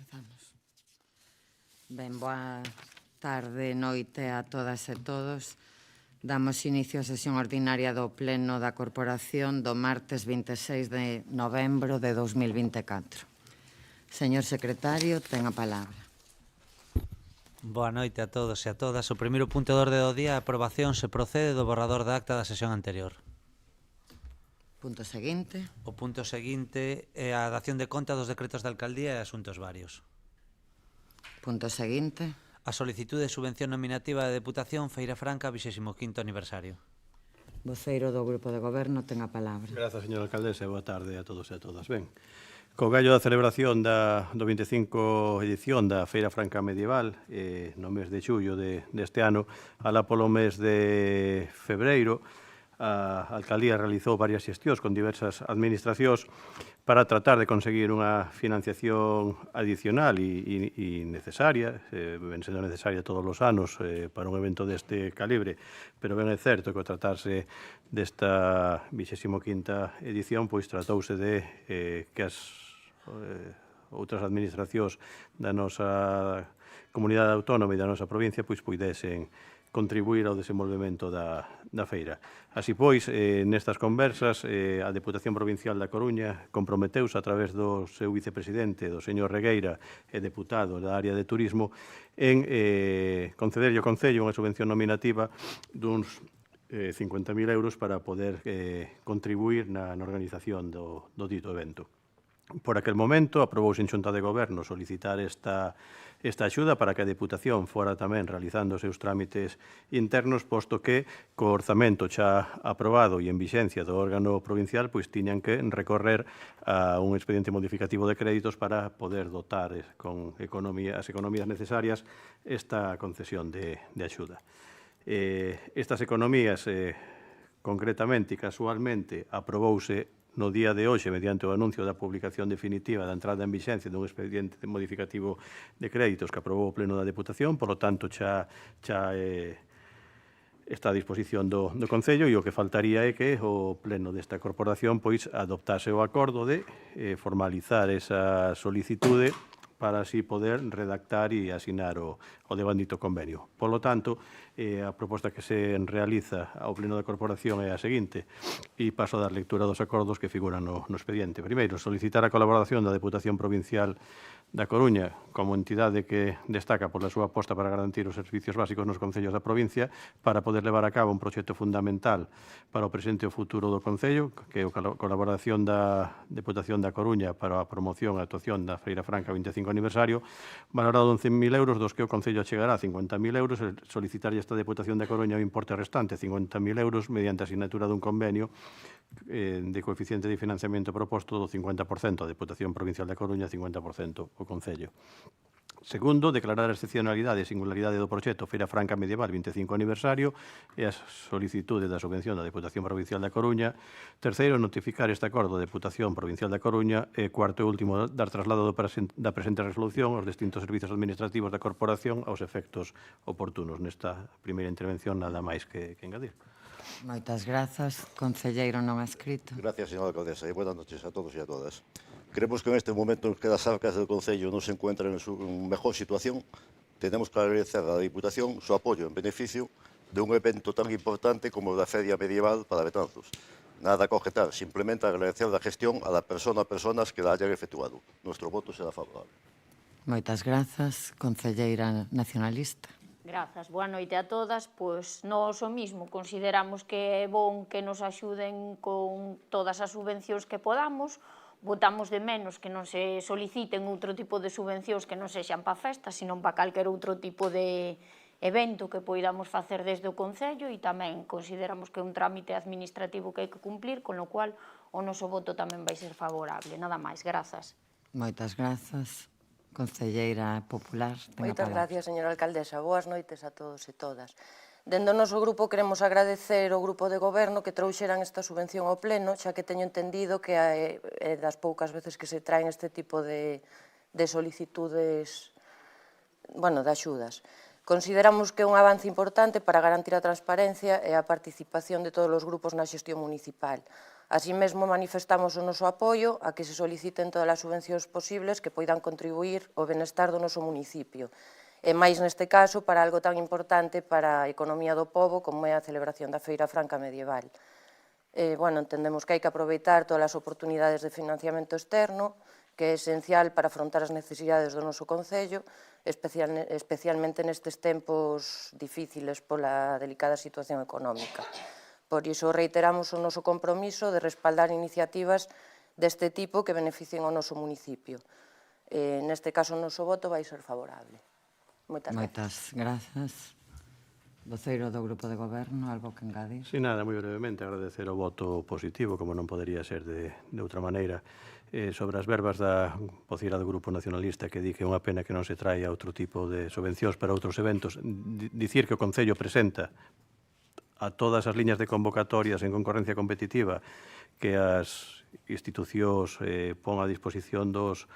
Comezamos. Ben, boa tarde, noite a todas e todos. Damos inicio á sesión ordinaria do Pleno da Corporación do martes 26 de novembro de 2024. Señor secretario, ten a palabra. Boa noite a todos e a todas. O primeiro punto de orde do día é a aprobación se procede do borrador da acta da sesión anterior. Punto seguinte. O punto seguinte é a dación de conta dos decretos de alcaldía e asuntos varios. Punto seguinte. A solicitude de subvención nominativa de Deputación Feira Franca 25º aniversario. Voceiro do Grupo de Goberno ten a palabra. Grazas, señora alcaldesa, e boa tarde a todos e a todas. Ben, co gallo da celebración do 25 edición da Feira Franca Medieval no mes de xullo deste ano, alá polo mes de febreiro, a alcaldía realizou varias xestións con diversas administracións para tratar de conseguir unha financiación adicional e necesaria, ven sendo necesaria todos os anos para un evento deste calibre, pero ben é certo que ao tratarse desta 25ª edición, pois tratouse de que as outras administracións da nosa comunidade autónoma e da nosa provincia pois puidesen contribuir ao desenvolvemento da feira. Así pois, nestas conversas, a Deputación Provincial da Coruña comprometeuse a través do seu vicepresidente, do señor Regueira, e deputado da área de turismo, en concederlle ao Concello unha subvención nominativa duns 50.000 euros para poder contribuir na organización do dito evento. Por aquel momento, aprobouse en Xunta de Goberno solicitar esta axuda para que a Deputación fora tamén realizando os seus trámites internos, posto que, co orzamento xa aprobado e en vixencia do órgano provincial, pois tiñan que recorrer a un expediente modificativo de créditos para poder dotar con as economías necesarias esta concesión de axuda. Estas economías, concretamente e casualmente, aprobouse no día de hoxe, mediante o anuncio da publicación definitiva da entrada en vixencia dun expediente modificativo de créditos que aprobou o Pleno da Deputación, por lo tanto, xa está a disposición do Concello, e o que faltaría é que o Pleno desta Corporación pois adoptase o acordo de formalizar esa solicitude para así poder redactar e asinar o devandito convenio. Por lo tanto, a proposta que se realiza ao Pleno da Corporación é a seguinte, e paso a dar lectura dos acordos que figuran no expediente. Primeiro, solicitar a colaboración da Deputación Provincial da Coruña como entidade que destaca pola súa aposta para garantir os servicios básicos nos concellos da provincia para poder levar a cabo un proxecto fundamental para o presente e o futuro do concello, que é a colaboración da Deputación da Coruña para a promoción e actuación da Feira Franca 25 aniversario, valorado en 100.000 euros, dos que o concello achegará 50.000 euros, e solicitarlle esta Deputación da Coruña o importe restante, 50.000 euros, mediante a asignatura dun convenio de coeficiente de financiamento proposto do 50% a Deputación Provincial da Coruña, 50% o Concello. Segundo, declarar a excepcionalidade e singularidade do proxecto Feira Franca Medieval 25 aniversario e a solicitude da subvención da Deputación Provincial da Coruña. Terceiro, notificar este acordo da Deputación Provincial da Coruña. E cuarto e último, dar traslado da presente resolución aos distintos servizos administrativos da Corporación aos efectos oportunos. Nesta primeira intervención, nada máis que engadir. Moitas grazas. Concelleiro non adscrito. Gracias, señora alcaldesa, e buenas noches a todos e a todas. Creemos que en este momento en que las arcas del Concello no se encuentran en su mejor situación, tenemos que agradecer a la Diputación su apoyo en beneficio de un evento tan importante como la Feria Medieval para Betanzos. Nada que objetar, simplemente agradecer la gestión a las personas que la hayan efectuado. Nuestro voto será favorable. Moitas grazas. Concelleira nacionalista. Grazas, boa noite a todas. Pois nós o mismo consideramos que é bon que nos axuden con todas as subvencións que podamos. Votamos de menos que non se soliciten outro tipo de subvencións que non sexan para festas, sino para calquer outro tipo de evento que poidamos facer desde o Concello, e tamén consideramos que é un trámite administrativo que hai que cumplir, con lo cual o noso voto tamén vai ser favorable. Nada máis, grazas. Moitas grazas. Concelleira popular. Moitas gracias, señora alcaldesa. Boas noites a todos e todas. Dende o noso grupo queremos agradecer ao Grupo de Goberno que trouxeran esta subvención ao Pleno, xa que teño entendido que é das poucas veces que se traen este tipo de solicitudes, de axudas. Consideramos que é un avance importante para garantir a transparencia e a participación de todos os grupos na xestión municipal. Así mesmo, manifestamos o noso apoio a que se soliciten todas as subvencións posibles que poidan contribuir ao benestar do noso municipio, e máis neste caso para algo tan importante para a economía do pobo como é a celebración da Feira Franca Medieval. Entendemos que hai que aproveitar todas as oportunidades de financiamento externo, que é esencial para afrontar as necesidades do noso concello, especialmente nestes tempos difíciles pola delicada situación económica. Por iso reiteramos o noso compromiso de respaldar iniciativas deste tipo que beneficien ao noso municipio. Neste caso, o noso voto vai ser favorable. Moitas gracias. Moitas grazas. Voceiro do Grupo de Goberno, algo que engadir? Sin nada, moi brevemente, agradecer o voto positivo, como non podería ser de outra maneira, sobre as verbas da voceira do Grupo Nacionalista que di que é unha pena que non se traia outro tipo de subvencións para outros eventos. Dicir que o Concello presenta a todas as liñas de convocatorias en concorrencia competitiva que as institucións pon a disposición dos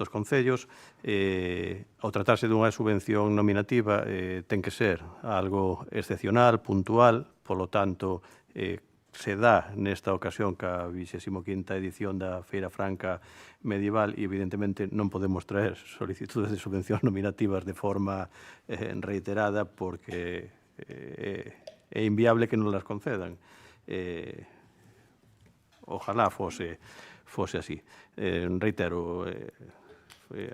concellos, ao tratarse dunha subvención nominativa, ten que ser algo excepcional, puntual, polo tanto, se dá nesta ocasión ca 25ª edición da Feira Franca Medieval e evidentemente non podemos traer solicitudes de subvencións nominativas de forma reiterada porque é inviable que non las concedan. Ojalá fose así. Reitero,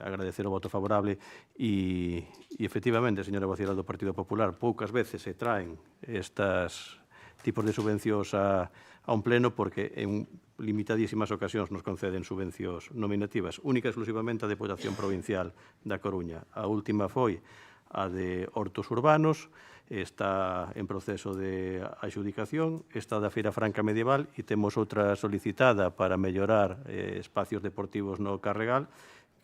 agradecer o voto favorable e efectivamente, señora voceira do Partido Popular, poucas veces se traen estes tipos de subvencións a un pleno porque en limitadísimas ocasións nos conceden subvencións nominativas, única e exclusivamente a Deputación Provincial da Coruña. A última foi a de Hortos Urbanos, está en proceso de adxudicación, está da Feira Franca Medieval e temos outra solicitada para mellorar espacios deportivos no Carregal,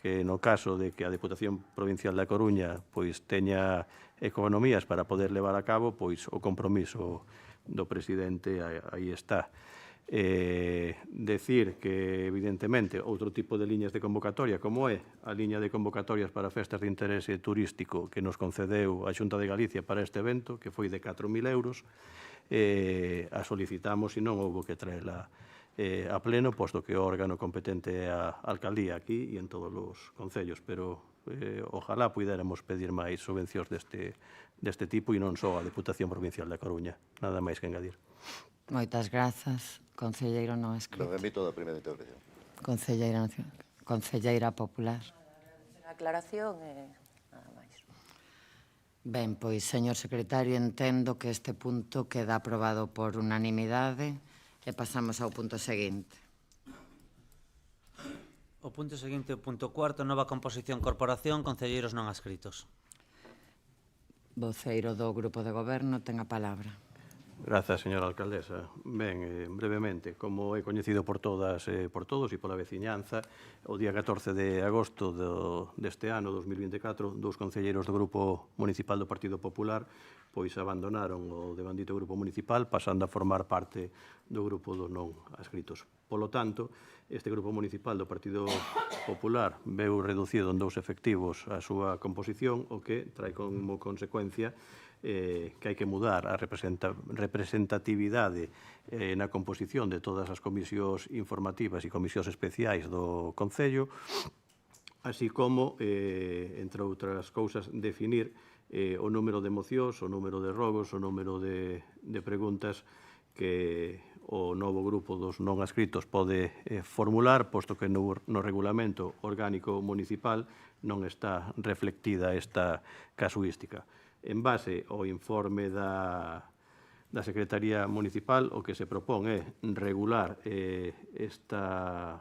que no caso de que a Deputación Provincial da Coruña pois teña economías para poder levar a cabo, pois o compromiso do presidente aí está. Decir que, evidentemente, outro tipo de liñas de convocatoria, como é a liña de convocatorias para festas de interese turístico que nos concedeu a Xunta de Galicia para este evento, que foi de 4.000 euros, a solicitamos e non houbo que traela a pleno, posto que o órgano competente é a alcaldía aquí e en todos os concellos, pero ojalá puidéramos pedir máis subvencións deste tipo e non só a Deputación Provincial da Coruña. Nada máis que engadir. Moitas grazas. Concelleiro non escrito. Me remito da primeira intervención. Concelleira popular. A aclaración e nada máis. Ben, pois, señor secretario, entendo que este punto queda aprobado por unanimidade. E pasamos ao punto seguinte. O punto seguinte, o punto cuarto, nova composición corporación, concelleiros non adscritos. Voceiro do Grupo de Goberno ten a palabra. Grazas, señora alcaldesa. Ben, brevemente, como é coñecido por todas e por todos e pola veciñanza, o día 14 de agosto deste ano, 2024, dous concelleiros do Grupo Municipal do Partido Popular pois abandonaron o devandito grupo municipal pasando a formar parte do grupo dos non adscritos. Polo tanto, este grupo municipal do Partido Popular veu reducido en 2 efectivos a súa composición, o que trae como consecuencia que hai que mudar a representatividade na composición de todas as comisións informativas e comisións especiais do Concello, así como, entre outras cousas, definir o número de mocións, o número de rogos, o número de preguntas que o novo grupo dos non adscritos pode formular, posto que no regulamento orgánico municipal non está reflectida esta casuística. En base ao informe da Secretaría Municipal, o que se propón é regular esta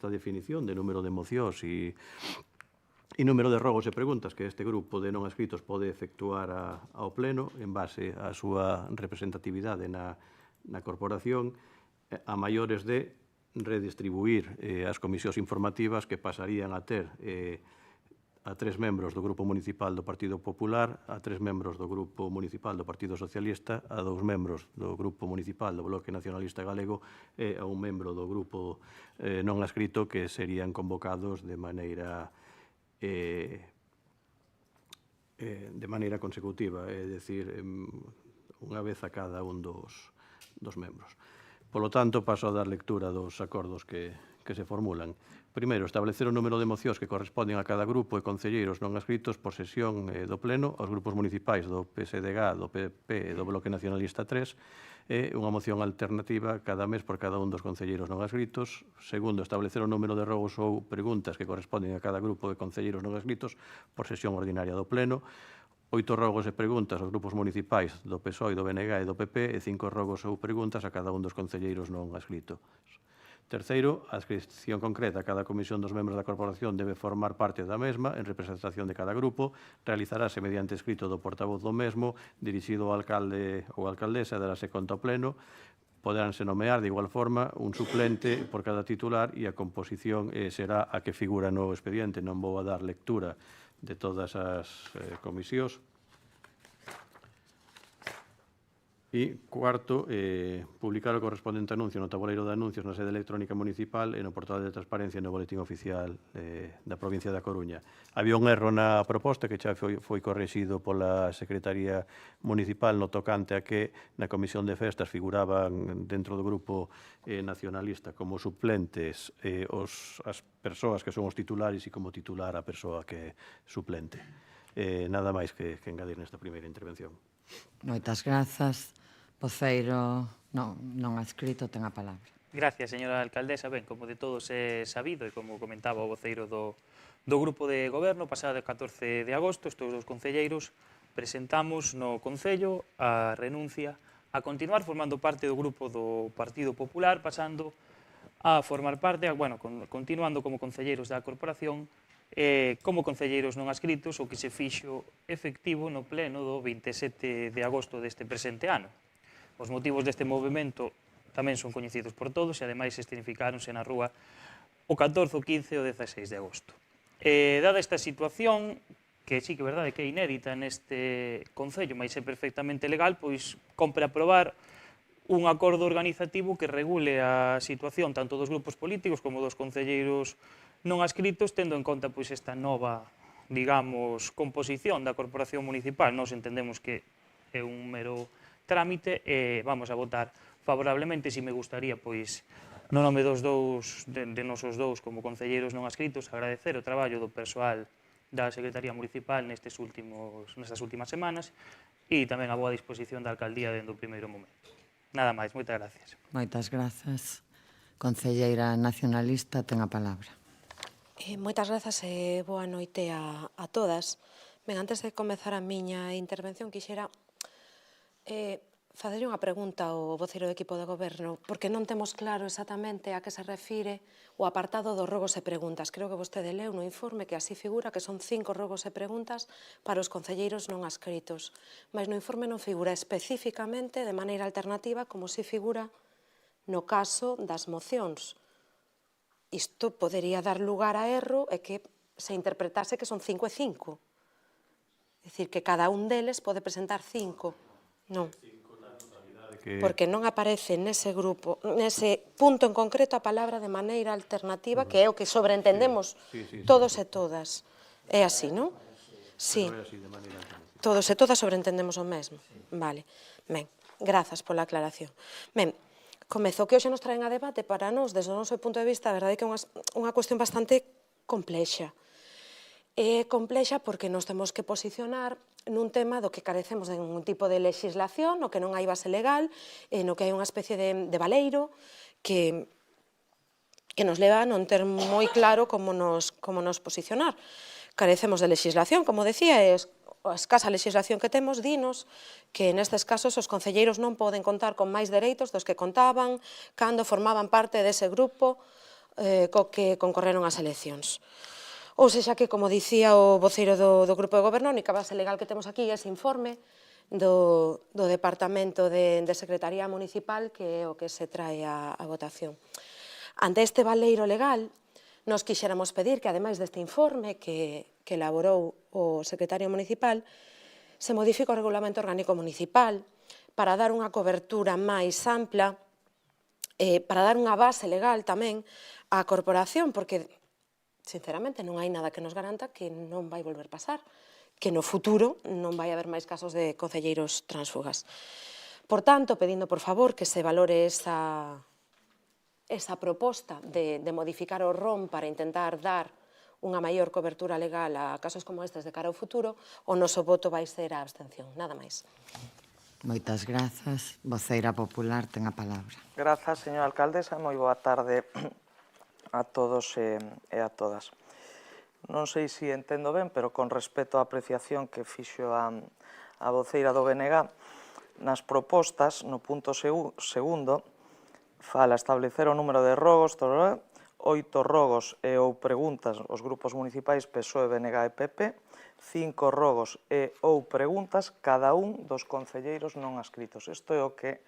definición de número de mocións e número de rogos e preguntas que este grupo de non adscritos pode efectuar ao pleno en base á súa representatividade na corporación, a maiores de redistribuir as comisións informativas que pasarían a ter a 3 membros do Grupo Municipal do Partido Popular, a 3 membros do Grupo Municipal do Partido Socialista, a 2 membros do Grupo Municipal do Bloque Nacionalista Galego e a 1 membro do Grupo non adscrito que serían convocados de maneira consecutiva, é dicir, unha vez a cada un dos membros. Polo tanto, paso a dar lectura dos acordos que se formulan. Primeiro, establecer o número de mocións que corresponden a cada grupo e concelleiros non adscritos por sesión do Pleno aos grupos municipais do PSDG, do PP e do Bloque Nacionalista 3 e unha moción alternativa cada mes por cada un dos concelleiros non adscritos. Segundo, establecer o número de rogos ou preguntas que corresponden a cada grupo de concelleiros non adscritos por sesión ordinaria do Pleno. 8 rogos e preguntas aos grupos municipais do PSOE, do BNG e do PP e 5 rogos ou preguntas a cada un dos concelleiros non adscritos. Terceiro, a adscripción concreta a cada comisión dos membros da corporación debe formar parte da mesma en representación de cada grupo, realizarase mediante escrito do portavoz do mesmo, dirixido ao alcalde ou alcaldesa, darase conta ao pleno, poderánse nomear de igual forma un suplente por cada titular e a composición será a que figura no expediente. Non vou a dar lectura de todas as comisións. E, cuarto, publicar o correspondente anuncio no tabuleiro de anuncios na sede electrónica municipal e no portal de transparencia e no boletín oficial da provincia da Coruña. Había un erro na proposta que xa foi correxido pola Secretaría Municipal no tocante a que na Comisión de Festas figuraban dentro do grupo nacionalista como suplentes as persoas que son os titulares e como titular a persoa que é suplente. Nada máis que engadir nesta primeira intervención. Moitas grazas. Voceiro non adscrito ten a palabra. Gracias, señora alcaldesa. Ben, como de todos é sabido e como comentaba o voceiro do Grupo de Goberno, pasado 14 de agosto, estes dos concelleiros presentamos no Concello a renuncia a continuar formando parte do grupo do Partido Popular, pasando a formar parte, continuando como concelleiros da corporación, como concelleiros non adscritos, o que se fixo efectivo no pleno do 27 de agosto deste presente ano. Os motivos deste movimento tamén son coñecidos por todos e ademais escenificáronse na rúa o 14, o 15 e o 16 de agosto. Dada esta situación, que sí que é verdade que é inédita neste Concello, mas é perfectamente legal, pois compre aprobar un acordo organizativo que regule a situación tanto dos grupos políticos como dos concelleiros non adscritos, tendo en conta pois esta nova, digamos, composición da corporación municipal. Nós entendemos que é un mero trámite e vamos a votar favorablemente. Si me gustaría, pois, no nome dos dous, de nosos dous como concelleiros non adscritos, agradecer o traballo do persoal da Secretaría Municipal nestas últimas semanas e tamén a boa disposición da alcaldía dende o primeiro momento. Nada máis, moitas gracias. Moitas grazas. Concelleira nacionalista ten a palabra. Moitas grazas e boa noite a todas. Ben, antes de comezar a miña intervención, quixera facerlle unha pregunta ao voceiro do equipo de goberno, porque non temos claro exactamente a que se refire o apartado dos rogos e preguntas. Creo que vostede leu no informe que así figura que son 5 rogos e preguntas para os concelleiros non adscritos, mas no informe non figura especificamente de maneira alternativa como si figura no caso das mocións. Isto podería dar lugar a erro e que se interpretase que son 5 e 5. É dicir, que cada un deles pode presentar 5. Non. Porque non aparece nese grupo, nese punto en concreto a palabra de maneira alternativa, que é o que sobreentendemos todos e todas. É así, non? Sí. Todos e todas sobreentendemos o mesmo. Vale. Ben, grazas pola aclaración. Ben, comezo que hoxe nos traen a debate para nós, desde o noso punto de vista, a verdade que é unha cuestión bastante complexa. É complexa porque nos temos que posicionar nun tema do que carecemos de un tipo de legislación, no que non hai base legal, no que hai unha especie de baleiro que nos leva a non ter moi claro como nos posicionar. Carecemos de legislación, como decía, e a escasa legislación que temos dinos que nestes casos os concelleiros non poden contar con máis dereitos dos que contaban cando formaban parte dese grupo co que concorreron as eleccións. Ou seja que, como dicía o voceiro do Grupo de Goberno, a única base legal que temos aquí é ese informe do Departamento de Secretaría Municipal, que é o que se trae a votación. Ante este baleiro legal, nos quixéramos pedir que, ademais deste informe que elaborou o Secretario Municipal, se modifique o Regulamento Orgánico Municipal para dar unha cobertura máis ampla, para dar unha base legal tamén á corporación, porque sinceramente non hai nada que nos garanta que non vai volver pasar, que no futuro non vai haber máis casos de concelleiros tránsfugas. Por tanto, pedindo, por favor, que se valore esa proposta de modificar o ROM para intentar dar unha maior cobertura legal a casos como estes de cara ao futuro, o noso voto vai ser a abstención. Nada máis. Moitas grazas. Voceira popular, ten a palabra. Grazas, señora alcaldesa. Moi boa tarde a todos e a todas. Non sei se entendo ben, pero con respecto á apreciación que fixo a voceira do BNG, nas propostas, no punto segundo, fala establecer o número de rogos, 8 rogos e ou preguntas os grupos municipais PSOE, BNG e PP, 5 rogos e ou preguntas cada un dos concelleiros non adscritos. Isto é o que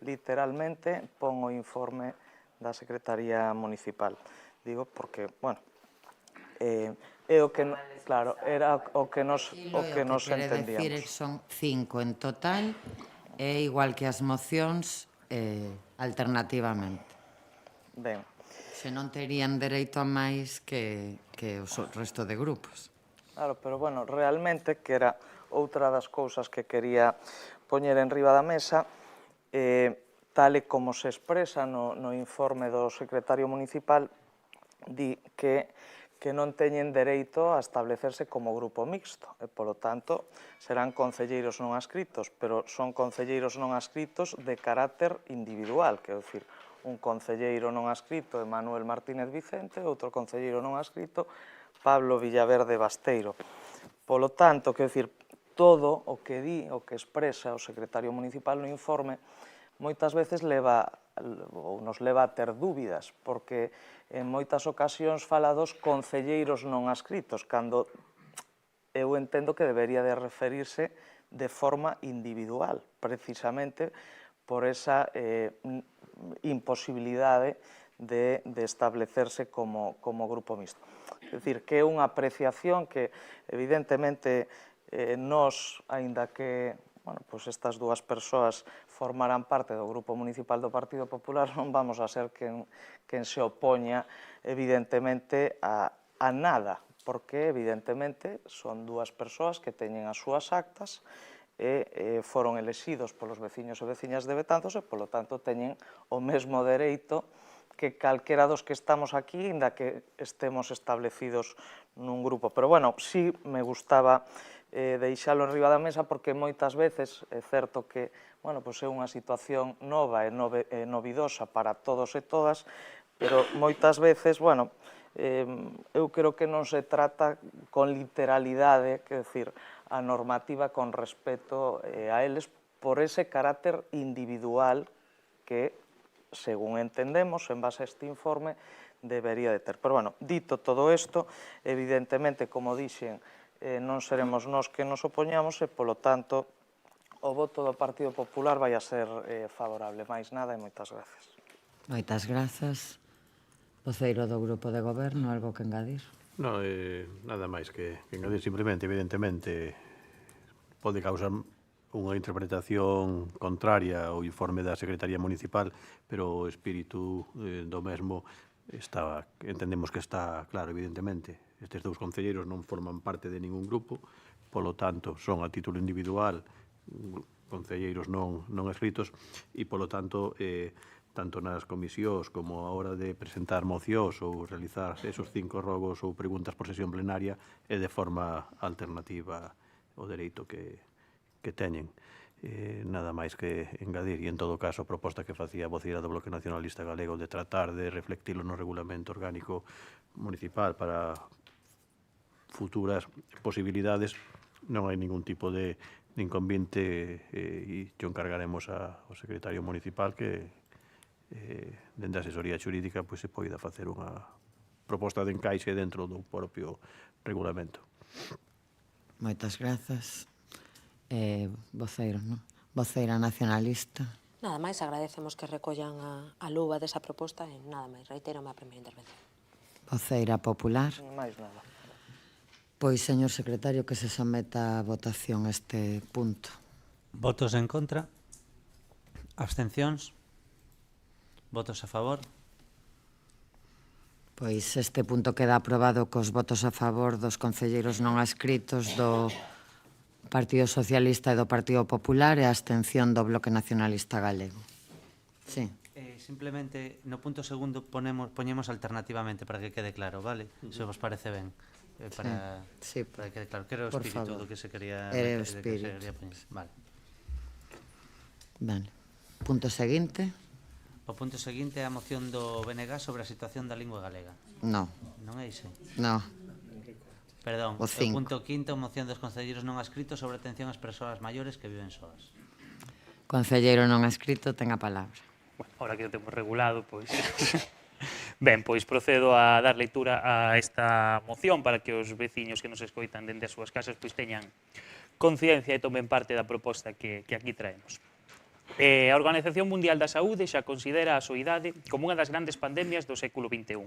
literalmente pon o informe da Secretaría Municipal. Digo porque, bueno, é o que, claro, era o que nos entendíamos. Quere decir que son 5 en total, é igual que as mocións alternativamente. Ben. Se non terían dereito a máis que o resto de grupos. Claro, pero, bueno, realmente, que era outra das cousas que quería poñer en riba da mesa, tal e como se expresa no informe do secretario municipal, di que non teñen dereito a establecerse como grupo mixto e, polo tanto, serán concelleiros non adscritos, pero son concelleiros non adscritos de carácter individual, quero dicir, un concelleiro non adscrito é Manuel Martínez Vicente, outro concelleiro non adscrito Pablo Villaverde Basteiro. Polo tanto, quero dicir, todo o que di, o que expresa o secretario municipal no informe, moitas veces nos leva a ter dúbidas, porque en moitas ocasións fala dos concelleiros non adscritos, cando eu entendo que debería de referirse de forma individual, precisamente por esa imposibilidade de establecerse como grupo mixto. É dicir, que é unha apreciación que, evidentemente, nós, aínda que estas dúas persoas formarán parte do Grupo Municipal do Partido Popular, non vamos a ser quen se opoña, evidentemente, a nada, porque, evidentemente, son dúas persoas que teñen as súas actas e foron elexidos polos veciños e veciñas de Betanzos e, polo tanto, teñen o mesmo dereito que calquera dos que estamos aquí, inda que estemos establecidos nun grupo. Pero, bueno, sí me gustaba deixalo en riba da mesa porque moitas veces é certo que é unha situación nova e novidosa para todos e todas, pero moitas veces, eu creo que non se trata con literalidade, quer decir, a normativa con respecto a eles por ese carácter individual que, según entendemos, en base a este informe, debería de ter. Pero, dito todo isto, evidentemente, como dixen, non seremos nós que nos opoñamos e, polo tanto, o voto do Partido Popular vai a ser favorable. Máis nada e moitas grazas. Moitas grazas. Voceiro do Grupo de Goberno, algo que engadir? Non, nada máis que engadir. Simplemente, evidentemente, pode causar unha interpretación contraria ao informe da Secretaría Municipal, pero o espírito do mesmo entendemos que está claro, evidentemente. Estes dous concelleiros non forman parte de ningún grupo, polo tanto, son a título individual concelleiros non adscritos e, polo tanto, tanto nas comisións como a hora de presentar mocións ou realizar esos 5 rogos ou preguntas por sesión plenaria é de forma alternativa o dereito que teñen. Nada máis que engadir, e en todo caso a proposta que facía a voceira do Bloque Nacionalista Galego de tratar de reflectilo no regulamento orgánico municipal para futuras posibilidades, non hai ningún tipo de inconveniente e yo encargaremos ao secretario municipal que dende a asesoría xurídica se poida facer unha proposta de encaixe dentro do propio regulamento. Moitas grazas. Voceiro, non? Voceira nacionalista. Nada máis, agradecemos que recollan a luva desa proposta e nada máis, reitero a primeira intervención. Voceira popular. Máis nada. Pois, señor secretario, que se someta a votación este punto. Votos en contra? Abstencións? Votos a favor? Pois este punto queda aprobado cos votos a favor dos concelleiros non adscritos do Partido Socialista e do Partido Popular e a abstención do Bloque Nacionalista Galego. Sí. Simplemente, no punto segundo poñemos alternativamente para que quede claro, vale? Se vos parece ben. Para que quede claro. Que era o espírito do que se quería poñer. Vale. Vale. Punto seguinte. O punto seguinte é a moción do BNG sobre a situación da lingua galega. No. Non é ise? No. Perdón, O 5. o punto quinto, moción dos concelleiros non adscritos sobre atención ás persoas maiores que viven soas. Concelleiro non adscrito, ten a palabra. Bueno, ahora que o temos regulado, pois... Ben, pois procedo a dar leitura a esta moción para que os veciños que nos escoitan dende as súas casas pois teñan conciencia e tomen parte da proposta que aquí traemos. A Organización Mundial da Saúde xa considera a soidade como unha das grandes pandemias do século XXI.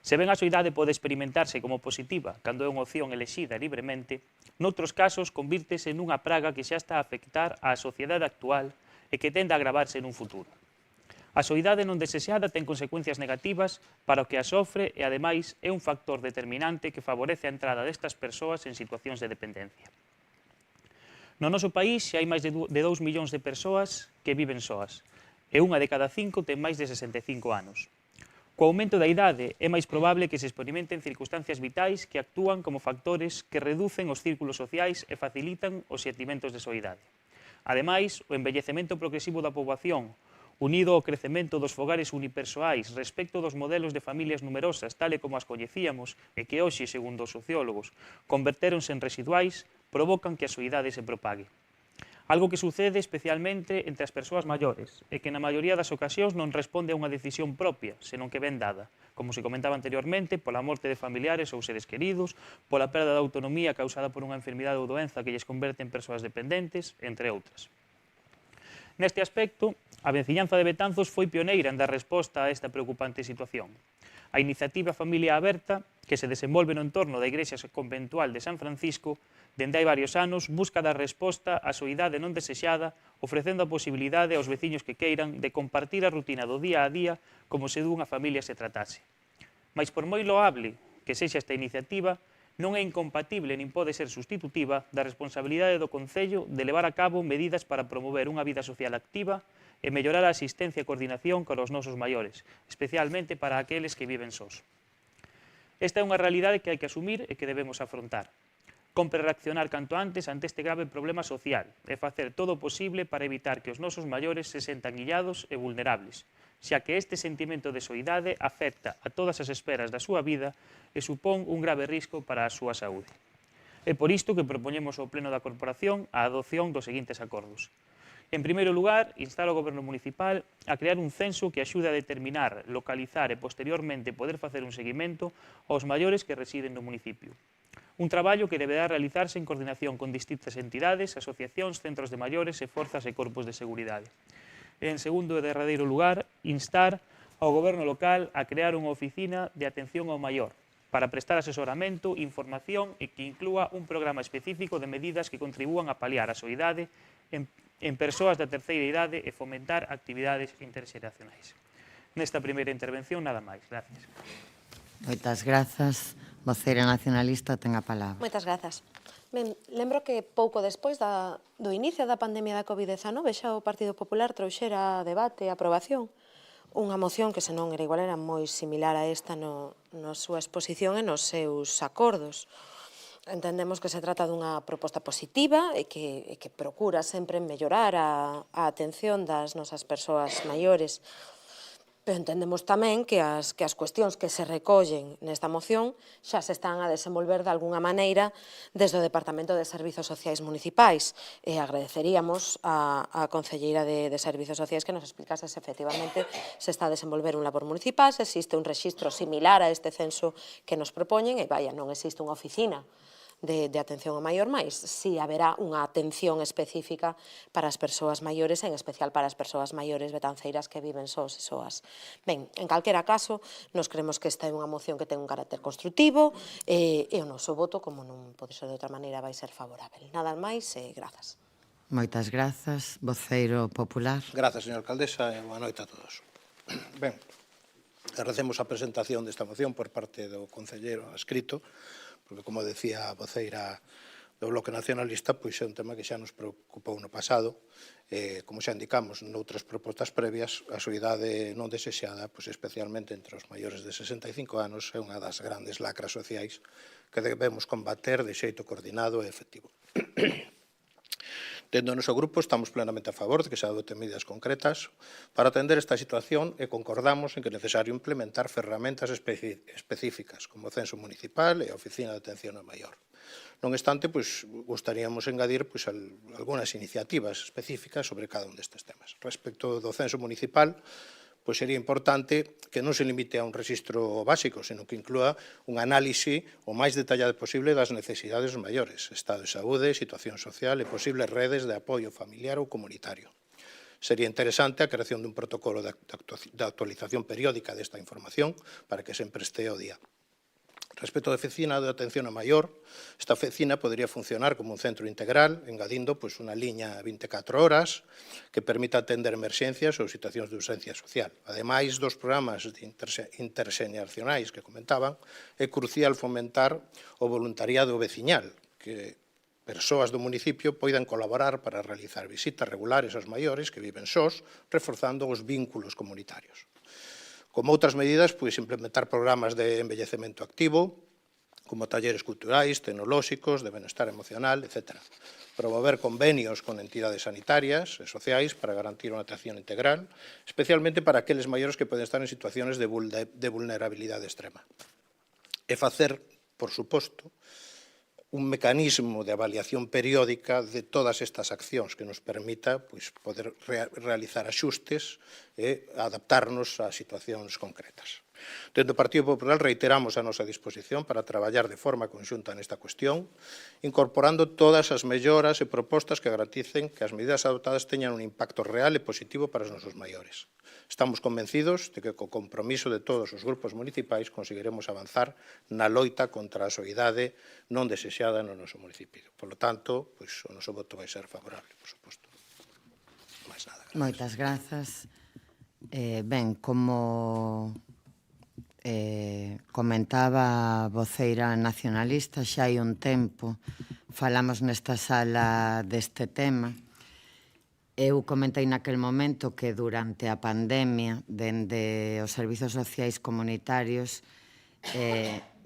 Se ben a soidade pode experimentarse como positiva cando é unha opción elexida libremente, noutros casos convírtese nunha praga que xa está a afectar á sociedade actual e que tende a agravarse nun futuro. A soidade non desexada ten consecuencias negativas para o que a sofre e, ademais, é un factor determinante que favorece a entrada destas persoas en situacións de dependencia. No noso país xa hai máis de 2 millóns de persoas que viven soas e unha de cada 5 ten máis de 65 anos. Co aumento da idade é máis probable que se experimenten circunstancias vitais que actúan como factores que reducen os círculos sociais e facilitan os sentimentos de soidade. Ademais, o envellecemento progresivo da poboación, unido ao crecemento dos fogares unipersoais respecto dos modelos de familias numerosas, tal e como as coñecíamos, e que hoxe, segundo os sociólogos, convertéronse en residuais, provocan que a soidade se propague. Algo que sucede especialmente entre as persoas maiores e que na maioría das ocasións non responde a unha decisión propia, senón que ven dada, como se comentaba anteriormente, pola morte de familiares ou seres queridos, pola perda de autonomía causada por unha enfermidade ou doenza que lles converte en persoas dependentes, entre outras. Neste aspecto, a veciñanza de Betanzos foi pioneira en dar resposta a esta preocupante situación. A iniciativa Familia Aberta, que se desenvolve no entorno da Igrexa Conventual de San Francisco, dende hai varios anos, busca dar resposta á soidade non desexada, ofrecendo a posibilidade aos veciños que queiran de compartir a rutina do día a día como se dunha familia se tratase. Mais por moi loable que sexa esta iniciativa, non é incompatible nin pode ser sustitutiva da responsabilidade do Concello de levar a cabo medidas para promover unha vida social activa e mellorar a asistencia e coordinación con os nosos maiores, especialmente para aqueles que viven sós. Esta é unha realidade que hai que asumir e que debemos afrontar. Compre reaccionar canto antes ante este grave problema social e facer todo o posible para evitar que os nosos maiores se sentan illados e vulnerables, xa que este sentimento de soidade afecta a todas as esferas da súa vida e supón un grave risco para a súa saúde. É por isto que propoñemos ao Pleno da Corporación a adopción dos seguintes acordos. En primeiro lugar, instar ao Goberno Municipal a crear un censo que axude a determinar, localizar e posteriormente poder facer un seguimento aos maiores que residen no municipio. Un traballo que deberá realizarse en coordinación con distintas entidades, asociacións, centros de maiores e forzas e corpos de seguridade. E, en segundo e derradeiro lugar, instar ao Goberno local a crear unha oficina de atención ao maior para prestar asesoramento, información e que inclúa un programa específico de medidas que contribúan a paliar a soidade en persoas da terceira idade e fomentar actividades interxeracionais. Nesta primeira intervención, nada máis. Gracias. Moitas grazas. Voceira nacionalista ten a palabra. Moitas grazas. Ben, lembro que pouco despois do inicio da pandemia da COVID-19 xa o Partido Popular trouxera a debate e a aprobación unha moción que, se non era igual, era moi similar a esta na súa exposición e nos seus acordos. Entendemos que se trata dunha proposta positiva e que procura sempre mellorar a atención das nosas persoas maiores. Pero entendemos tamén que as cuestións que se recollen nesta moción xa se están a desenvolver de algunha maneira desde o Departamento de Servizos Sociais Municipais. E agradeceríamos á Concelleira de Servizos Sociais que nos explicase se efectivamente se está a desenvolver un labor municipal, se existe un rexistro similar a este censo que nos propoñen e, vaya, non existe unha oficina de atención ao maior, máis si haberá unha atención específica para as persoas maiores, en especial para as persoas maiores betanceiras que viven sós e soas. Ben, en calquera caso, nos creemos que esta é unha moción que ten un carácter construtivo e o noso voto, como non pode ser de outra maneira, vai ser favorável. Nada máis e grazas. Moitas grazas. Voceiro popular. Grazas, señora alcaldesa, e boa noite a todos. Ben, agradecemos a presentación desta moción por parte do concelleiro adscrito, porque, como decía a voceira do Bloque Nacionalista, pois é un tema que xa nos preocupou no pasado. Como xa indicamos noutras propostas previas, a soidade non desexada, pois especialmente entre os maiores de 65 anos, é unha das grandes lacras sociais que debemos combater de xeito coordinado e efectivo. Dentro do noso grupo estamos plenamente a favor de que se adopten medidas concretas para atender esta situación e concordamos en que é necesario implementar ferramentas específicas como o censo municipal e a Oficina de Atención ao Maior. Non obstante, gostaríamos engadir algunhas iniciativas específicas sobre cada un destes temas. Respecto do censo municipal, sería importante que non se limite a un rexistro básico, senón que inclúa un análise o máis detallado posible das necesidades dos maiores, estado de saúde, situación social e posibles redes de apoio familiar ou comunitario. Sería interesante a creación dun protocolo de actualización periódica desta información para que sempre este ao día. Respecto á Oficina de Atención ao Maior, esta oficina podría funcionar como un centro integral, engadindo unha liña 24 horas que permita atender emerxencias ou situacións de urxencia social. Ademais dos programas interxeneracionais que comentaban, é crucial fomentar o voluntariado veciñal, que persoas do municipio poidan colaborar para realizar visitas regulares aos maiores que viven sós, reforzando os vínculos comunitarios. Como outras medidas, implementar programas de envellecemento activo, como talleres culturais, tecnolóxicos, de benestar emocional, etc. Promover convenios con entidades sanitarias e sociais para garantir unha atención integral, especialmente para aqueles maiores que poden estar en situaciones de vulnerabilidade extrema. E facer, por suposto, un mecanismo de avaliación periódica de todas estas accións que nos permita poder realizar axustes e adaptarnos a situacións concretas. Dentro do Partido Popular reiteramos a nosa disposición para traballar de forma conxunta nesta cuestión, incorporando todas as melloras e propostas que garanticen que as medidas adoptadas teñan un impacto real e positivo para os nosos maiores. Estamos convencidos de que co compromiso de todos os grupos municipais conseguiremos avanzar na loita contra a soidade non desexada no noso municipio. Por lo tanto, o noso voto vai ser favorable, por suposto. Mais nada. Moitas grazas. Ben, como comentaba a voceira nacionalista, xa hai un tempo falamos nesta sala deste tema. Eu comentei naquel momento que durante a pandemia, dende os servizos sociais comunitarios,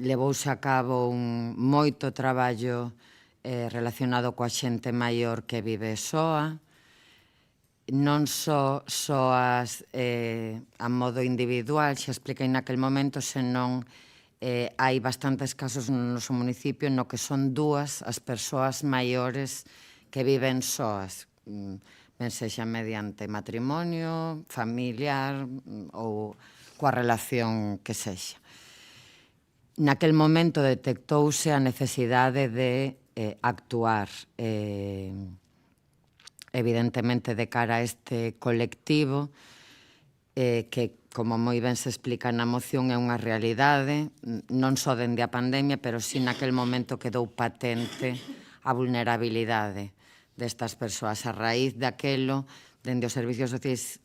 levouse a cabo un moito traballo relacionado coa xente maior que vive soa, non só soas a modo individual, xa expliquei naquel momento, senón hai bastantes casos no noso municipio no que son dúas as persoas maiores que viven soas, ben sexa mediante matrimonio, familiar ou coa relación que sexa. Naquel momento detectouse a necesidade de actuar evidentemente de cara a este colectivo que, como moi ben se explica na moción, é unha realidade, non só dende a pandemia, pero sí naquel momento quedou patente a vulnerabilidade destas persoas. A raíz daquelo, dende os servicios sociais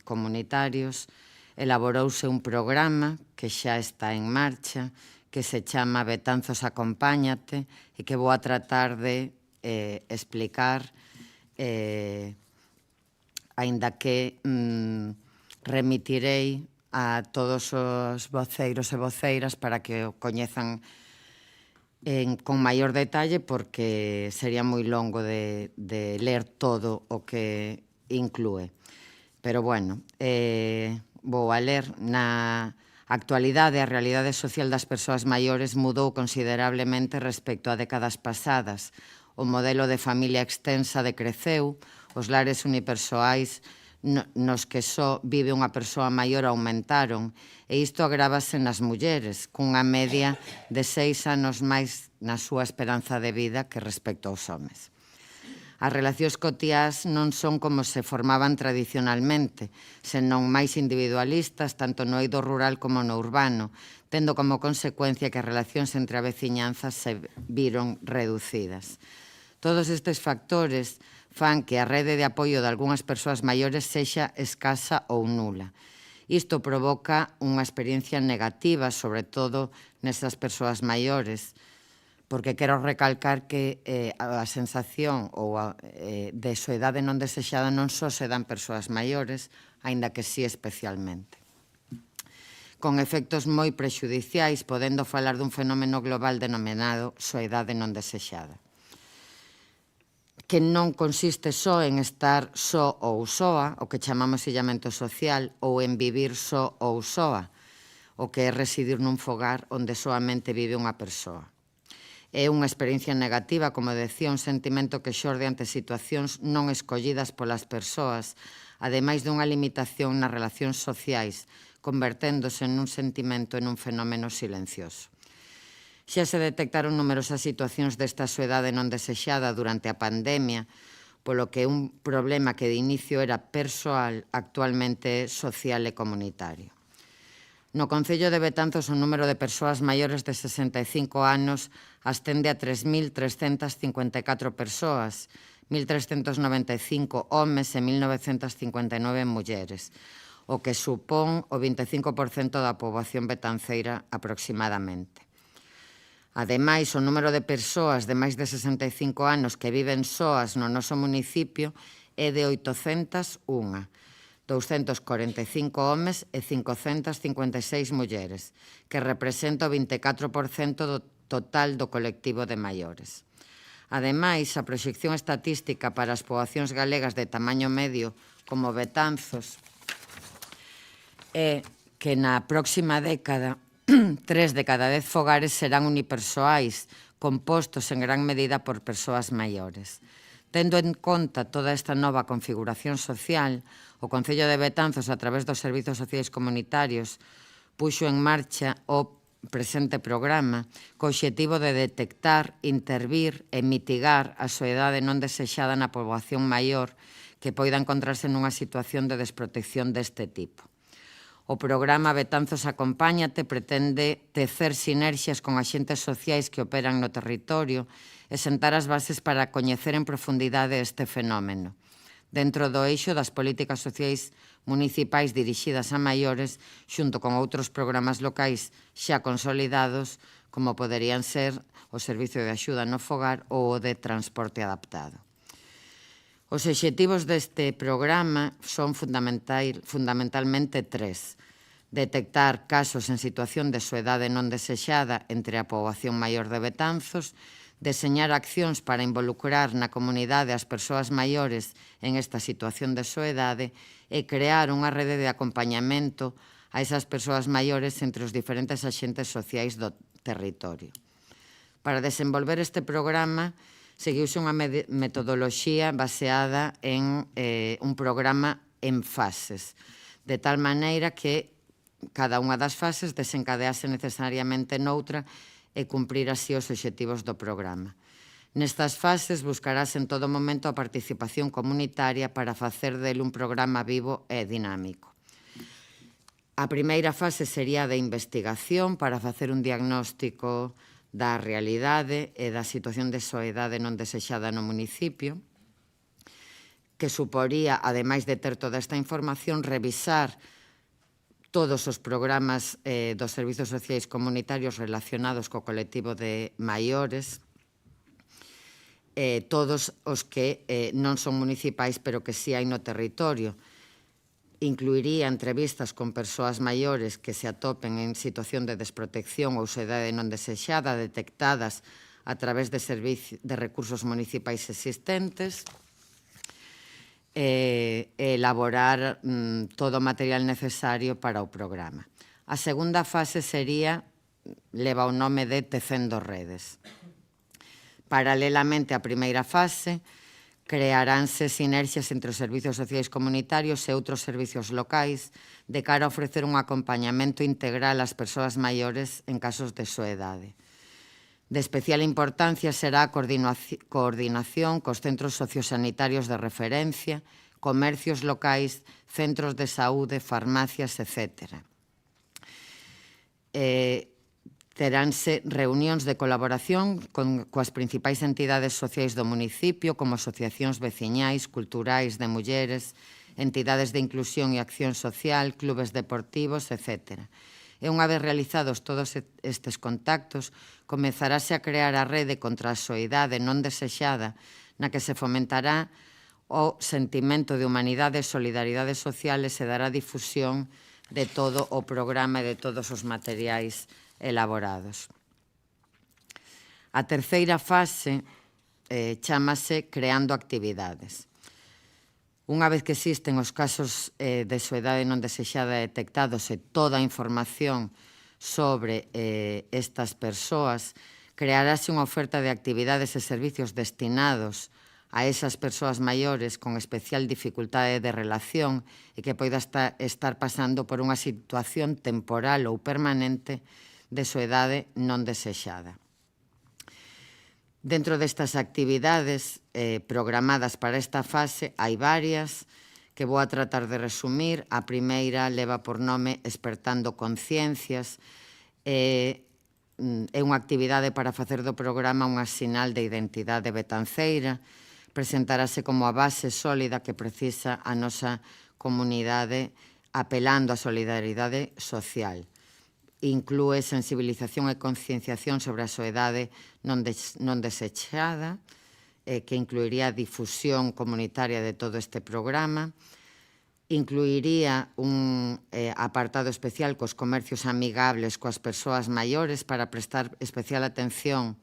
comunitarios, elaborouse un programa que xa está en marcha, que se chama Betanzos Acompáñate, e que vou a tratar de explicar, aínda que remitirei a todos os voceiros e voceiras para que o coñezan con maior detalle, porque sería moi longo de ler todo o que inclúe. Pero, bueno, vou a ler. Na actualidade, a realidade social das persoas maiores mudou considerablemente respecto a décadas pasadas. O modelo de familia extensa decreceu, os lares unipersoais nos que só vive unha persoa maior aumentaron, e isto agrávase nas mulleres, cunha media de 6 anos máis na súa esperanza de vida que respecto aos homes. As relacións cotiás non son como se formaban tradicionalmente, senón máis individualistas, tanto no eido rural como no urbano, tendo como consecuencia que as relacións entre a veciñanza se viron reducidas. Todos estes factores fan que a rede de apoio de algunhas persoas maiores sexa escasa ou nula. Isto provoca unha experiencia negativa, sobre todo nestas persoas maiores, porque quero recalcar que a sensación de soidade non desexada non só se dan persoas maiores, aínda que sí especialmente, con efectos moi prexudiciais, podendo falar dun fenómeno global denominado soidade non desexada, que non consiste só en estar só ou soa, o que chamamos illamento social, ou en vivir só ou soa, o que é residir nun fogar onde soamente vive unha persoa. É unha experiencia negativa, como decía, un sentimento que xorde ante situacións non escollidas polas persoas, ademais dunha limitación nas relacións sociais, converténdose nun sentimento en un fenómeno silencioso. Xa se detectaron numerosas situacións desta soidade non desexada durante a pandemia, polo que un problema que de inicio era persoal, actualmente é social e comunitario. No Concello de Betanzos o número de persoas maiores de 65 anos ascende a 3.354 persoas, 1.395 homes e 1.959 mulleres, o que supón o 25% da poboación betanceira aproximadamente. Ademais, o número de persoas de máis de 65 anos que viven soas no noso municipio é de 801, 245 homes e 556 mulleres, que representa o 24% do total do colectivo de maiores. Ademais, a proxección estatística para as poboacións galegas de tamaño medio como Betanzos é que na próxima década 3 de cada 10 fogares serán unipersoais, compostos en gran medida por persoas maiores. Tendo en conta toda esta nova configuración social, o Concello de Betanzos, a través dos servizos sociais comunitarios, puxo en marcha o presente programa co obxectivo de detectar, intervir e mitigar a soidade non desexada na poboación maior que poida encontrarse nunha situación de desprotección deste tipo. O programa Betanzos Acompáñate pretende tecer sinerxias con axentes sociais que operan no territorio e sentar as bases para coñecer en profundidade este fenómeno, dentro do eixo das políticas sociais municipais dirixidas a maiores, xunto con outros programas locais xa consolidados, como poderían ser o Servicio de Axuda no Fogar ou o de Transporte Adaptado. Os obxectivos deste programa son fundamentalmente 3. Detectar casos en situación de soidade non desexada entre a poboación maior de Betanzos, deseñar accións para involucrar na comunidade as persoas maiores en esta situación de soidade e crear unha rede de acompañamento a esas persoas maiores entre os diferentes axentes sociais do territorio. Para desenvolver este programa, seguiuse unha metodoloxía baseada en un programa en fases, de tal maneira que cada unha das fases desencadease necesariamente noutra e cumprir así os obxectivos do programa. Nestas fases buscarás en todo momento a participación comunitaria para facer dele un programa vivo e dinámico. A primeira fase sería de investigación para facer un diagnóstico da realidade e da situación de soidade non desexada no municipio, que suporía, ademais de ter toda esta información, revisar todos os programas dos servizos sociais comunitarios relacionados co colectivo de maiores, todos os que non son municipais, pero que sí hai no territorio. Incluiría entrevistas con persoas maiores que se atopen en situación de desprotección ou soidade non desexada, detectadas a través de recursos municipais existentes, e elaborar todo o material necesario para o programa. A segunda fase leva o nome de Tecendo Redes. Paralelamente á primeira fase, crearánse sinerxias entre os servizos sociais comunitarios e outros servizos locais de cara a ofrecer un acompañamento integral ás persoas maiores en casos de soidade. De especial importancia será a coordinación cos centros sociosanitarios de referencia, comercios locais, centros de saúde, farmacias, etc. Teránse reunións de colaboración coas principais entidades sociais do municipio, como asociacións veciñais, culturais, de mulleres, entidades de inclusión e acción social, clubes deportivos, etc. E unha vez realizados todos estes contactos, comezarase a crear a rede contra a soidade non desexada, na que se fomentará o sentimento de humanidade e solidaridade social e se dará difusión de todo o programa e de todos os materiais elaborados. A terceira fase chámase creando actividades. Unha vez que existen os casos de soidade non desexada detectados e toda a información sobre estas persoas, crearase unha oferta de actividades e servicios destinados a esas persoas maiores con especial dificultade de relación e que poida estar pasando por unha situación temporal ou permanente de soidade non desexada. Dentro destas actividades programadas para esta fase hai varias que vou a tratar de resumir. A primeira leva por nome Espertando Conciencias. É unha actividade para facer do programa unha sinal de identidade betanceira. Presentarase como a base sólida que precisa a nosa comunidade apelando á solidaridade social. Inclúe sensibilización e concienciación sobre a soidade non desexada, que incluiría a difusión comunitaria de todo este programa. Incluiría un apartado especial cos comercios amigables coas persoas maiores para prestar especial atención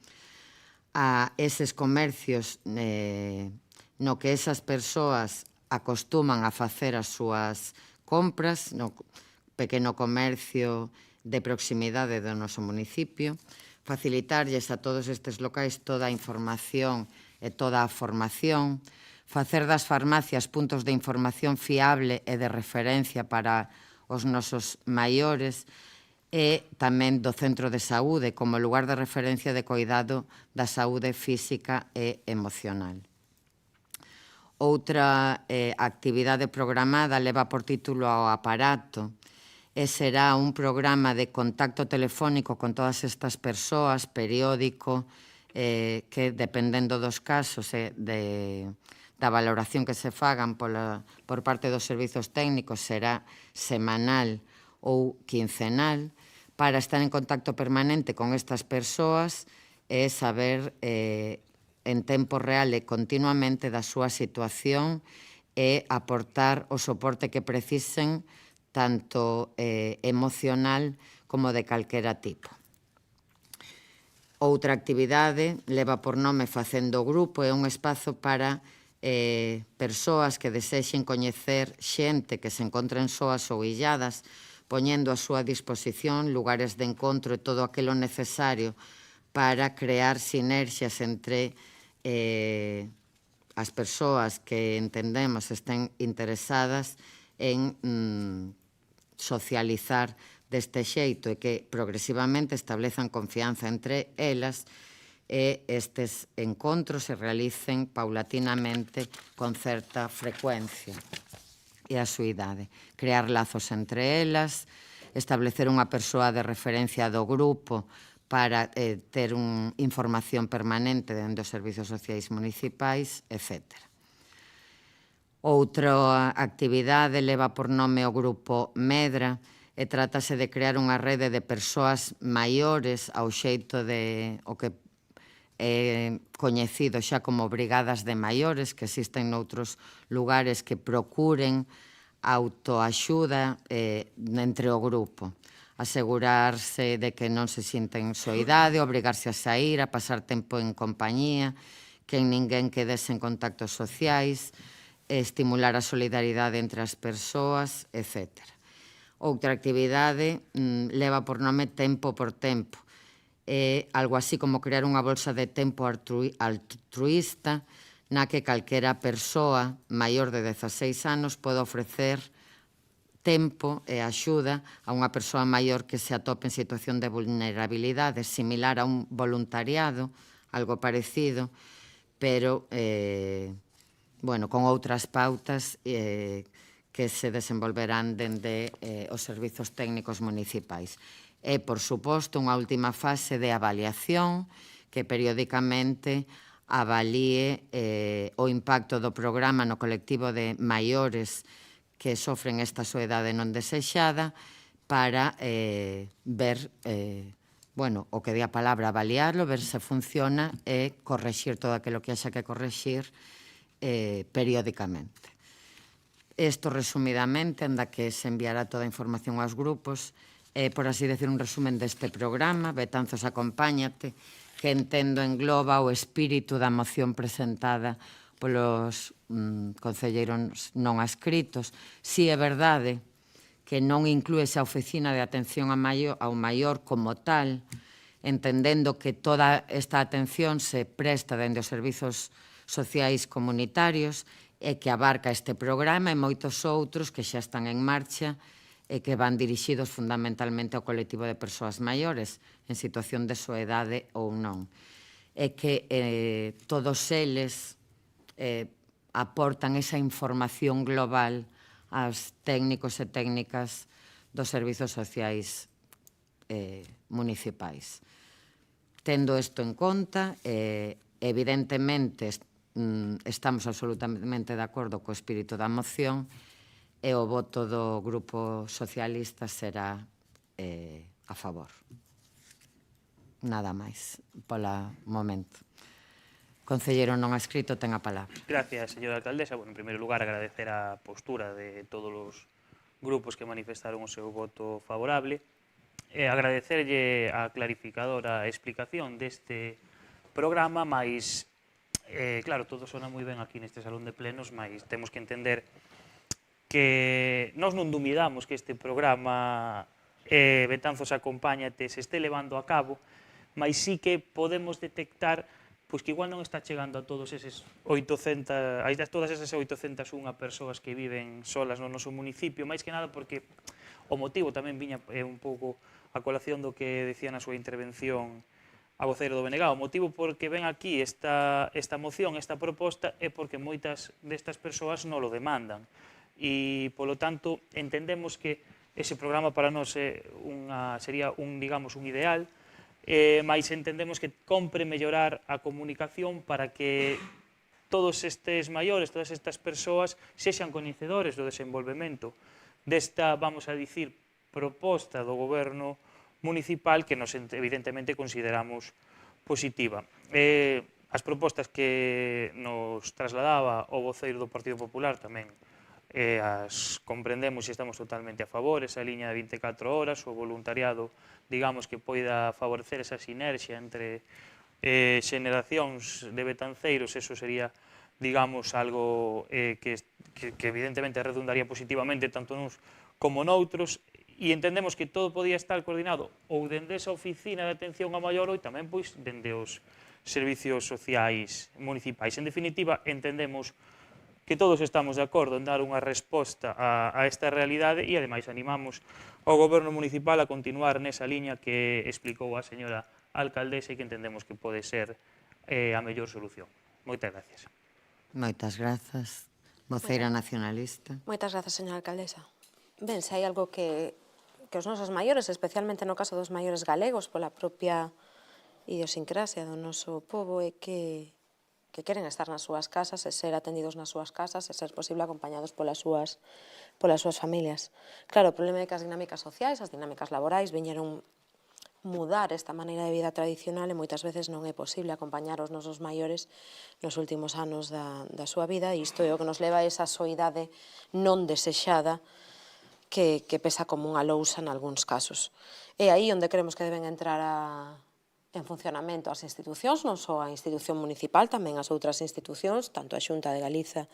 a eses comercios no que esas persoas acostuman a facer as súas compras, no pequeno comercio de proximidade do noso municipio, facilitarlles a todos estes locais toda a información e toda a formación, facer das farmacias puntos de información fiable e de referencia para os nosos maiores e tamén do centro de saúde como lugar de referencia de cuidado da saúde física e emocional. Outra actividade programada leva por título ao aparato e será un programa de contacto telefónico con todas estas persoas, periódico, que dependendo dos casos da valoración que se fagan por parte dos servizos técnicos será semanal ou quincenal, para estar en contacto permanente con estas persoas e saber en tempo real e continuamente da súa situación e aportar o soporte que precisen tanto emocional como de calquera tipo. Outra actividade leva por nome Facendo Grupo, é un espazo para persoas que desexen coñecer xente que se encontren soas ou illadas, poñendo a súa disposición lugares de encontro e todo aquilo necesario para crear sinerxias entre as persoas que entendemos estén interesadas en socializar deste xeito e que progresivamente establezan confianza entre elas e estes encontros se realicen paulatinamente con certa frecuencia e asiduidade. Crear lazos entre elas, establecer unha persoa de referencia do grupo para ter información permanente dentro dos servizos sociais municipais, etc. Outra actividade leva por nome o Grupo Medra e trátase de crear unha rede de persoas maiores ao xeito de o que é coñecido xa como brigadas de maiores que existen noutros lugares que procuren autoaxuda entre o grupo. Asegurarse de que non se sinten soidade, obrigarse a sair, a pasar tempo en compañía, que ninguén quede sen contactos sociais, estimular a solidaridade entre as persoas, etc. Outra actividade leva por nome Tempo por Tempo. É algo así como crear unha bolsa de tempo altruísta na que calquera persoa maior de 16 anos pode ofrecer tempo e axuda a unha persoa maior que se atope en situación de vulnerabilidade, similar a un voluntariado, algo parecido, pero con outras pautas que se desenvolverán dende os servizos técnicos municipais. E, por suposto, unha última fase de avaliación que periódicamente avalíe o impacto do programa no colectivo de maiores que sofren esta soidade non desexada, para ver, bueno, o que di a palabra, avaliarlo, ver se funciona e correxir todo aquilo que haxa que correxir periódicamente. Isto resumidamente, anda que se enviará toda a información aos grupos, por así decir, un resumen deste programa, Betanzos Acompáñate, que entendo engloba o espírito da moción presentada polos concelleiros non adscritos. Si é verdade que non inclúe esa oficina de atención ao maior como tal, entendendo que toda esta atención se presta dende os servizos sociais comunitarios e que abarca este programa e moitos outros que xa están en marcha e que van dirixidos fundamentalmente ao colectivo de persoas maiores en situación de soedade ou non. E que todos eles aportan esa información global aos técnicos e técnicas dos servizos sociais municipais. Tendo isto en conta, evidentemente estamos absolutamente de acordo co espírito da moción e o voto do Grupo Socialista será a favor. Nada máis, polo momento. Concelleiro non adscrito, ten a palabra. Gracias, señora alcaldesa. Bueno, en primeiro lugar, agradecer a postura de todos os grupos que manifestaron o seu voto favorable e agradecerlle a clarificadora explicación deste programa, mas, claro, todo sona moi ben aquí neste salón de plenos, mas temos que entender que nós non dumidamos que este programa Betanzos Acompáñate se este levando a cabo, mas sí que podemos detectar pois que igual non está chegando a todos eses 800, a todas esas 801 persoas que viven solas no noso municipio, máis que nada porque o motivo tamén viña un pouco a colación do que decía na súa intervención a voceiro do BNG. O motivo porque ven aquí esta moción, esta proposta, é porque moitas destas persoas non lo demandan. E, polo tanto, entendemos que ese programa para nós sería un ideal, mas entendemos que compre mellorar a comunicación para que todos estes maiores, todas estas persoas, sexan coñecedores do desenvolvemento desta, vamos a dicir, proposta do goberno municipal que nos evidentemente consideramos positiva. As propostas que nos trasladaba o voceiro do Partido Popular tamén as comprendemos e estamos totalmente a favor, esa liña de 24 horas, o voluntariado, digamos, que poida favorecer esa sinerxia entre xeneracións de betanceiros, eso sería, digamos, algo que evidentemente redundaría positivamente tanto nuns como noutros, e entendemos que todo podía estar coordinado ou dende esa oficina de atención ao maior ou tamén pois dende os servicios sociais municipais. En definitiva, entendemos que todos estamos de acordo en dar unha resposta a esta realidade e, ademais, animamos ao goberno municipal a continuar nesa liña que explicou a señora alcaldesa e que entendemos que pode ser a mellor solución. Moitas gracias. Moitas grazas. Voceira nacionalista. Moitas grazas, señora alcaldesa. Ben, se hai algo que os nosos maiores, especialmente no caso dos maiores galegos, pola propia idiosincrasia do noso pobo, é que queren estar nas súas casas e ser atendidos nas súas casas e ser posible acompañados polas súas familias. Claro, o problema é que as dinámicas sociais, as dinámicas laborais, viñeron mudar esta maneira de vida tradicional e moitas veces non é posible acompañar os nosos maiores nos últimos anos da súa vida, e isto é o que nos leva a esa soidade non desexada que pesa como unha lousa en algúns casos. É aí onde creemos que deben entrar en funcionamento as institucións, non só a institución municipal, tamén as outras institucións, tanto a Xunta de Galiza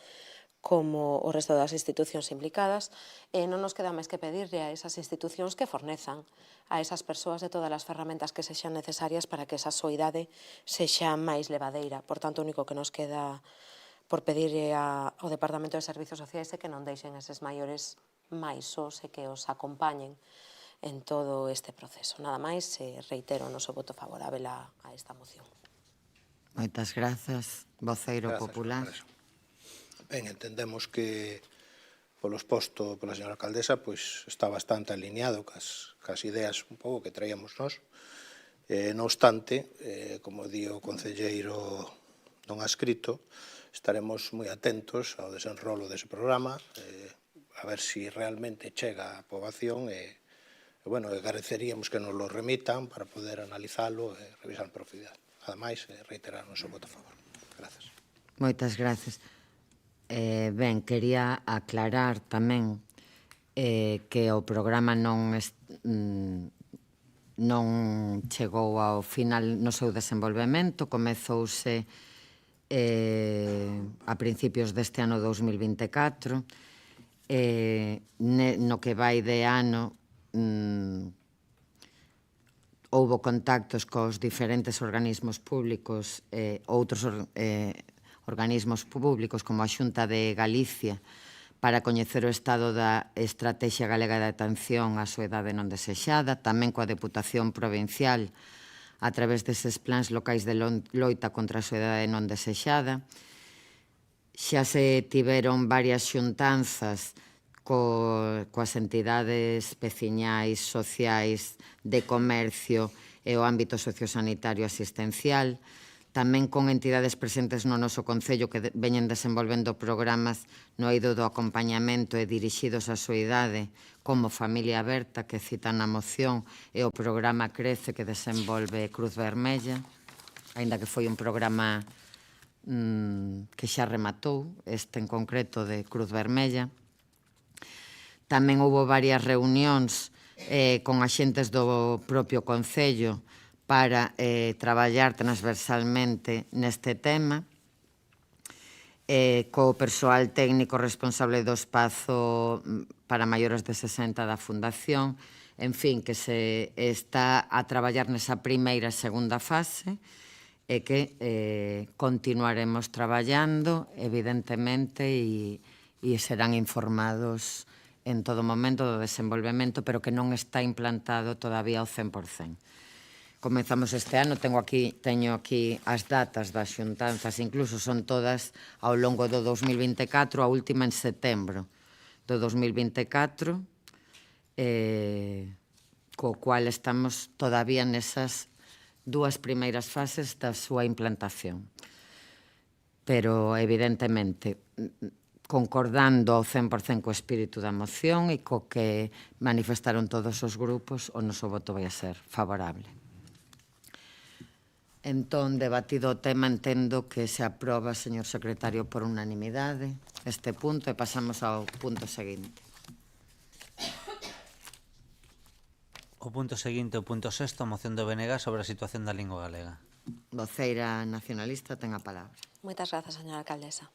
como o resto das institucións implicadas, e non nos queda máis que pedirle a esas institucións que fornezan a esas persoas de todas as ferramentas que sexan necesarias para que esa soidade sexa máis levadeira. Por tanto, o único que nos queda por pedirle ao Departamento de Servizos Sociais é que non deixen eses maiores máis sós e que os acompañen en todo este proceso. Nada máis, reitero o noso voto favorable a esta moción. Moitas grazas, voceiro popular. Ben, entendemos que polo exposto pola señora alcaldesa pois está bastante alineado cas ideas un pouco que traíamos nós. Non obstante, como di o concelleiro non adscrito, estaremos moi atentos ao desenrolo dese programa, a ver se realmente chega á poboación e bueno, agradeceríamos que nos lo remitan para poder analizalo e revisar en profundidade. Ademais, reiterar o noso voto a favor. Grazas. Moitas gracias. Ben, quería aclarar tamén que o programa non chegou ao final no seu desenvolvemento, comezouse a principios deste ano 2024, no que vai de ano houbo contactos cos diferentes organismos públicos, outros organismos públicos como a Xunta de Galicia, para coñecer o estado da Estrategia Galega de Atención á Soidade non desexada, tamén coa Deputación Provincial a través deses plans locais de loita contra a soidade non desexada. Xa se tiveron varias xuntanzas coas entidades veciñais, sociais, de comercio e o ámbito sociosanitario asistencial, tamén con entidades presentes no noso Concello que veñen desenvolvendo programas no eido do acompañamento e dirixidos á soidade, como Familia Aberta, que cita na moción, e o programa Crece, que desenvolve Cruz Vermella, aínda que foi un programa que xa rematou, este en concreto de Cruz Vermella. Tamén houve varias reunións con axentes do propio Concello para traballar transversalmente neste tema, co persoal técnico responsable do espazo para maiores de 60 da Fundación, en fin, que se está a traballar nesa primeira e segunda fase e que continuaremos traballando, evidentemente, e serán informados en todo momento do desenvolvemento, pero que non está implantado todavía ao 100%. Comezamos este ano, teño aquí as datas das xuntanzas, incluso son todas ao longo do 2024, a última en setembro do 2024, co cual estamos todavía nesas dúas primeiras fases da súa implantación. Pero, evidentemente, concordando ao 100% co espírito da moción e co que manifestaron todos os grupos, o noso voto vai a ser favorable. Entón, debatido o tema, entendo que se aproba, señor secretario, por unanimidade este punto e pasamos ao punto seguinte. O punto seguinte, o punto sexto, moción do BNG sobre a situación da lingua galega. Voceira nacionalista, ten a palabra. Moitas grazas, señora alcaldesa.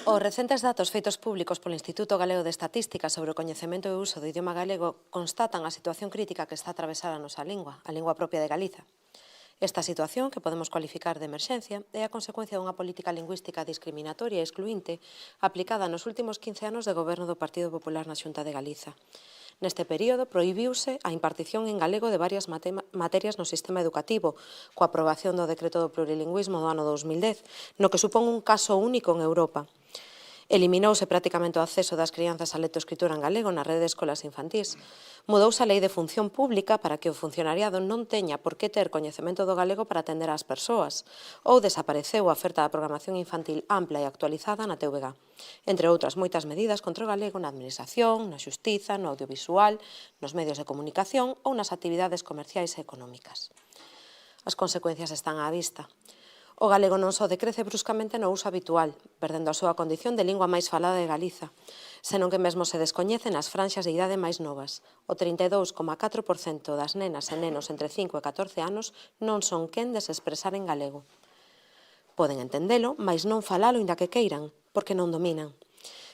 Os recentes datos feitos públicos polo Instituto Galego de Estatística sobre o coñecemento e uso do idioma galego constatan a situación crítica que está a atravesar a nosa lingua, a lingua propia de Galiza. Esta situación, que podemos cualificar de emerxencia, é a consecuencia dunha política lingüística discriminatoria e excluinte aplicada nos últimos 15 anos de goberno do Partido Popular na Xunta de Galiza. Neste período, prohibiuse a impartición en galego de varias materias no sistema educativo, coa aprobación do Decreto do Plurilingüismo do ano 2010, no que supón un caso único en Europa. Eliminouse prácticamente o acceso das crianzas a lectoescritura en galego na rede de escolas infantís. Mudouse a Lei de Función Pública para que o funcionariado non teña por que ter coñecemento do galego para atender ás persoas, ou desapareceu a oferta da programación infantil ampla e actualizada na TVG, entre outras moitas medidas contra o galego na administración, na xustiza, no audiovisual, nos medios de comunicación ou nas actividades comerciais e económicas. As consecuencias están á vista. O galego non só decrece bruscamente no uso habitual, perdendo a súa condición de lingua máis falada de Galiza, senón que mesmo se descoñecen as franxas de idade máis novas. O 32,4% das nenas e nenos entre 5 e 14 anos non son quen de se expresar en galego. Poden entendelo, mas non falalo inda que queiran, porque non dominan.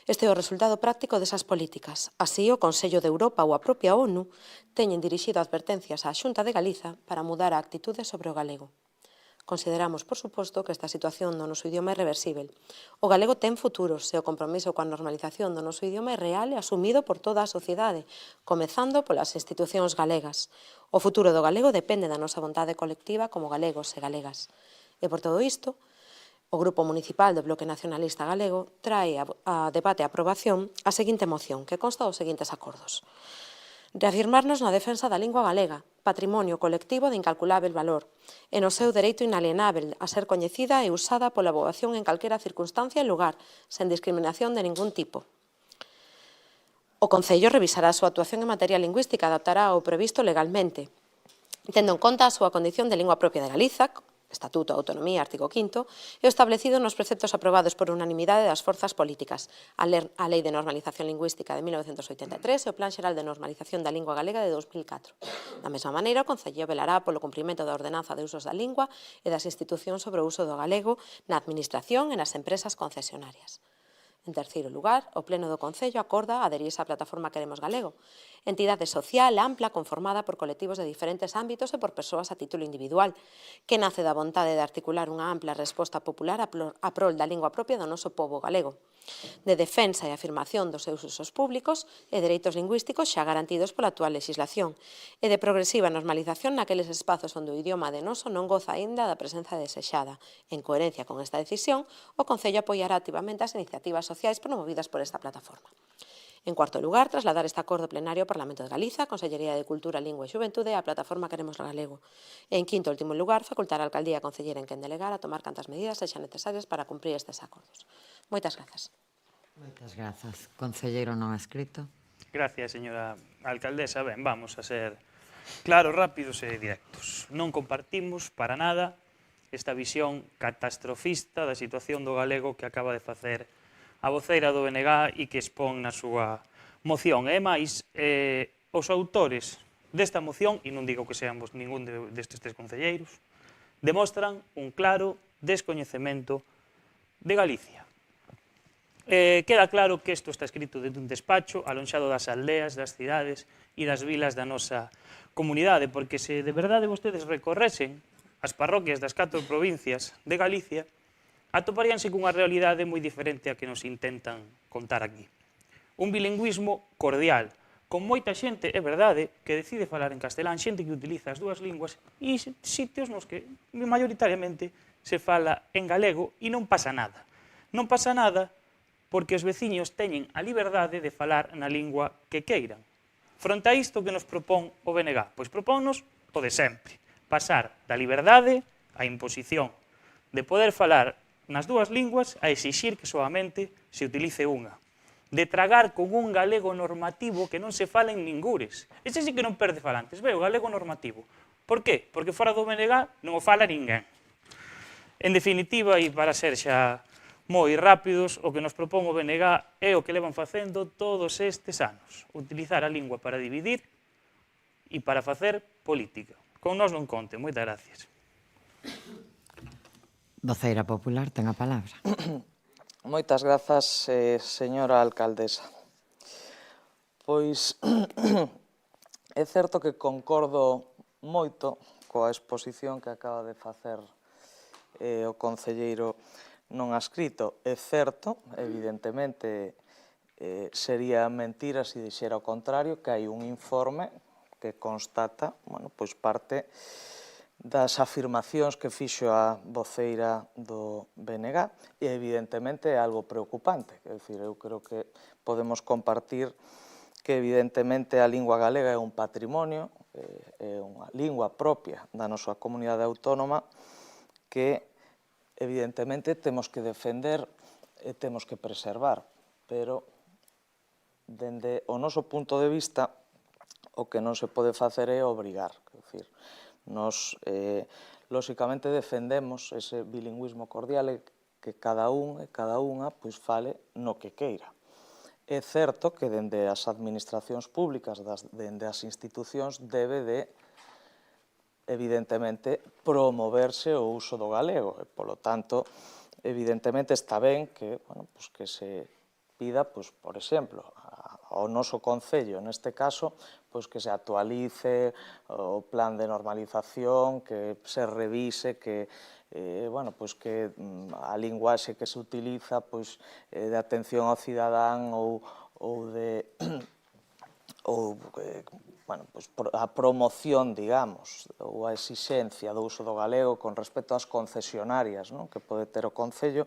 Este é o resultado práctico desas políticas. Así, o Consello de Europa ou a propia ONU teñen dirixido advertencias á Xunta de Galiza para mudar a actitude sobre o galego. Consideramos, por suposto, que esta situación do noso idioma é reversible. O galego ten futuro se o compromiso coa normalización do noso idioma é real e asumido por toda a sociedade, comezando polas institucións galegas. O futuro do galego depende da nosa vontade colectiva como galegos e galegas. E por todo isto, o Grupo Municipal do Bloque Nacionalista Galego trae a debate e aprobación a seguinte moción, que consta dos seguintes acordos. Reafirmarnos na defensa da lingua galega, patrimonio colectivo de incalculável valor, e no seu dereito inalienável a ser coñecida e usada pola poboación en calquera circunstancia e lugar, sen discriminación de ningún tipo. O Concello revisará a súa actuación en materia lingüística, adaptará ao previsto legalmente, tendo en conta a súa condición de lingua propia de Galiza, Estatuto de Autonomía, artigo 5º, e o establecido nos preceptos aprobados por unanimidade das forzas políticas, a Lei de Normalización Lingüística de 1983 e o Plan Xeral de Normalización da Lingua Galega de 2004. Da mesma maneira, o Concello velará polo cumprimento da Ordenanza de Usos da Lingua e das institucións sobre o uso do galego na Administración e nas empresas concesionarias. En terceiro lugar, o Pleno do Concello acorda adherirse á plataforma Queremos Galego, entidade social ampla conformada por colectivos de diferentes ámbitos e por persoas a título individual, que nace da vontade de articular unha ampla resposta popular a prol da lingua propia do noso pobo galego, de defensa e afirmación dos seus usos públicos e dereitos lingüísticos xa garantidos pola actual legislación, e de progresiva normalización naqueles espazos onde o idioma de noso non goza aínda da presenza desexada. En coherencia con esta decisión, o Concello apoiará activamente as iniciativas sociais promovidas por esta plataforma. En cuarto lugar, trasladar este acordo plenario ao Parlamento de Galiza, Consellería de Cultura, Lingua e Xuventude e a plataforma Queremos Galego. E, en quinto e último lugar, facultar a Alcaldía Concelleira en quen delegar a tomar cantas medidas sexan necesarias para cumprir estes acordos. Moitas grazas. Moitas grazas. Concelleiro non escrito. Gracias, señora alcaldesa. Ben, vamos a ser claros, rápidos e directos. Non compartimos para nada esta visión catastrofista da situación do galego que acaba de facer a voceira do BNG e que expón na súa moción. E máis, os autores desta moción, e non digo que seamos ningún destes tres concelleiros, demostran un claro descoñecemento de Galicia. Queda claro que isto está escrito dentro dun despacho, alonxado das aldeas, das cidades e das vilas da nosa comunidade, porque se de verdade vostedes recorresen as parroquias das 4 provincias de Galicia, atoparíanse cunha realidade moi diferente a que nos intentan contar aquí. Un bilingüismo cordial, con moita xente, é verdade, que decide falar en castelán, xente que utiliza as dúas linguas, e sitios nos que maioritariamente se fala en galego e non pasa nada. Non pasa nada porque os veciños teñen a liberdade de falar na lingua que queiran. Fronte a isto que nos propón o BNG, pois propónnos o de sempre, pasar da liberdade á imposición, de poder falar nas dúas linguas a exixir que solamente se utilice unha, de tragar con un galego normativo que non se fala en ningures. Ese sí que non perde falantes, ve, o galego normativo. Por qué? Porque fora do BNG non o fala ninguén. En definitiva, e para ser xa moi rápidos, o que nos propón o BNG é o que levan facendo todos estes anos, utilizar a lingua para dividir e para facer política. Con nós non conte. Moitas gracias. Voceira Popular, ten a palabra. Moitas grazas, señora alcaldesa. Pois é certo que concordo moito coa exposición que acaba de facer o concelleiro non adscrito. É certo, evidentemente, sería mentira se dixera o contrario, que hai un informe que constata, bueno, pois parte das afirmacións que fixo a voceira do BNG e evidentemente é algo preocupante. É dicir, eu creo que podemos compartir que evidentemente a lingua galega é un patrimonio, é unha lingua propia da nosa comunidade autónoma que evidentemente temos que defender e temos que preservar, pero dende o noso punto de vista o que non se pode facer é obrigar. É dicir, nos, lóxicamente, defendemos ese bilingüismo cordial e que cada un e cada unha fale no que queira. É certo que dende as administracións públicas, dende as institucións, debe de, evidentemente, promoverse o uso do galego. E, polo tanto, evidentemente, está ben que se pida, por exemplo, ao noso Concello, neste caso, que se actualice o plan de normalización, que se revise, que a linguaxe que se utiliza de atención ao cidadán ou a promoción, digamos, ou a exixencia do uso do galego con respecto ás concesionarias que pode ter o Concello.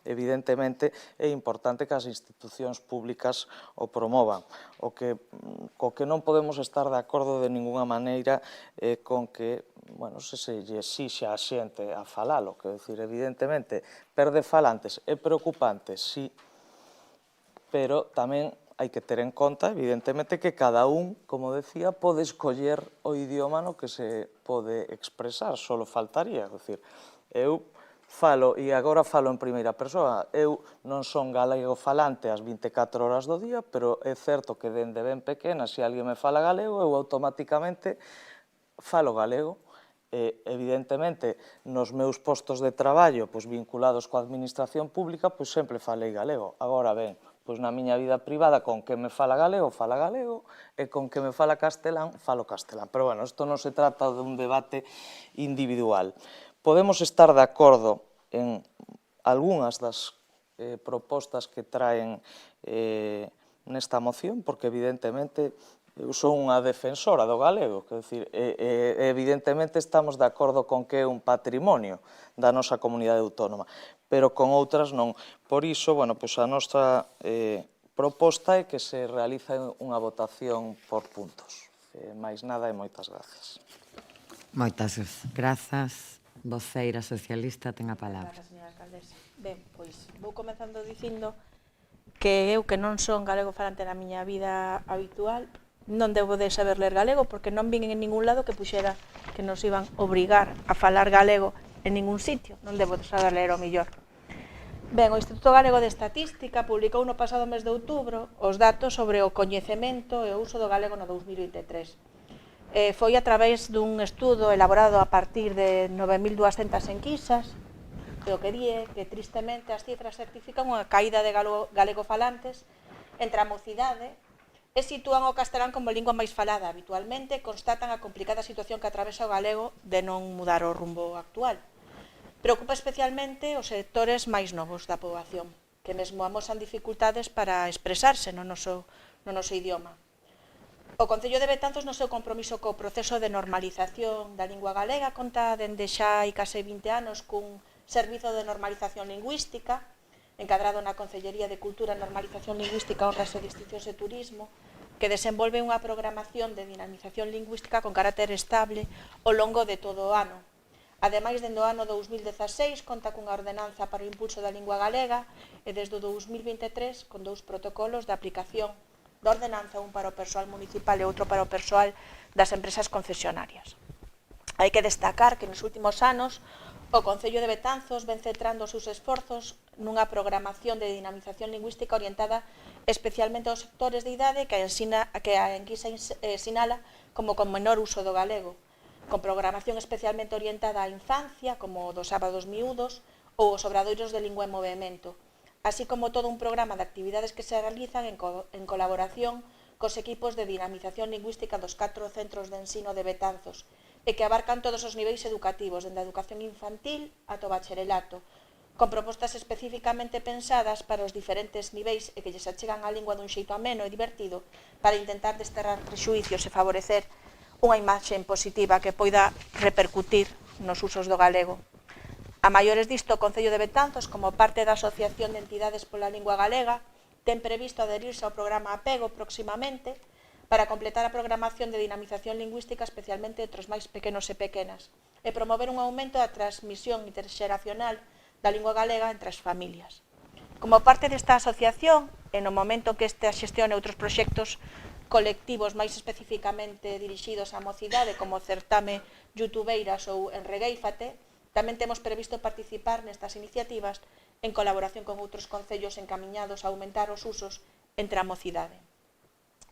Evidentemente, é importante que as institucións públicas o promovan. O que non podemos estar de acordo de ninguna maneira é con que se lle exixe a xente a falalo. Quer dizer, evidentemente, perde falantes é preocupante, sí, pero tamén hai que ter en conta, evidentemente, que cada un, como decía, pode escoller o idioma no que se pode expresar, solo faltaría. É dicir, eu falo, e agora falo en primeira persoa, eu non son galego falante as 24 horas do día, pero é certo que dende ben pequena, se alguén me fala galego, eu automáticamente falo galego. Evidentemente, nos meus postos de traballo vinculados coa administración pública, sempre falei galego. Agora ben, na miña vida privada, con que me fala galego, e con que me fala castelán, falo castelán. Pero, bueno, isto non se trata dun debate individual. Podemos estar de acordo en algunhas das propostas que traen nesta moción, porque, evidentemente, eu son unha defensora do galego, que decir, evidentemente estamos de acordo con que é un patrimonio da nosa comunidade autónoma, pero con outras non. Por iso, bueno, a nosa proposta é que se realice unha votación por puntos. Máis nada e moitas grazas. Moitas grazas. Voceira socialista ten a palabra. Grazas, señora alcaldesa. Ben, pois vou comenzando dicindo que eu, que non son galego falante na miña vida habitual, non debo de saber ler galego, porque non vin en ningún lado que puxera que nos iban obrigar a falar galego en ningún sitio. Non debo de saber ler o millor. Ben, o Instituto Galego de Estatística publicou no pasado mes de outubro os datos sobre o coñecemento e o uso do galego no 2023. Foi a través dun estudo elaborado a partir de 9.200 enquisas, que o que di é que, tristemente, as cifras certifican unha caída de galego falantes entre a mocidade e sitúan o castelán como lingua máis falada habitualmente e constatan a complicada situación que atravesa o galego de non mudar o rumbo actual. Preocupa especialmente os sectores máis novos da poboación, que mesmo amosan dificultades para expresarse no noso idioma. O Concello de Betanzos, no seu compromiso co proceso de normalización da lingua galega, conta dende xa hai case 20 anos cun servizo de normalización lingüística encadrado na Concellería de Cultura, Normalización Lingüística, Honras e Distincións de Turismo, que desenvolve unha programación de dinamización lingüística con carácter estable ao longo de todo o ano. Ademais, dende o ano 2016, conta cunha ordenanza para o impulso da lingua galega e desde o 2023 con 2 protocolos de aplicación da ordenanza, un para o persoal municipal e outro para o persoal das empresas concesionarias. Hai que destacar que nos últimos anos o Concello de Betanzos ven centrando os seus esforzos nunha programación de dinamización lingüística orientada especialmente aos sectores de idade que a enquisa sinala como con menor uso do galego, con programación especialmente orientada á infancia, como dos sábados miúdos ou os obradoiros de lingua en movimento, así como todo un programa de actividades que se realizan en colaboración cos equipos de dinamización lingüística dos 4 centros de ensino de Betanzos, e que abarcan todos os niveis educativos, dende a educación infantil ata o bacharelato, con propostas especificamente pensadas para os diferentes niveis e que lles achegan a lingua dun xeito ameno e divertido para intentar desterrar prexuicios e favorecer unha imaxe positiva que poida repercutir nos usos do galego. A maiores disto, o Concello de Betanzos, como parte da Asociación de Entidades pola Lingua Galega, ten previsto adherirse ao programa Apego próximamente para completar a programación de dinamización lingüística especialmente entre os máis pequenos e pequenas e promover un aumento da transmisión interxeracional da lingua galega entre as familias. Como parte desta asociación, e no momento que este xestione outros proxectos colectivos máis especificamente dirixidos á mocidade, como o certame Youtubeiras ou Enreguéifate, tamén temos previsto participar nestas iniciativas en colaboración con outros concellos encamiñados a aumentar os usos entre a mocidade.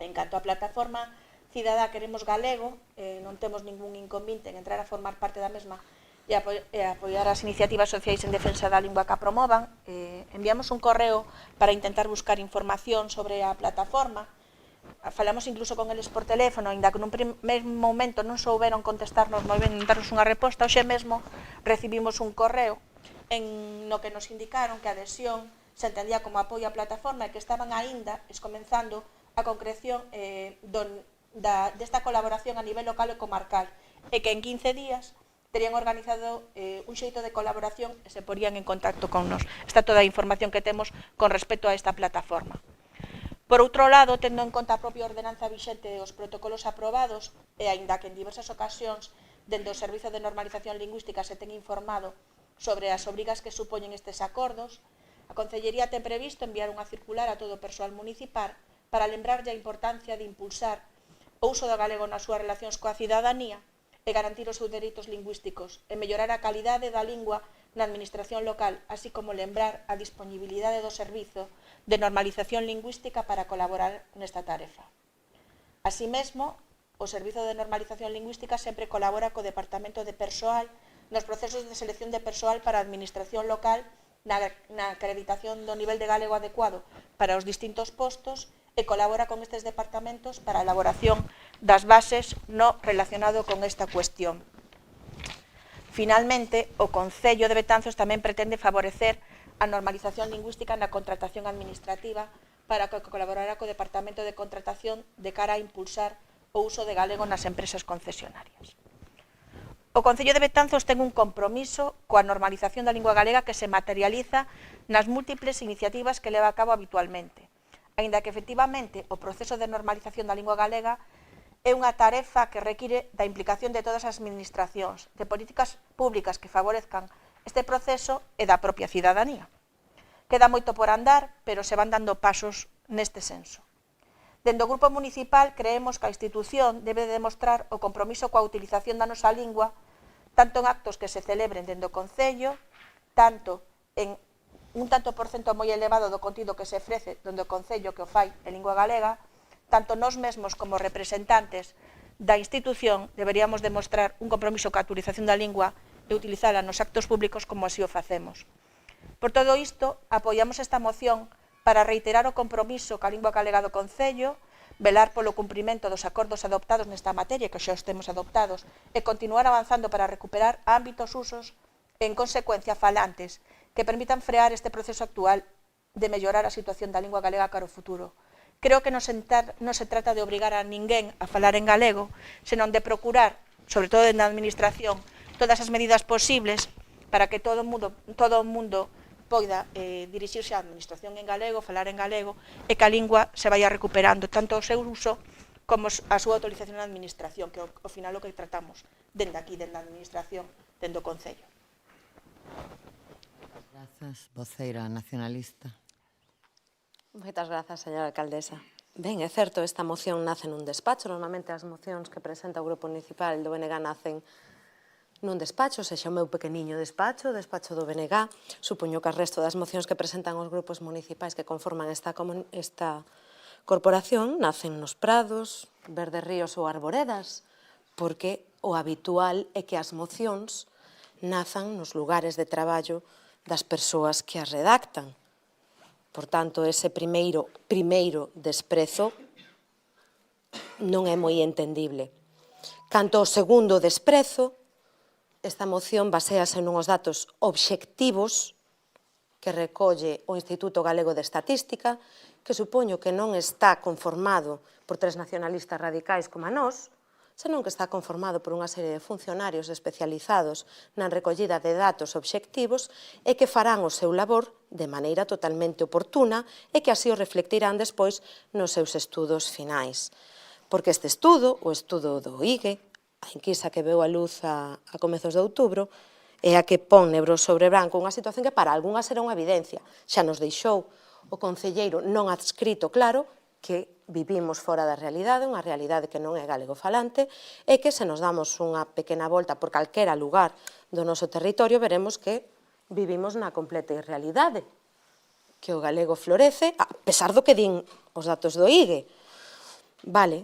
En canto á plataforma Cidadá Queremos Galego, non temos ningún inconvinte en entrar a formar parte da mesma e apoiar as iniciativas sociais en defensa da lingua que a promovan. Enviamos un correo para intentar buscar información sobre a plataforma. Falamos incluso con eles por teléfono, ainda que nun primer momento non souberon contestarnos moi ben, darnos unha resposta. Hoxe mesmo recibimos un correo no que nos indicaron que a adhesión se entendía como apoio á plataforma e que estaban aínda comenzando a concreción desta colaboración a nivel local e comarcal e que en 15 días terían organizado un xeito de colaboración e se porían en contacto con nos. Está toda a información que temos con respecto a esta plataforma. Por outro lado, tendo en conta a propia ordenanza vixente e os protocolos aprobados, e aínda que en diversas ocasións dende o Servizo de Normalización Lingüística se ten informado sobre as obrigas que supoñen estes acordos, a Concellería ten previsto enviar unha circular a todo o persoal municipal para lembrarlle a importancia de impulsar o uso do galego nas súas relacións coa cidadanía e garantir os seus dereitos lingüísticos e mellorar a calidade da lingua na administración local, así como lembrar a disponibilidade do servizo de normalización lingüística para colaborar nesta tarefa. Así mesmo, o Servizo de Normalización Lingüística sempre colabora co Departamento de Persoal nos procesos de selección de persoal para a administración local na acreditación do nivel de galego adecuado para os distintos postos e colabora con estes departamentos para a elaboración das bases no relacionado con esta cuestión. Finalmente, o Concello de Betanzos tamén pretende favorecer a normalización lingüística na contratación administrativa para que colaborará co Departamento de Contratación de cara a impulsar o uso de galego nas empresas concesionarias. O Concello de Betanzos ten un compromiso coa normalización da lingua galega que se materializa nas múltiples iniciativas que leva a cabo habitualmente, aínda que efectivamente o proceso de normalización da lingua galega é unha tarefa que require da implicación de todas as administracións, de políticas públicas que favorezcan este proceso e da propia cidadanía. Queda moito por andar, pero se van dando pasos neste senso. Dende o Grupo Municipal creemos que a institución debe demostrar o compromiso coa utilización da nosa lingua tanto en actos que se celebren dende o Concello, tanto en un tanto por cento moi elevado do contido que se ofrece dende o Concello que o fai en lingua galega, tanto nós mesmos como representantes da institución deberíamos demostrar un compromiso coa utilización da lingua e utilizala nos actos públicos como así o facemos. Por todo isto, apoiamos esta moción para reiterar o compromiso coa lingua galega do Concello, velar polo cumprimento dos acordos adoptados nesta materia, que xa os temos adoptados, e continuar avanzando para recuperar ámbitos usos e, en consecuencia, falantes, que permitan frear este proceso actual de mellorar a situación da lingua galega cara ao futuro. Creo que non se trata de obrigar a ninguén a falar en galego, senón de procurar, sobre todo na administración, todas as medidas posibles para que todo o mundo poida dirixirse á administración en galego, falar en galego, e que a lingua se vaya recuperando tanto o seu uso como a súa autorización na administración, que ao final o que tratamos dende aquí, dende a administración, dende o Concello. Grazas, voceira nacionalista. Moitas grazas, señora alcaldesa. Ben, é certo, esta moción nace nun despacho. Normalmente as mocións que presenta o Grupo Municipal do BNG nacen nun despacho, sexa o meu pequeniño despacho, o despacho do BNG. Supoño que o resto das mocións que presentan os grupos municipais que conforman esta corporación nacen nos prados, verdes ríos ou arboredas, porque o habitual é que as mocións nazan nos lugares de traballo das persoas que as redactan. Por tanto, ese primeiro desprezo non é moi entendible. Canto ao segundo desprezo, esta moción baséase nuns datos obxectivos que recolle o Instituto Galego de Estatística, que supoño que non está conformado por tres nacionalistas radicais como a nós, senón que está conformado por unha serie de funcionarios especializados na recollida de datos obxectivos e que farán o seu labor de maneira totalmente oportuna e que así o reflectirán despois nos seus estudos finais. Porque este estudo, o estudo do IGE, a enquisa que veu a luz a comezos de outubro, é a que pon negro sobre branco unha situación que para algunhas era unha evidencia. Xa nos deixou o concelleiro non adscrito claro que vivimos fora da realidade, unha realidade que non é galego falante, e que se nos damos unha pequena volta por calquera lugar do noso territorio, veremos que vivimos na completa irrealidade, que o galego florece, a pesar do que din os datos do IGE. Vale,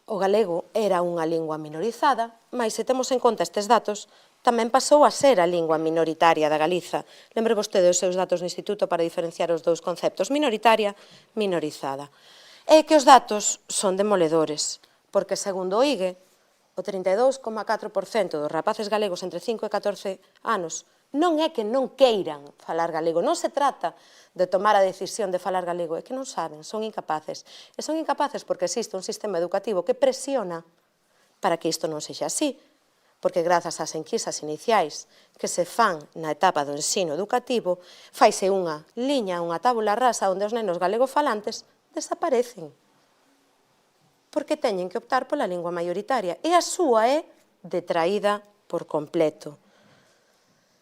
o galego era unha lingua minorizada, mas se temos en conta estes datos, tamén pasou a ser a lingua minoritaria da Galiza. Lembre vostede os seus datos do Instituto para diferenciar os dous conceptos, minoritaria, minorizada. É que os datos son demoledores, porque segundo o IGE, o 32,4% dos rapaces galegos entre 5 e 14 anos non é que non queiran falar galego, non se trata de tomar a decisión de falar galego, é que non saben, son incapaces. E son incapaces porque existe un sistema educativo que presiona para que isto non sexa así, porque grazas ás enquisas iniciais que se fan na etapa do ensino educativo, faise unha liña, unha tábula rasa onde os nenos galegofalantes desaparecen, porque teñen que optar pola lingua maioritaria, e a súa é detraída por completo.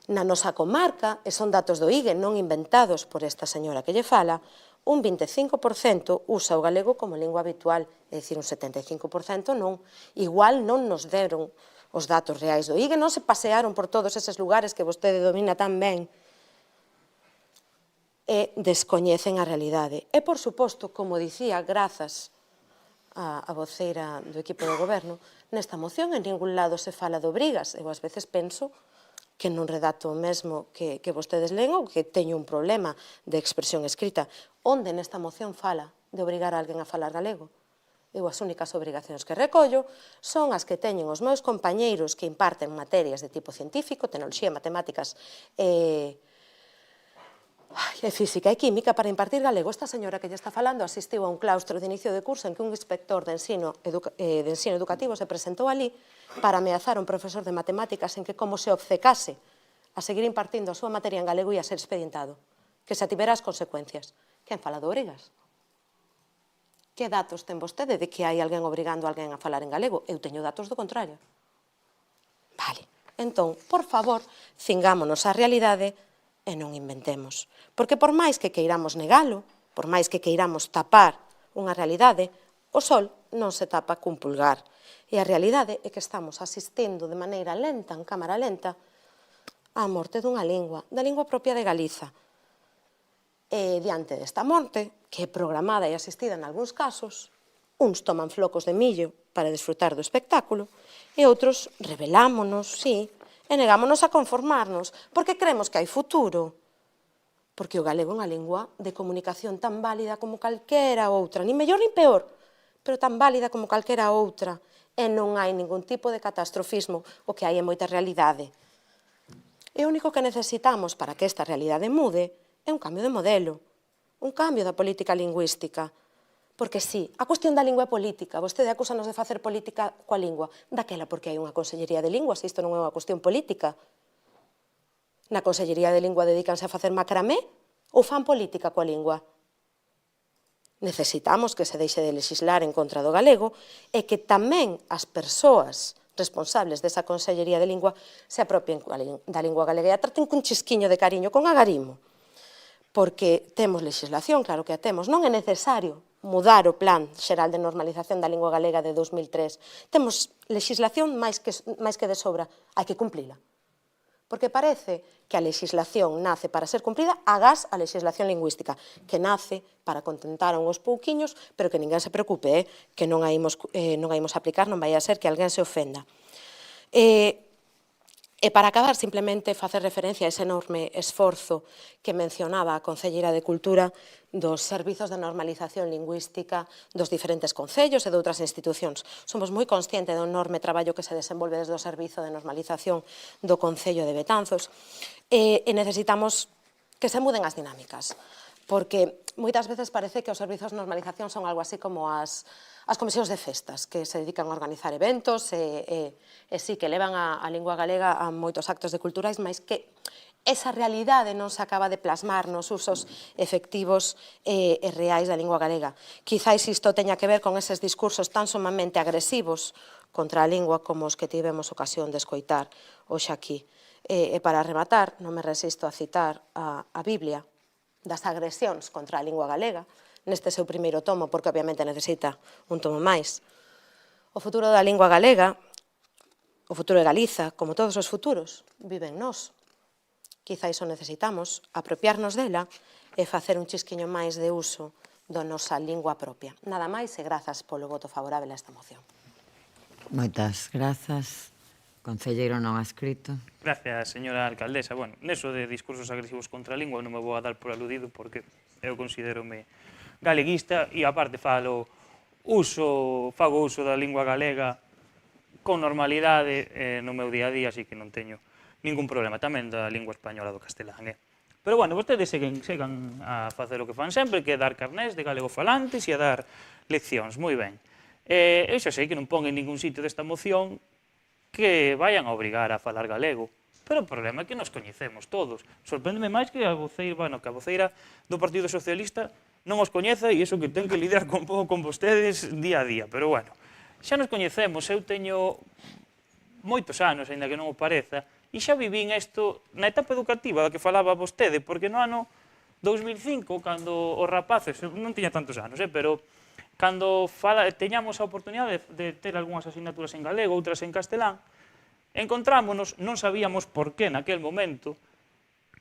Na nosa comarca, e son datos do IGE non inventados por esta señora que lle fala, un 25% usa o galego como lingua habitual, é dicir, un 75% non. Igual non nos deron os datos reais do IGE, non se pasearon por todos eses lugares que vostede domina tan ben e descoñecen a realidade. E, por suposto, como dicía, grazas a voceira do equipo de goberno, nesta moción en ningún lado se fala de obrigas. Eu ás veces penso que non redato o mesmo que vostedes leen ou que teño un problema de expresión escrita. Onde nesta moción fala de obrigar a alguén a falar galego? Eu as únicas obrigacións que recollo son as que teñen os meus compañeiros que imparten materias de tipo científico, tecnoloxía, matemáticas e física e química para impartir galego. Esta señora que lle está falando asistiu a un claustro de inicio de curso en que un inspector de ensino educativo se presentou ali para ameazar a un profesor de matemáticas en que, como se obcecase a seguir impartindo a súa materia en galego, ia ser expedientado, que se ativera as consecuencias. Quen fala de obrigas? Que datos ten vostede de que hai alguén obrigando a alguén a falar en galego? Eu teño datos do contrario. Vale, entón, por favor, cingámonos á realidade e non inventemos. Porque por máis que queiramos negalo, por máis que queiramos tapar unha realidade, o sol non se tapa cun pulgar. E a realidade é que estamos asistindo de maneira lenta, en cámara lenta, á morte dunha lingua, da lingua propia de Galiza. E diante desta morte, que é programada e asistida en algúns casos, uns toman flocos de millo para desfrutar do espectáculo e outros rebelámonos, sí, e negámonos a conformarnos, porque creemos que hai futuro. Porque o galego é unha lingua de comunicación tan válida como calquera outra, ni mellor ni peor, pero tan válida como calquera outra, e non hai ningún tipo de catastrofismo, o que hai é moita realidade. E o único que necesitamos para que esta realidade mude é un cambio de modelo, un cambio da política lingüística. Porque sí, a cuestión da lingua é política. Vostede acúsanos de facer política coa lingua. Daquela porque hai unha Consellería de Linguas, isto non é unha cuestión política. Na Consellería de Lingua dedícanse a facer macramé ou fan política coa lingua? Necesitamos que se deixe de legislar en contra do galego e que tamén as persoas responsables desa Consellería de Lingua se apropien da lingua galega e a traten cun chisquiño de cariño, con agarimo. Porque temos legislación, claro que a temos. Non é necesario mudar o Plan Xeral de Normalización da Lingua Galega de 2003. Temos legislación máis que de sobra. Hai que cumplila. Porque parece que a legislación nace para ser cumplida agás a legislación lingüística, que nace para contentar a uns pouquiños, pero que ninguén se preocupe, que non a imos aplicar, non vai a ser que alguén se ofenda. E para acabar, simplemente facer referencia a ese enorme esforzo que mencionaba a Concelleira de Cultura dos servizos de normalización lingüística dos diferentes concellos e de outras institucións. Somos moi conscientes do enorme traballo que se desenvolve desde o Servizo de Normalización do Concello de Betanzos e necesitamos que se muden as dinámicas, porque moitas veces parece que os servizos de normalización son algo así como as comisións de festas, que se dedican a organizar eventos e sí, que levan a lingua galega a moitos actos de culturais, mas que esa realidade non se acaba de plasmar nos usos efectivos e reais da lingua galega. Quizáis isto teña que ver con eses discursos tan sumamente agresivos contra a lingua como os que tivemos ocasión de escoitar hoxe aquí. E para rematar, non me resisto a citar a Biblia das agresións contra a lingua galega, neste seu primeiro tomo, porque obviamente necesita un tomo máis. O futuro da lingua galega, o futuro de Galiza, como todos os futuros, vive en nós. Quizáis o necesitamos apropiarnos dela e facer un chisquiño máis de uso da nosa lingua propia. Nada máis e grazas polo voto favorable a esta moción. Moitas grazas. Concelleiro non adscrito. Gracias, señora alcaldesa. Bueno, neso de discursos agresivos contra a lingua non me vou a dar por aludido porque eu considero-me galeguista e aparte fago uso da lingua galega con normalidade no meu día a día, así que non teño ningún problema, tamén da lingua española do castelán. Pero, bueno, vostedes segan a facer o que fan sempre, que é dar carnés de galegofalantes e a dar leccións, moi ben. Eu xa sei que non pon en ningún sitio desta moción que vayan a obrigar a falar galego, pero o problema é que nos coñecemos todos. Sorpréndeme máis que a voceira do Partido Socialista non os coñeza e iso que ten que lidiar con vostedes día a día, pero, bueno, xa nos coñecemos, eu teño moitos anos, aínda que non o pareza, e xa vivín isto na etapa educativa da que falaba vostede, porque no ano 2005, cando os rapaces, non tiña tantos anos, pero cando teñamos a oportunidade de ter algunhas asignaturas en galego, outras en castelán, encontrámonos, non sabíamos por qué naquel momento,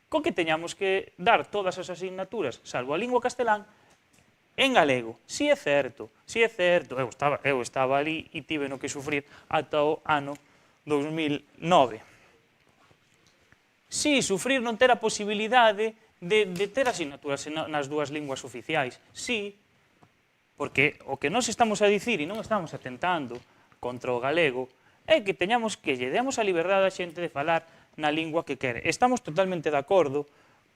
co que teñamos que dar todas as asignaturas, salvo a lingua castelán, en galego. Si é certo, eu estaba ali e tive no que sufrir ata o ano 2009. Si, sufrir non ter a posibilidade de ter asignaturas nas dúas linguas oficiais. Si, porque o que nos estamos a dicir e non estamos atentando contra o galego é que teñamos que lle demos a liberdade a xente de falar na lingua que quere. Estamos totalmente de acordo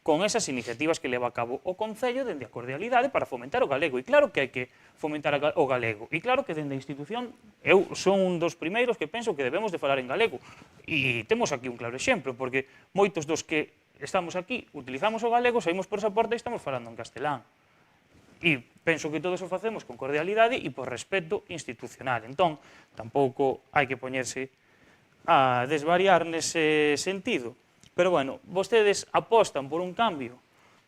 con esas iniciativas que leva a cabo o Concello dende a cordialidade para fomentar o galego. E claro que hai que fomentar o galego. E claro que dende a institución eu son un dos primeiros que penso que debemos de falar en galego. E temos aquí un claro exemplo, porque moitos dos que estamos aquí utilizamos o galego, saímos por esa porta e estamos falando en castelán. E penso que todo eso facemos con cordialidade e por respeto institucional. Entón, tampouco hai que poñerse a desvariar nese sentido. Pero, bueno, vostedes apostan por un cambio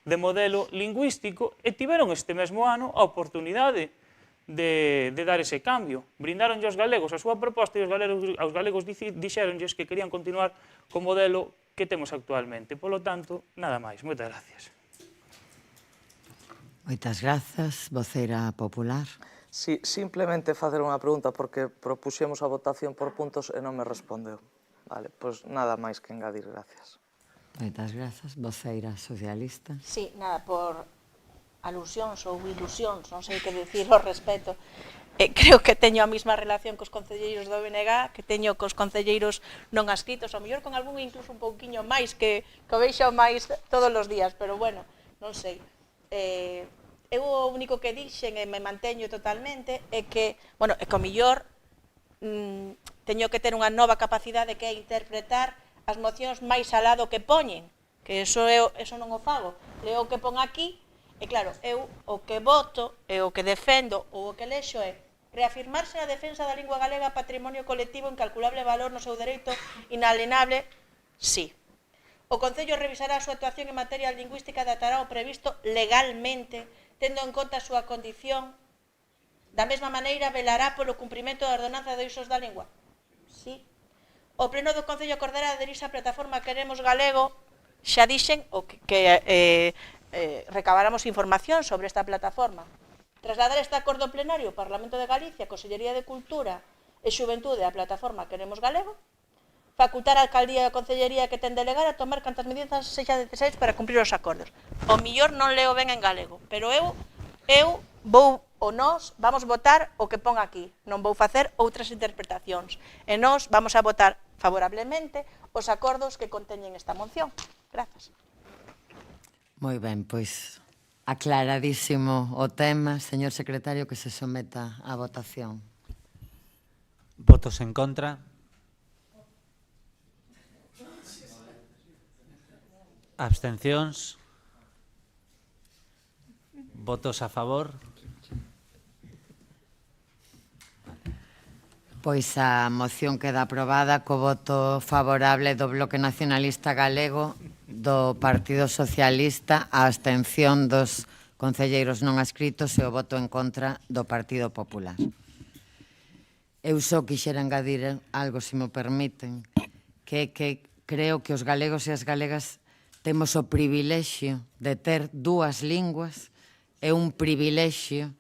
de modelo lingüístico e tiveron este mesmo ano a oportunidade de dar ese cambio. Brindaronlle aos galegos a súa proposta e aos galegos dixeronlles que querían continuar co modelo que temos actualmente. Polo tanto, nada máis. Moitas gracias. Moitas grazas, voceira popular. Sí, simplemente facer unha pregunta, porque propuxemos a votación por puntos e non me respondeu. Vale, pois nada máis que engadir, gracias. Moitas grazas, voceira socialista. Sí, nada, por alusións ou ilusións, non sei que decir ao respecto. Creo que teño a mesma relación cos concelleiros do BNG, que teño cos concelleiros non adscritos, ao mellor con algún incluso un pouquiño máis, que o veixo máis todos os días, pero bueno, non sei. Eu o único que dixen e me manteño totalmente é que, bueno, é que o mellor teño que ter unha nova capacidade que é interpretar as mocións máis alá do que poñen, que eso non o fago. Leo o que pon aquí e, claro, eu o que voto e o que defendo ou o que lexo é reafirmarse na defensa da lingua galega patrimonio colectivo incalculable valor no seu dereito inalienable, sí. O Concello revisará a súa actuación en materia lingüística e datará o previsto legalmente, tendo en conta a súa condición. Da mesma maneira, velará polo cumprimento da ordenanza de usos da lingua. Sí. O Pleno do Concello acordará aderirse á plataforma Queremos Galego. Xa dixen que recabáramos información sobre esta plataforma. Trasladar este acordo plenario ao Parlamento de Galicia, Consellería de Cultura e Xuventude á plataforma Queremos Galego. Facultar a Alcaldía e a Concellería que ten delegar a tomar cantas medidas sexan necesarias para cumprir os acordos. O millor non leo ben en galego, pero eu vou ou nós vamos votar o que pon aquí, non vou facer outras interpretacións. E nós vamos a votar favorablemente os acordos que conteñen esta moción. Grazas. Moi ben, pois aclaradísimo o tema. Señor secretario, que se someta á votación. Votos en contra. Abstencións. Votos a favor. Pois a moción queda aprobada co voto favorable do Bloque Nacionalista Galego, do Partido Socialista, a abstención dos concelleiros non adscritos e o voto en contra do Partido Popular. Eu só quixera engadir algo, se me permiten, que creo que os galegos e as galegas temos o privilexio de ter dúas linguas, é un privilexio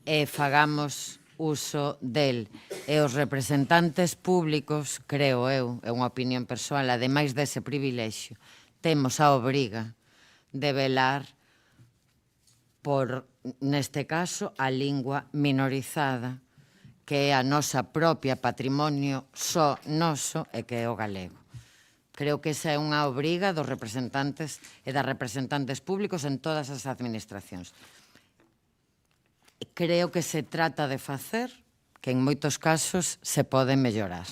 e fagamos uso del. E os representantes públicos, creo eu, é unha opinión persoal, ademais dese privilexio, temos a obriga de velar por, neste caso, a lingua minorizada, que é a nosa propia patrimonio só noso e que é o galego. Creo que esa é unha obriga dos representantes e das representantes públicos en todas as administracións. Creo que se trata de facer, que en moitos casos se pode mellorar.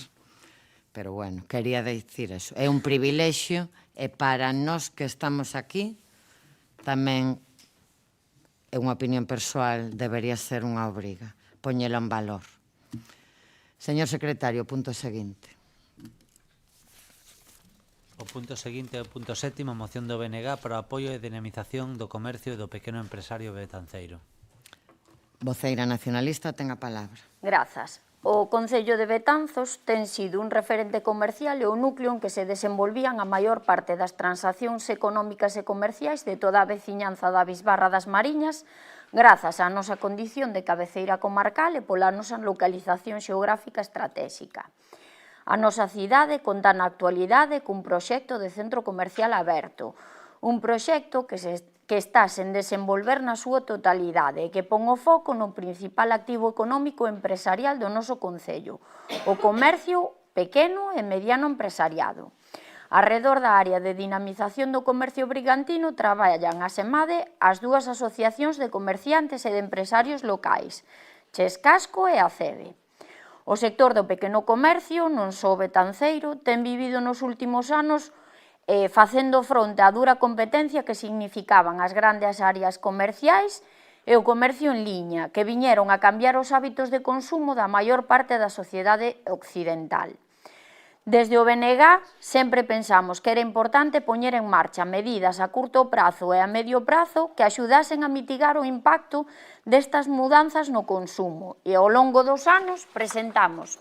Pero, bueno, quería dicir eso. É un privilexio e para nós que estamos aquí tamén é unha opinión persoal, debería ser unha obriga. Poñelo en valor. Señor secretario, punto seguinte. O punto seguinte é o punto 7º, moción do BNG para o apoio e dinamización do comercio e do pequeno empresario betanceiro. Voceira nacionalista, ten a palabra. Grazas. O Concello de Betanzos ten sido un referente comercial e o núcleo en que se desenvolvían a maior parte das transaccións económicas e comerciais de toda a veciñanza da Bisbarra das Mariñas, grazas á nosa condición de cabeceira comarcal e pola nosa localización xeográfica estratégica. A nosa cidade conta na actualidade cun proxecto de centro comercial aberto, un proxecto que está sen desenvolver na súa totalidade e que pon o foco no principal activo económico e empresarial do noso concello, o comercio pequeno e mediano empresariado. Arredor da área de dinamización do comercio brigantino traballan a SEMADE as dúas asociacións de comerciantes e de empresarios locais, Chescasco e ACEBE. O sector do pequeno comercio, non só betanceiro, ten vivido nos últimos anos facendo fronte á dura competencia que significaban as grandes áreas comerciais e o comercio en liña, que viñeron a cambiar os hábitos de consumo da maior parte da sociedade occidental. Desde o BNG sempre pensamos que era importante poñer en marcha medidas a curto prazo e a medio prazo que axudasen a mitigar o impacto destas mudanzas no consumo e ao longo dos anos presentamos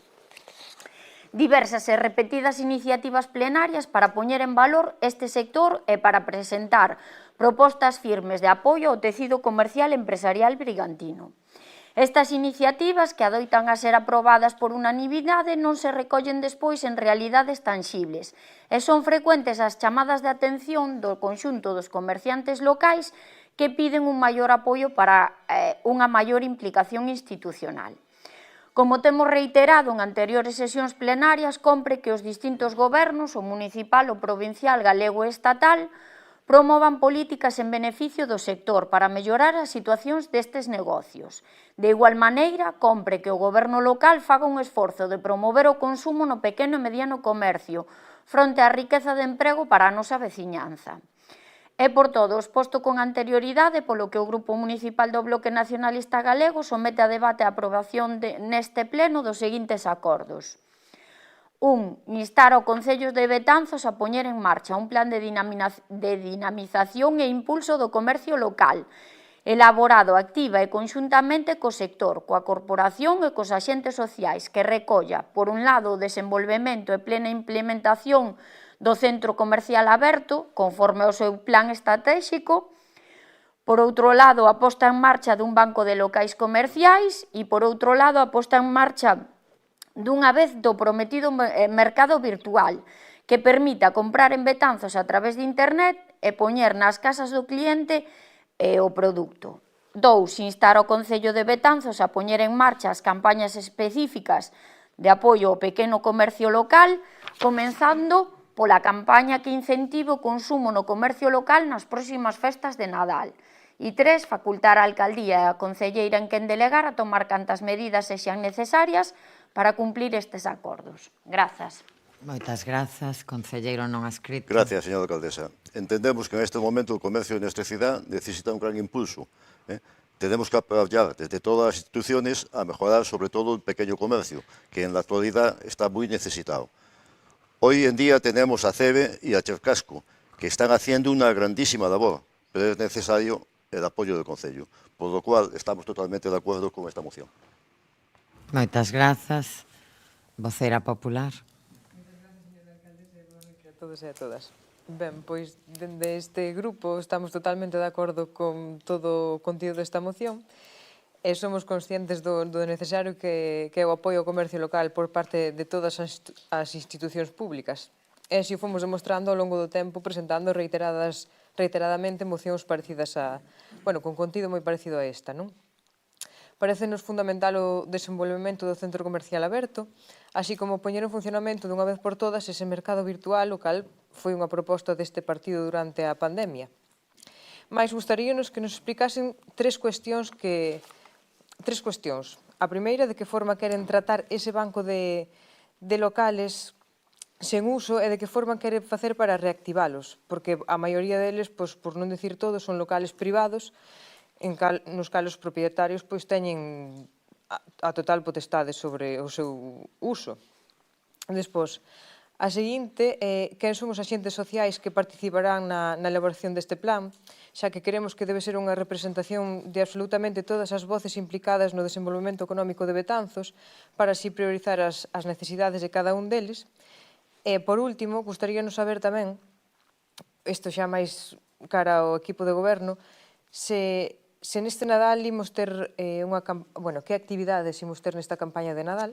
diversas e repetidas iniciativas plenarias para poñer en valor este sector e para presentar propostas firmes de apoio ao tecido comercial e empresarial brigantino. Estas iniciativas, que adoitan a ser aprobadas por unanimidade, non se recollen despois en realidades tanxibles e son frecuentes as chamadas de atención do conxunto dos comerciantes locais que piden un maior apoio para unha maior implicación institucional. Como temos reiterado en anteriores sesións plenarias, compre que os distintos gobernos, o municipal, o provincial, galego e estatal, promovan políticas en beneficio do sector para mellorar as situacións destes negocios. De igual maneira, compre que o goberno local faga un esforzo de promover o consumo no pequeno e mediano comercio fronte á riqueza de emprego para a nosa veciñanza. É por todo o exposto con anterioridade polo que o Grupo Municipal do Bloque Nacionalista Galego somete a debate a aprobación neste pleno dos seguintes acordos. 1. Instar ao Concello de Betanzos a poñer en marcha un plan de dinamización e impulso do comercio local, elaborado activa e conxuntamente co sector, coa corporación e cos axentes sociais, que recolla, por un lado, o desenvolvemento e plena implementación do centro comercial aberto, conforme ao seu plan estratégico, por outro lado, a posta en marcha dun banco de locais comerciais e, por outro lado, a posta en marcha dunha vez do prometido mercado virtual, que permita comprar en Betanzos a través de internet e poñer nas casas do cliente o produto. 2. Instar ao Concello de Betanzos a poñer en marcha as campañas específicas de apoio ao pequeno comercio local, comenzando pola campaña que incentive o consumo no comercio local nas próximas festas de Nadal. E 3. Facultar a Alcaldía e a Concelleira en quen delegar a tomar cantas medidas sexan necesarias para cumplir estes acordos. Grazas. Moitas grazas, concelleiro non adscrito. Gracias, señora alcaldesa. Entendemos que en este momento o comercio nesta cidade necesita un gran impulso. Tenemos que apoyar desde todas as instituciones a mejorar sobre todo el pequeño comercio, que en la actualidad está muy necesitado. Hoy en día tenemos a CEBE y a Chescasco, que están haciendo una grandísima labor, pero es necesario el apoyo del Concello, por lo cual estamos totalmente de acuerdo con esta moción. Moitas grazas. Vocera popular. Moitas grazas, señora alcaldesa, e boa noite a todos e a todas. Ben, pois, dende este grupo estamos totalmente de acordo con todo o contido desta moción e somos conscientes do necesario que é o apoio ao comercio local por parte de todas as institucións públicas. E así fomos demostrando ao longo do tempo presentando reiteradamente mocións parecidas a, bueno, con contido moi parecido a esta, non? Parécenos fundamental o desenvolvemento do centro comercial aberto, así como poñer en funcionamento dunha vez por todas ese mercado virtual, o cal foi unha proposta deste partido durante a pandemia. Mais gustaríanos que nos explicasen tres cuestións. A primeira, de que forma queren tratar ese banco de locales sen uso e de que forma queren facer para reactivalos, porque a maioría deles, por non dicir todos, son locales privados nos calos propietarios teñen a total potestade sobre o seu uso. Despois, A seguinte é quen son os axentes sociais que participarán na elaboración deste plan, xa que queremos que debe ser unha representación de absolutamente todas as voces implicadas no desenvolvemento económico de Betanzos para así priorizar as necesidades de cada un deles. E, por último, gustaríanos saber tamén, isto xa máis cara ao equipo de goberno, se neste Nadal imos ter que actividades imos ter nesta campaña de Nadal.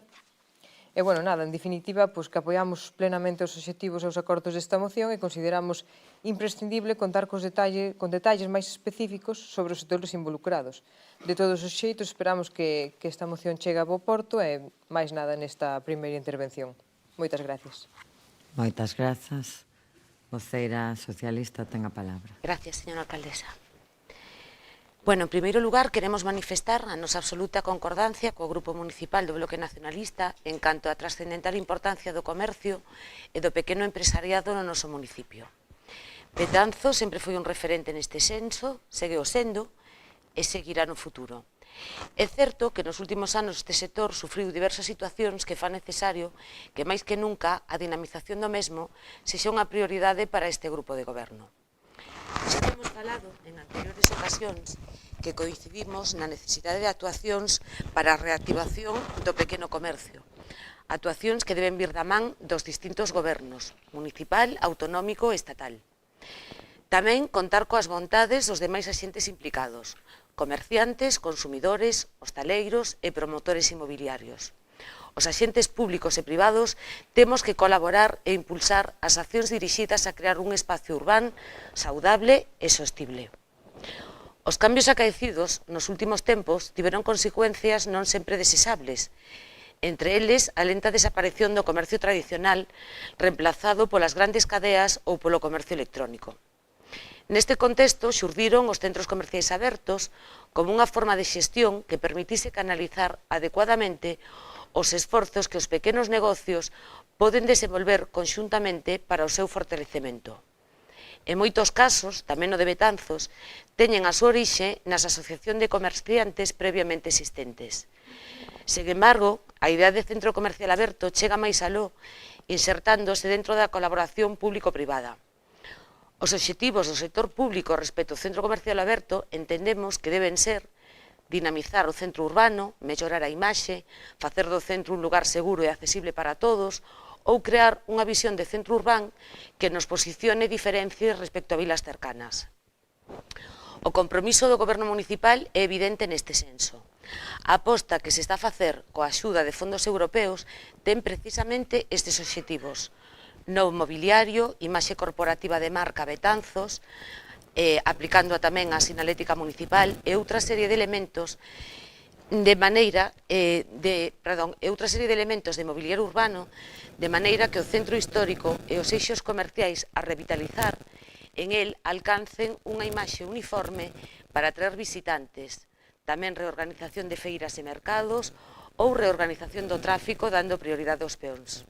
E, nada, en definitiva, que apoiamos plenamente os obxectivos e os acordos desta moción e consideramos imprescindible contar con detalles máis específicos sobre os sectores involucrados. De todos os xeitos, esperamos que esta moción chegue a bo porto e máis nada nesta primeira intervención. Moitas gracias. Moitas grazas. Voceira socialista ten a palabra. Gracias, señora alcaldesa. En primeiro lugar, queremos manifestar a nosa absoluta concordancia co Grupo Municipal do Bloque Nacionalista en canto á trascendental importancia do comercio e do pequeno empresariado no noso municipio. Betanzos sempre foi un referente neste senso, segue o sendo e seguirá no futuro. É certo que nos últimos anos este sector sufriu diversas situacións que fan necesario que, máis que nunca, a dinamización do mesmo sexa unha prioridade para este grupo de goberno. Xa temos falado en anteriores ocasións que coincidimos na necesidade de actuacións para a reactivación do pequeno comercio. Actuacións que deben vir da man dos distintos gobernos, municipal, autonómico e estatal. Tamén contar coas vontades dos demais axentes implicados, comerciantes, consumidores, hostaleiros e promotores inmobiliarios. Os axentes públicos e privados temos que colaborar e impulsar as accións dirixidas a crear un espacio urbán saudable e sostible. Os cambios acaecidos nos últimos tempos tiveron consecuencias non sempre desesables, entre eles a lenta desaparición do comercio tradicional reemplazado polas grandes cadeas ou polo comercio electrónico. Neste contexto xurdiron os centros comerciais abertos como unha forma de xestión que permitise canalizar adecuadamente os esforzos que os pequenos negocios poden desenvolver conxuntamente para o seu fortalecemento. En moitos casos, tamén o de Betanzos, teñen a súa orixe nas asociacións de comerciantes previamente existentes. Sen embargo, a idea de centro comercial aberto chega máis aló, insertándose dentro da colaboración público-privada. Os obxectivos do sector público respecto ao centro comercial aberto entendemos que deben ser dinamizar o centro urbano, mellorar a imaxe, facer do centro un lugar seguro e accesible para todos, ou crear unha visión de centro urbán que nos posicione e diferencie respecto a vilas cercanas. O compromiso do Goberno municipal é evidente neste senso. A aposta que se está a facer coa axuda de fondos europeos ten precisamente estes obxectivos: novo mobiliario, imaxe corporativa de marca Betanzos, aplicando tamén a sinalética municipal e outra serie de elementos de mobiliario urbano, de maneira que o centro histórico e os eixos comerciais a revitalizar en el alcancen unha imaxe uniforme para atraer visitantes, tamén reorganización de feiras e mercados ou reorganización do tráfico dando prioridade aos peóns.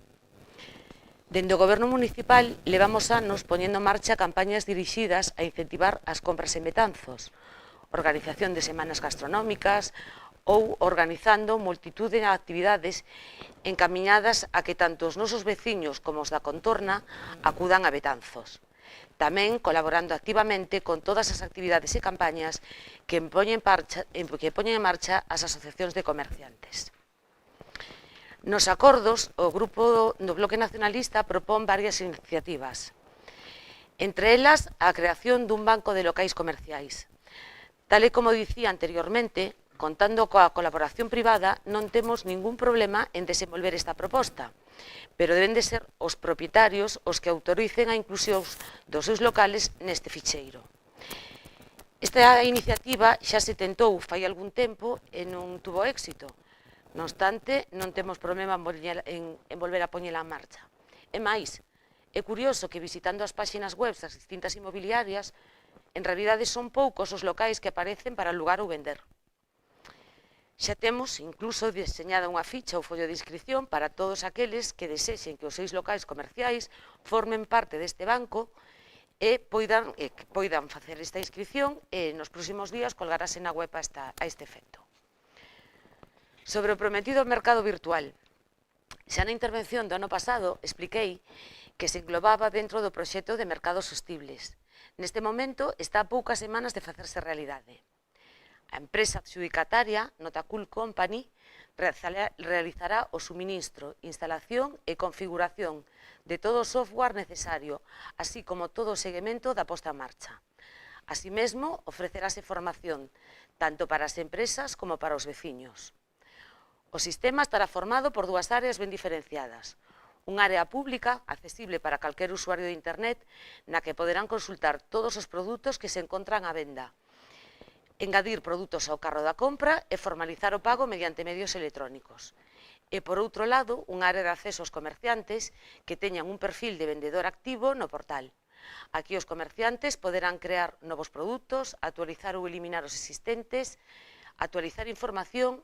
Dende o Goberno municipal levamos anos poñendo en marcha campañas dirixidas a incentivar as compras en Betanzos, organización de semanas gastronómicas ou organizando multitud de actividades encamiñadas a que tanto os nosos veciños como os da contorna acudan a Betanzos. Tamén colaborando activamente con todas as actividades e campañas que poñen en marcha as asociacións de comerciantes. Nos acordos, o Grupo do Bloque Nacionalista propón varias iniciativas. Entre elas, a creación dun banco de locais comerciais. Tal e como dicía anteriormente, contando coa colaboración privada, non temos ningún problema en desenvolver esta proposta, pero deben de ser os propietarios os que autoricen a inclusión dos seus locales neste ficheiro. Esta iniciativa xa se tentou fai algún tempo e non tuvo éxito. Non obstante, non temos problema en volver a poñela en marcha. E máis, é curioso que visitando as páxinas web das distintas inmobiliarias, en realidade son poucos os locais que aparecen para alugar ou vender. Xa temos incluso diseñada unha ficha ou follo de inscripción para todos aqueles que desexen que os 6 locais comerciais formen parte deste banco e poidan facer esta inscripción e nos próximos días colgarase na web a este efecto. Sobre o prometido mercado virtual, Xa na intervención do ano pasado expliquei que se englobaba dentro do proxecto de mercados sostibles. Neste momento está a poucas semanas de facerse realidade. A empresa adxudicataria, Notacul Company, realizará o suministro, instalación e configuración de todo o software necesario, así como todo o seguimento da posta en marcha. Así mesmo, ofrecerase formación tanto para as empresas como para os veciños. O sistema estará formado por dúas áreas ben diferenciadas. Unha área pública, accesible para calquer usuario de Internet, na que poderán consultar todos os produtos que se encontran á venda, engadir produtos ao carro da compra e formalizar o pago mediante medios electrónicos. E, por outro lado, unha área de acceso aos comerciantes que teñan un perfil de vendedor activo no portal. Aquí os comerciantes poderán crear novos produtos, actualizar ou eliminar os existentes, actualizar información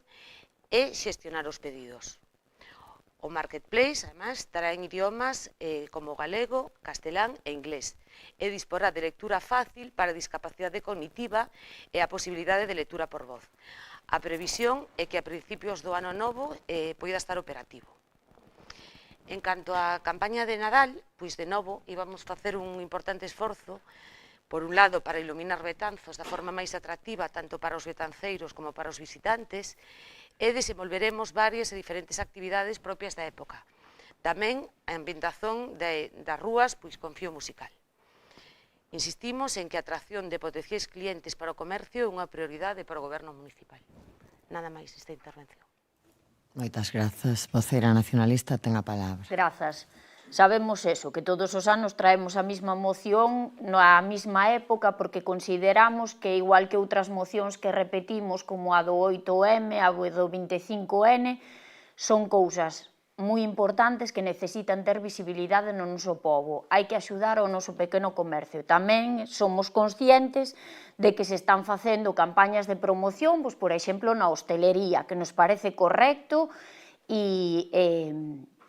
e xestionar os pedidos. O Marketplace, además, estará en idiomas como galego, castelán e inglés e disporá de lectura fácil para discapacidade cognitiva e a posibilidade de lectura por voz. A previsión é que a principios do ano novo poida estar operativo. En canto á campaña de Nadal, pois de novo íbamos facer un importante esforzo, por un lado para iluminar Betanzos da forma máis atractiva tanto para os betanceiros como para os visitantes, e desenvolveremos varias e diferentes actividades propias da época. Tamén a ambientación das rúas con fío musical. Insistimos en que a atracción de potenciais clientes para o comercio é unha prioridade para o Goberno municipal. Nada máis esta intervención. Moitas grazas. Voceira nacionalista, ten a palabra. Grazas. Sabemos eso, que todos os anos traemos a mesma moción na mesma época porque consideramos que, igual que outras mocións que repetimos, como a do 8M, a do 25N, son cousas moi importantes que necesitan ter visibilidade no noso pobo. Hai que axudar ao noso pequeno comercio. Tamén somos conscientes de que se están facendo campañas de promoción, por exemplo, na hostelería, que nos parece correcto e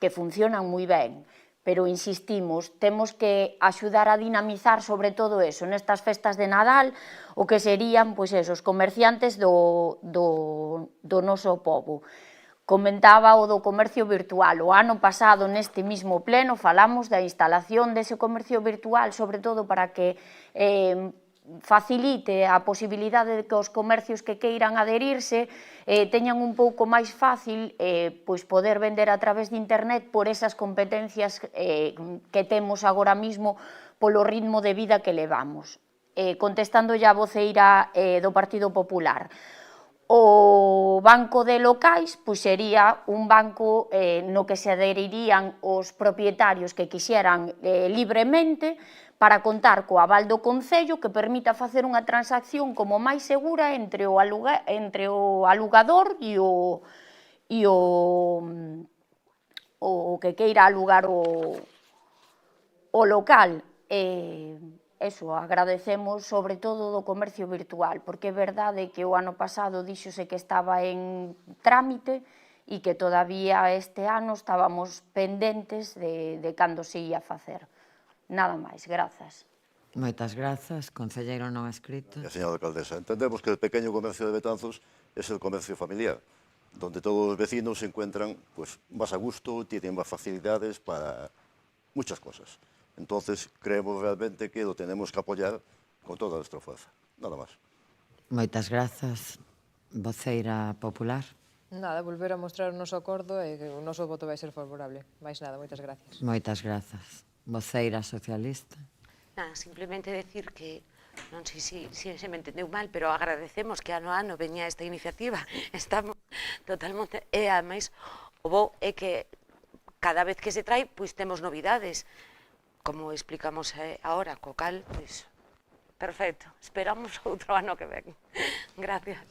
que funcionan moi ben. Pero insistimos, temos que axudar a dinamizar sobre todo eso, nestas festas de Nadal, o que serían os comerciantes do noso pobo. Comentaba o do comercio virtual. O ano pasado, neste mismo pleno, falamos da instalación dese comercio virtual, sobre todo para que facilite a posibilidade de que os comercios que queiran adherirse teñan un pouco máis fácil poder vender a través de internet por esas competencias que temos agora mismo polo ritmo de vida que levamos. Contestando ya a voceira do Partido Popular, o banco de locais sería un banco no que se adherirían os propietarios que quixeran libremente para contar co aval do Concello que permita facer unha transacción como máis segura entre o alugador e o que queira alugar o local. Eso, agradecemos sobre todo do comercio virtual, porque é verdade que o ano pasado díxose que estaba en trámite e que todavía este ano estábamos pendentes de cando se ia facer. Nada máis, grazas. Moitas grazas. Concelleiro non escrito. Señora alcaldesa, entendemos que el pequeño comercio de Betanzos es el comercio familiar, donde todos los vecinos se encuentran más a gusto, tienen más facilidades para muchas cosas. Entonces, creemos realmente que lo tenemos que apoyar con toda nuestra fuerza. Nada más. Moitas grazas. Voceira popular. Nada, volver a mostrar o noso acordo e que o noso voto vai ser favorable. Mais nada, moitas gracias. Moitas grazas. Voceira socialista. Nada, simplemente decir que non sei se me entendeu mal, pero agradecemos que ano a ano veña esta iniciativa. Estamos totalmente... E, ademais, o bo é que cada vez que se trae, temos novidades, como explicamos agora, co cal, perfecto. Esperamos outro ano que ven. Gracias.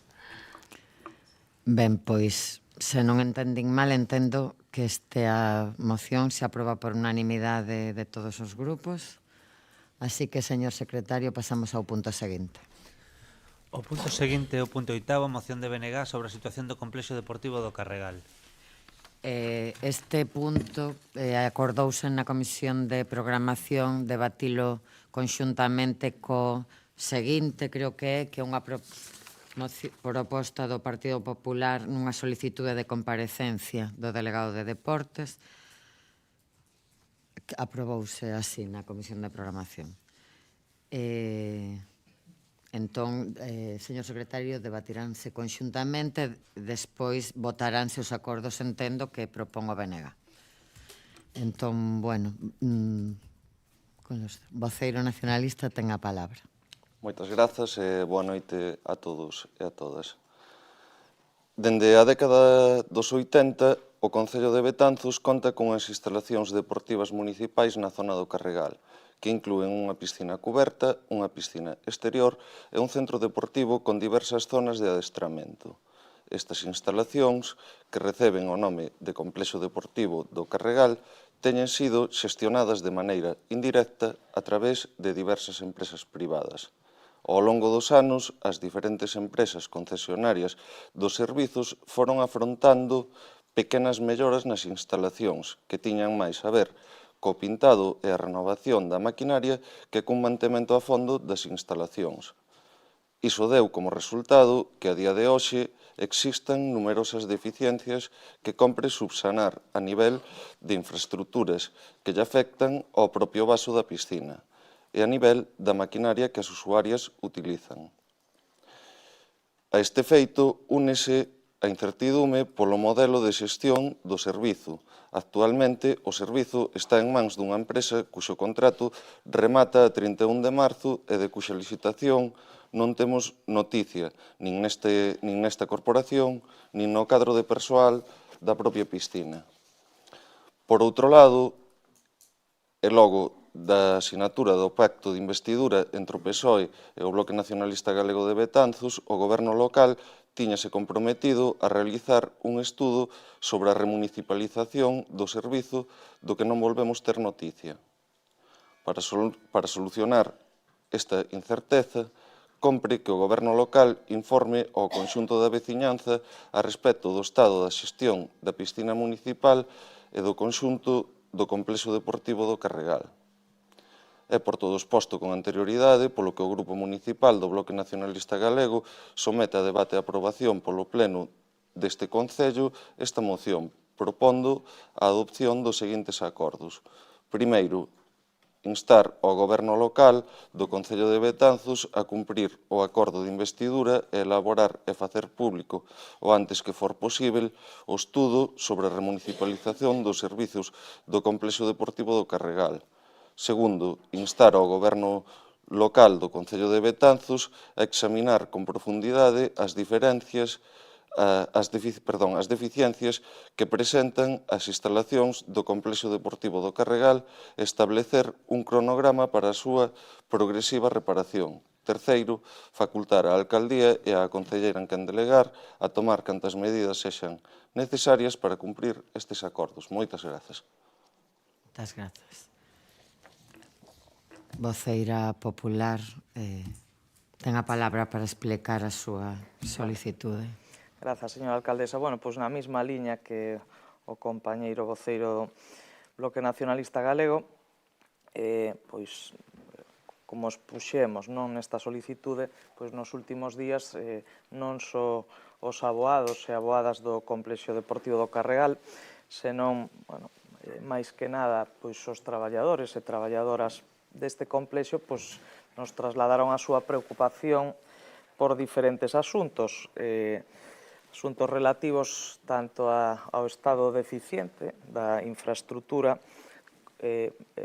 Ben, pois, se non entendín mal, entendo que esta moción se aproba por unanimidade de todos os grupos. Así que, señor secretario, pasamos ao punto seguinte. O punto seguinte é o punto 8º, moción de BNG sobre a situación do complexo deportivo do Carregal. Este punto acordouse na Comisión de Programación debatilo conxuntamente co seguinte, creo que é unha proposta do Partido Popular nunha solicitude de comparecencia do delegado de Deportes. Aprobouse así na Comisión de Programación. Entón, señor secretario, debatiránse conxuntamente, despois votaránse os acordos, entendo, que propón o BNG. Entón, bueno, o voceiro nacionalista ten a palabra. Moitas grazas e boa noite a todos e a todas. Dende a década dos 80, o Concello de Betanzos conta con as instalacións deportivas municipais na zona do Carregal, que inclúen unha piscina cuberta, unha piscina exterior e un centro deportivo con diversas zonas de adestramento. Estas instalacións, que reciben o nome de Complexo Deportivo do Carregal, teñen sido xestionadas de maneira indirecta a través de diversas empresas privadas. Ao longo dos anos, as diferentes empresas concesionarias dos servizos foron afrontando pequenas melloras nas instalacións que tiñan máis a ver co pintado e a renovación da maquinaria que cun mantemento a fondo das instalacións. Iso deu como resultado que a día de hoxe existan numerosas deficiencias que compre subsanar a nivel de infraestructuras que lle afectan ao propio vaso da piscina e a nivel da maquinaria que as usuarias utilizan. A este feito, únese a incertidume polo modelo de xestión do servizo. Actualmente, o servizo está en mans dunha empresa cuxo contrato remata a 31 de marzo e de cuxa licitación non temos noticia nin nesta corporación, nin no cadro de persoal da propia piscina. Por outro lado, e logo da sinatura do pacto de investidura entre o PSOE e o Bloque Nacionalista Galego de Betanzos, o goberno local tíñase comprometido a realizar un estudo sobre a remunicipalización do servizo do que non volvemos ter noticia. Para solucionar esta incerteza, compre que o goberno local informe ao conxunto da veciñanza a respecto do estado da xestión da piscina municipal e do conxunto do complexo deportivo do Carregal. É por todo exposto con anterioridade polo que o Grupo Municipal do Bloque Nacionalista Galego somete a debate e aprobación polo Pleno deste Concello esta moción, propondo a adopción dos seguintes acordos. Primeiro, instar ao Goberno local do Concello de Betanzos a cumprir o acordo de investidura e elaborar e facer público o antes que for posible o estudo sobre a remunicipalización dos servizos do Complexo Deportivo do Carregal. Segundo, instar ao Goberno local do Concello de Betanzos a examinar con profundidade as deficiencias que presentan as instalacións do Complexo Deportivo do Carregal e establecer un cronograma para a súa progresiva reparación. Terceiro, facultar á Alcaldía e á Concelleira en quen delegar a tomar cantas medidas sexan necesarias para cumprir estes acordos. Moitas grazas. Moitas grazas. Voceira popular, ten a palabra para explicar a súa solicitude. Grazas, señora alcaldesa. Bueno, pois na mesma liña que o compañeiro voceiro do Bloque Nacionalista Galego, pois, como os puxemos nesta solicitude, pois nos últimos días non só os aboados e aboadas do Complexo Deportivo do Carregal, senón, bueno, máis que nada, pois os traballadores e traballadoras deste complexo nos trasladaron a súa preocupación por diferentes asuntos, asuntos relativos tanto ao estado deficiente da infraestructura,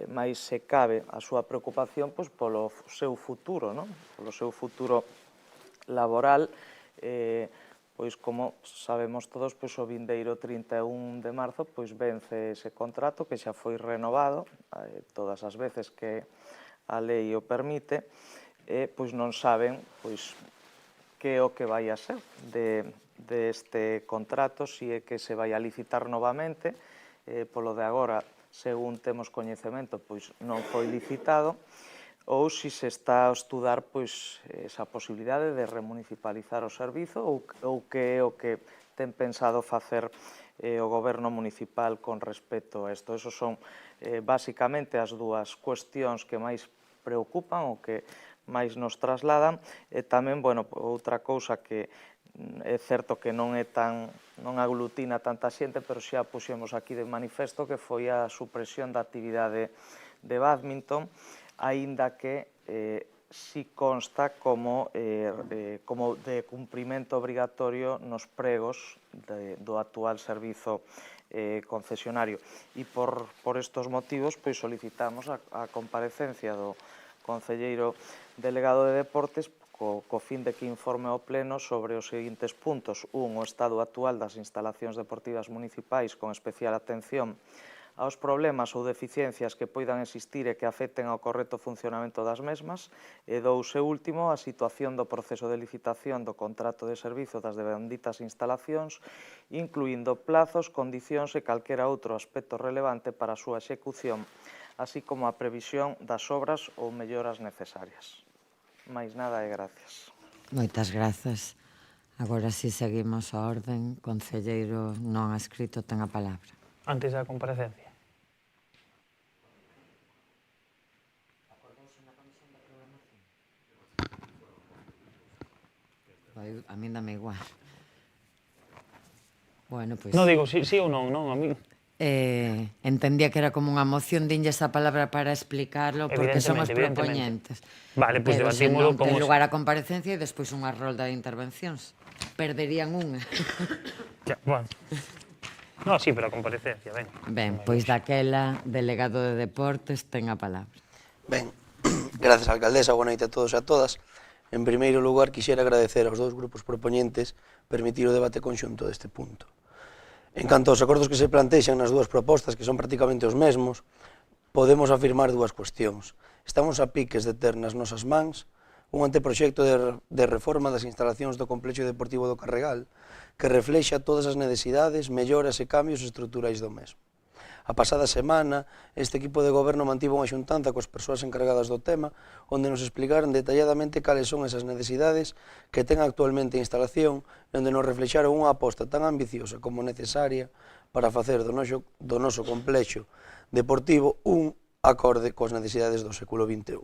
máis se cabe a súa preocupación polo seu futuro, polo seu futuro laboral, pois como sabemos todos, o vindeiro 31 de marzo vence ese contrato que xa foi renovado todas as veces que a lei o permite, e non saben que é o que vai a ser deste contrato, se é que se vai a licitar novamente, polo de agora, según temos coñecemento, non foi licitado, ou se se está a estudar esa posibilidade de remunicipalizar o servizo ou que é o que ten pensado facer o goberno municipal con respecto a isto. Esos son basicamente as dúas cuestións que máis preocupan, o que máis nos trasladan, e tamén, bueno, outra cousa que é certo que non aglutina tanta xente, pero xa puxemos aquí de manifesto, que foi a supresión da actividade de bádminton, aínda que si consta como de cumprimento obrigatorio nos pregos do actual servizo concesionario. E por estos motivos solicitamos a comparecencia do concelleiro delegado de Deportes co fin de que informe ao Pleno sobre os seguintes puntos. O estado actual das instalacións deportivas municipais, con especial atención aos problemas ou deficiencias que poidan existir e que afecten ao correcto funcionamento das mesmas, e dous, e último, a situación do proceso de licitación do contrato de servizo das benditas instalacións, incluindo plazos, condicións e calquera outro aspecto relevante para a súa execución, así como a previsión das obras ou melloras necesarias. Máis nada e gracias. Moitas grazas. Agora si seguimos a orden. Concelleiro non adscrito ten a palabra. Antes da comparecencia. A mí dame igual. Bueno, pois... Non digo sí ou non, non, a mí... Entendía que era como unha moción, dinlle esa palabra para explicarlo, porque son os propoñentes. Vale, pois debatímoslo como... Ten lugar a comparecencia e despois unha rolda de intervencións. Perderían unha. Ya, bueno. No, sí, pero a comparecencia, ben. Ben, pois daquela, delegado de Deportes, ten a palabra. Ben, gracias, alcaldesa, boa noite a todos e a todas. En primeiro lugar, quixera agradecer aos dous grupos propoñentes permitir o debate conxunto deste punto. En canto aos acordos que se plantexan nas dúas propostas, que son prácticamente os mesmos, podemos afirmar dúas cuestións. Estamos a piques de ter nas nosas mans un anteproxecto de reforma das instalacións do Complexo Deportivo do Carregal que reflexa todas as necesidades, melloras e cambios estruturais do mesmo. A pasada semana, este equipo de goberno mantivo unha xuntanza coas persoas encargadas do tema, onde nos explicaron detalladamente cales son esas necesidades que ten actualmente a instalación e onde nos reflexaron unha aposta tan ambiciosa como necesaria para facer do noso complexo deportivo un acorde coas necesidades do século XXI.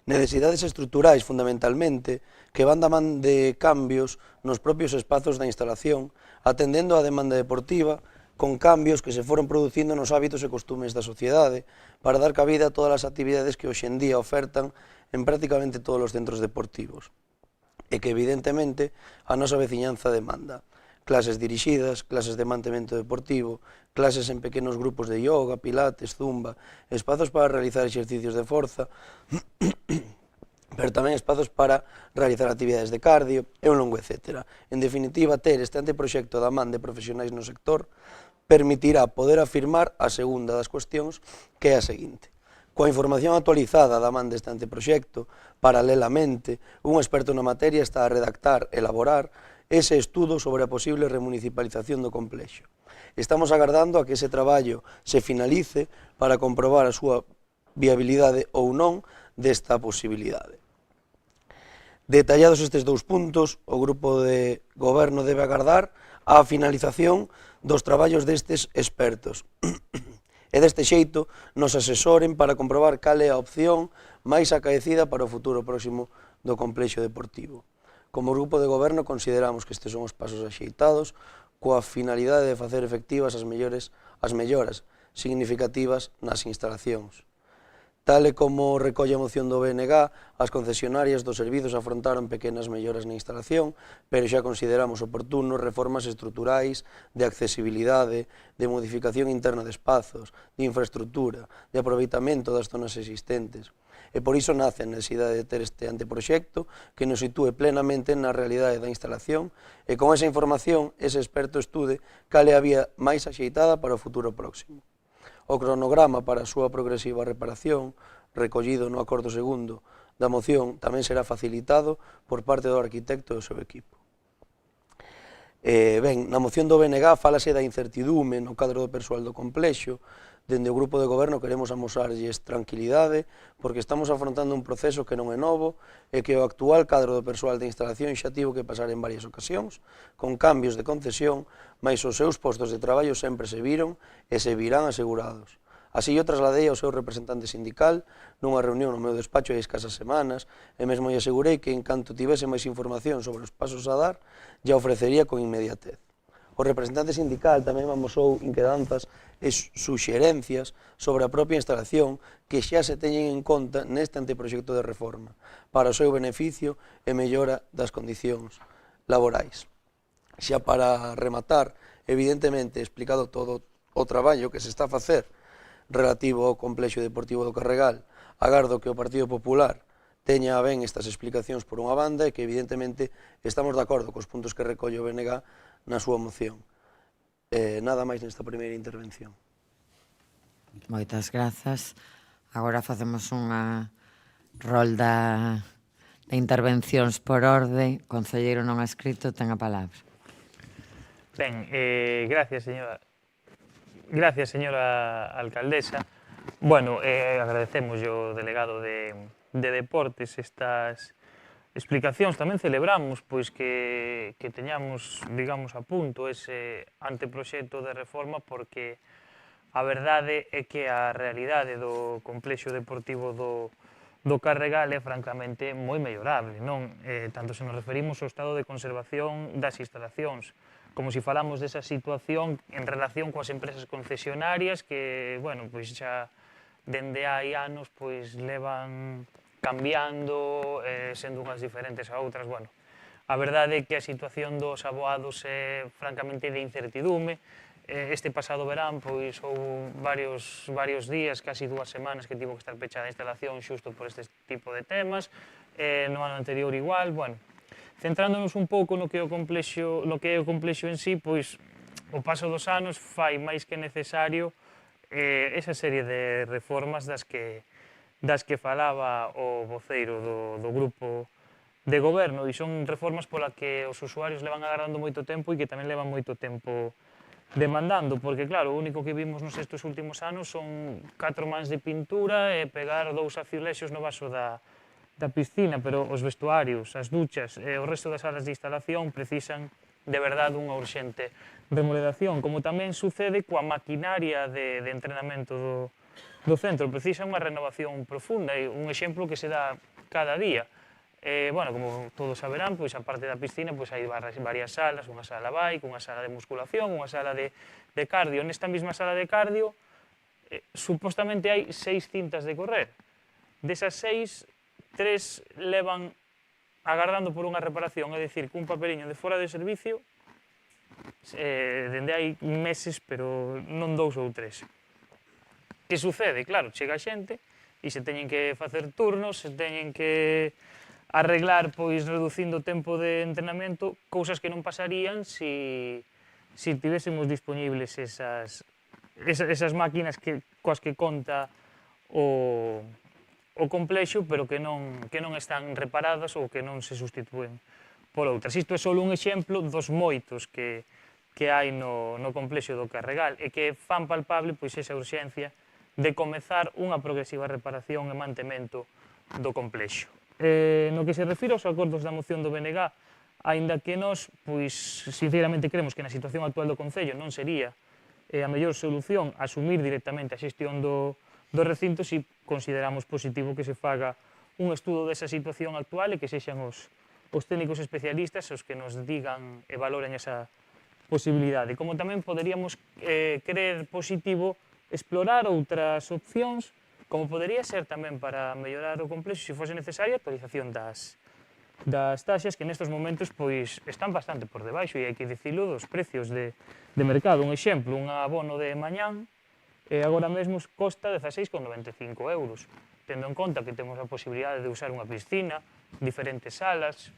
Necesidades estruturais, fundamentalmente, que van da man de cambios nos propios espazos da instalación, atendendo á demanda deportiva, con cambios que se foron producindo nos hábitos e costumes da sociedade para dar cabida a todas as actividades que hoxe en día ofertan en prácticamente todos os centros deportivos e que evidentemente a nosa veciñanza demanda. Clases dirixidas, clases de mantemento deportivo, clases en pequenos grupos de yoga, pilates, zumba, espazos para realizar exercicios de forza, pero tamén espazos para realizar actividades de cardio e un longo etcétera. En definitiva, ter este anteproxecto da man de profesionais no sector permitirá poder afirmar a segunda das cuestións, que é a seguinte. Coa información actualizada da man deste anteproxecto, paralelamente, un experto na materia está a redactar, elaborar, ese estudo sobre a posible remunicipalización do complexo. Estamos agardando a que ese traballo se finalice para comprobar a súa viabilidade ou non desta posibilidade. Detallados estes dous puntos, o grupo de goberno debe agardar a finalización dos traballos destes expertos e deste xeito nos asesoren para comprobar cal é a opción máis acaecida para o futuro próximo do complexo deportivo. Como grupo de goberno consideramos que estes son os pasos axeitados coa finalidade de facer efectivas as melloras significativas nas instalacións. Tal e como recolle a moción do BNG, as concesionarias dos servizos afrontaron pequenas melloras na instalación, pero xa consideramos oportunos reformas estruturais, de accesibilidade, de modificación interna de espazos, de infraestructura, de aproveitamento das zonas existentes. E por iso nace a necesidade de ter este anteproxecto que nos sitúe plenamente na realidade da instalación e con esa información ese experto estude cal é a vía máis axeitada para o futuro próximo. O cronograma para a súa progresiva reparación, recollido no acordo segundo da moción, tamén será facilitado por parte do arquitecto e do seu equipo. Ben, na moción do BNG fálase da incertidume no cadro do persoal do complexo. Dende o grupo de goberno queremos amosarlles tranquilidade porque estamos afrontando un proceso que non é novo e que o actual cadro do persoal de instalación xa tivo que pasar en varias ocasións con cambios de concesión, mais os seus postos de traballo sempre se viron e se virán asegurados. Así o trasladei ao seu representante sindical nunha reunión no meu despacho hai escasas semanas e mesmo lle asegurei que en canto tivese máis información sobre os pasos a dar, lle ofrecería con inmediatez. O representante sindical tamén amosou inquedanzas e suxerencias sobre a propia instalación que xa se teñen en conta neste anteproxecto de reforma para o seu beneficio e mellora das condicións laborais. Xa para rematar, evidentemente, explicado todo o traballo que se está a facer relativo ao complexo deportivo do Carregal, agardo que o Partido Popular teña a ben estas explicacións por unha banda e que, evidentemente, estamos de acordo cos puntos que recolle o BNG na súa moción. Nada máis nesta primeira intervención. Moitas grazas. Agora facemos unha rolda de intervencións por orde. Concelleiro non escrito, ten a palabra. Ben, gracias, señora. Gracias, señora alcaldesa. Bueno, agradecemos ao delegado de Deportes estas explicacións. Tamén celebramos pois que teñamos, digamos, a punto ese anteproxecto de reforma, porque a verdade é que a realidade do complexo deportivo do Carregal é francamente moi mellorable, non? Tanto se nos referimos ao estado de conservación das instalacións, como se falamos desa situación en relación coas empresas concesionarias que, bueno, pois xa dende hai anos pois levan cambiando, sendo unhas diferentes a outras. Bueno, a verdade é que a situación dos aboados é francamente de incertidume. Este pasado verán pois houve varios días, casi 2 semanas, que tivo que estar pechada a instalación xusto por este tipo de temas. No ano anterior igual. Bueno, centrándonos un pouco no que é o complexo en sí, pois o paso dos anos fai máis que necesario esa serie de reformas das que falaba o voceiro do grupo de goberno, e son reformas pola que os usuarios levan agardando moito tempo e que tamén levan moito tempo demandando, porque claro, o único que vimos nos estes últimos anos son 4 mans de pintura e pegar 2 azulexos no vaso da piscina, pero os vestuarios, as duchas e o resto das salas de instalación precisan de verdade unha urxente remodelación, como tamén sucede coa maquinaria de entrenamento do centro. Precisa unha renovación profunda, e un exemplo que se dá cada día. Bueno, como todos saberán, pois a parte da piscina pois hai varias salas, unha sala bike, unha sala de musculación, unha sala de cardio. Nesta mesma sala de cardio, supostamente hai 6 cintas de correr. Desas 6, 3 levan agardando por unha reparación, é dicir, cun papeliño de fora de servicio, dende hai meses, pero non 2 ou 3. Que sucede? Claro, chega a xente e se teñen que facer turnos, se teñen que arreglar, pois, reducindo o tempo de entrenamento, cousas que non pasarían se tivésemos disponibles esas máquinas coas que conta o complexo, pero que non están reparadas ou que non se sustitúen por outras. Isto é só un exemplo dos moitos que hai no complexo do Carregal e que fan palpable pois esa urxencia de comezar unha progresiva reparación e mantemento do complexo. No que se refire aos acordos da moción do BNG, aínda que nós, pois, sinceramente cremos que na situación actual do Concello non sería a mellor solución asumir directamente a xestión do recinto, si consideramos positivo que se faga un estudo desa situación actual e que sexan os técnicos especialistas os que nos digan e valoren esa posibilidade. Como tamén poderíamos creer positivo explorar outras opcións, como podería ser tamén para mellorar o complexo, se fose necesaria, a actualización das taxas, que nestes momentos pois están bastante por debaixo, e hai que dicilo, dos precios de mercado. Un exemplo, un abono de mañán agora mesmo costa 16,95 €, tendo en conta que temos a posibilidade de usar unha piscina, diferentes salas,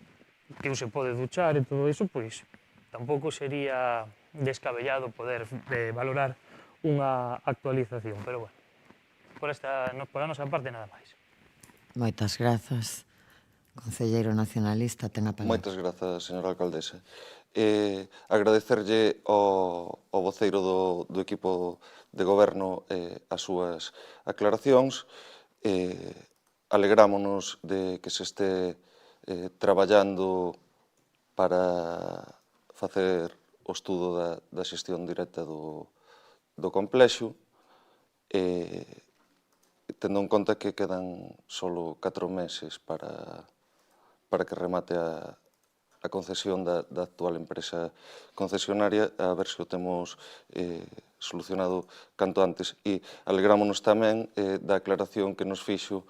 que se pode duchar e todo iso, pois tampouco sería descabellado poder valorar unha actualización, pero bueno, por a nosa parte nada máis. Moitas grazas. Concelleiro nacionalista, ten a palabra. Moitas grazas, señora alcaldesa. Agradecerlle ao voceiro do equipo de goberno as súas aclaracións. Alegrámonos de que se este traballando para facer o estudo da xestión directa do complexo. tendo en conta que quedan só 4 meses para que remate a concesión da actual empresa concesionaria, a ver se o temos solucionado canto antes. E alegrámonos tamén da aclaración que nos fixo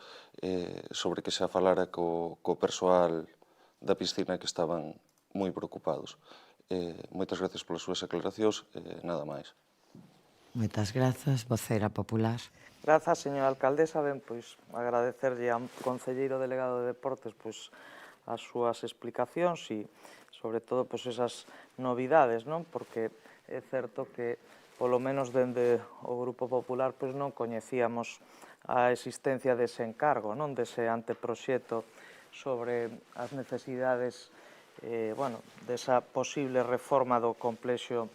sobre que xa falara co persoal da piscina que estaban moi preocupados. Moitas gracias polas súas aclaracións, nada máis. Moitas grazas, voceira popular. Grazas, señora alcaldesa. Ben, pois, agradecerlle ao concelleiro delegado de Deportes pois as súas explicacións e, sobre todo, pois, esas novidades, non? Porque é certo que, polo menos dende o Grupo Popular, pois non coñecíamos a existencia dese encargo, non? Dese anteproxecto sobre as necesidades, desa posible reforma do complexo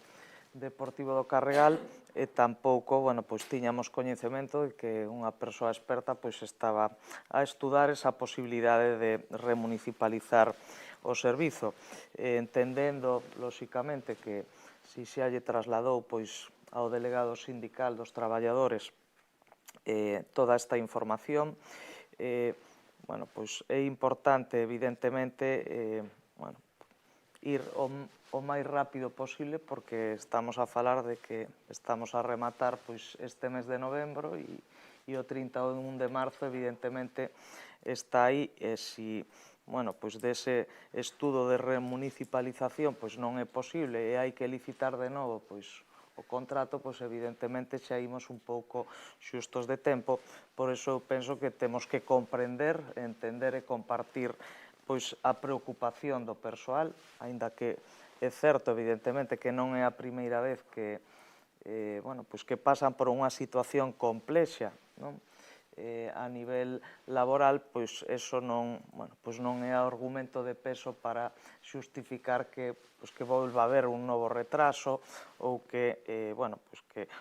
deportivo do Carregal, e tampouco, pois tiñamos coñecemento de que unha persoa experta pois estaba a estudar esa posibilidade de remunicipalizar o servizo, entendendo, lóxicamente, que si xa lle trasladou pois ao delegado sindical dos traballadores toda esta información, pois é importante, evidentemente, ir o máis rápido posible, porque estamos a falar de que estamos a rematar pois este mes de novembro e o 31 de marzo, evidentemente, está aí, e se pois dese estudo de remunicipalización pois non é posible e hai que licitar de novo pois o contrato, pois evidentemente xa imos un pouco xustos de tempo. Por iso eu penso que temos que comprender, entender e compartir pois a preocupación do persoal, aínda que é certo, evidentemente, que non é a primeira vez que pasan por unha situación complexa, non? A nivel laboral, pois eso non é argumento de peso para xustificar que volva a haber un novo retraso ou que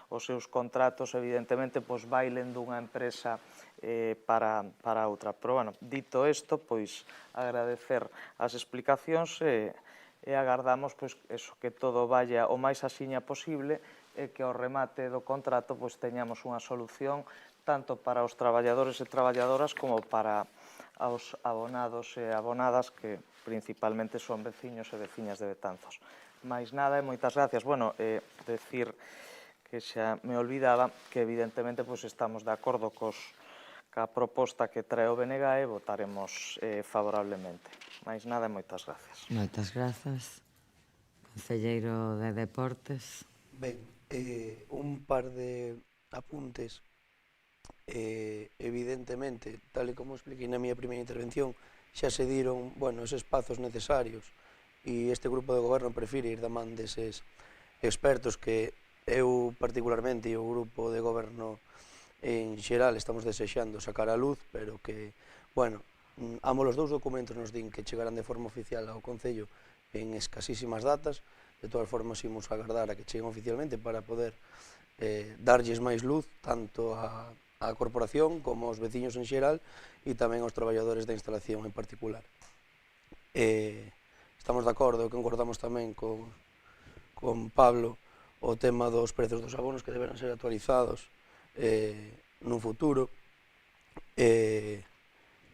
os seus contratos, evidentemente, bailen dunha empresa para outra. Pero, dito isto, pois agradecer as explicacións e agardamos que todo vaya o máis axiña posible e que ao remate do contrato teñamos unha solución tanto para os traballadores e traballadoras como para os abonados e abonadas, que principalmente son veciños e veciñas de Betanzos. Mais nada e moitas gracias. Decir que xa me olvidaba que evidentemente estamos de acordo ca proposta que trae o BNG e votaremos favorablemente. Mais nada e moitas gracias. Moitas grazas. Concelleiro de Deportes. Ben, un par de apuntes. Evidentemente, tal e como expliquei na miña primeira intervención, xa se diron os espazos necesarios e este grupo de goberno prefire ir da man deses expertos que eu particularmente e o grupo de goberno en xeral estamos desexando sacar a luz, pero que, ambos os dous documentos nos din que chegarán de forma oficial ao Concello en escasísimas datas. De todas formas, imos agardar a que cheguen oficialmente para poder darlles máis luz tanto a corporación como aos veciños en xeral e tamén aos traballadores da instalación en particular. Estamos de acordo, concordamos tamén con Pablo o tema dos prezos dos abonos que deberán ser actualizados nun futuro.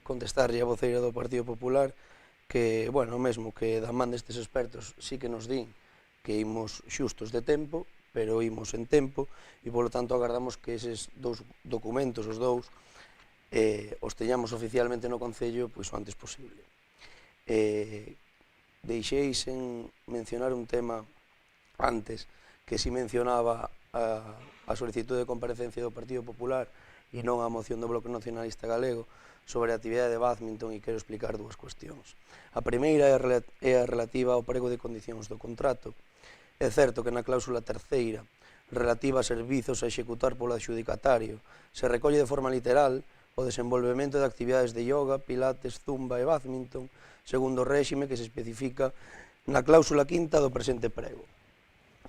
Contestarlle a voceira do Partido Popular que, mesmo que da man destes expertos sí que nos din que imos xustos de tempo, pero imos en tempo e, polo tanto, agardamos que eses dous documentos, os dous, os teñamos oficialmente no Concello o antes posible. Deixei sen mencionar un tema antes que si mencionaba a solicitude de comparecencia do Partido Popular e non a moción do Bloque Nacionalista Galego sobre a actividade de bádminton, e quero explicar dúas cuestións. A primeira é a relativa ao prego de condicións do contrato. É certo que na cláusula terceira, relativa a servizos a executar polo adxudicatario, se recolle de forma literal o desenvolvemento de actividades de yoga, pilates, zumba e bádminton, segundo o réxime que se especifica na cláusula quinta do presente prego.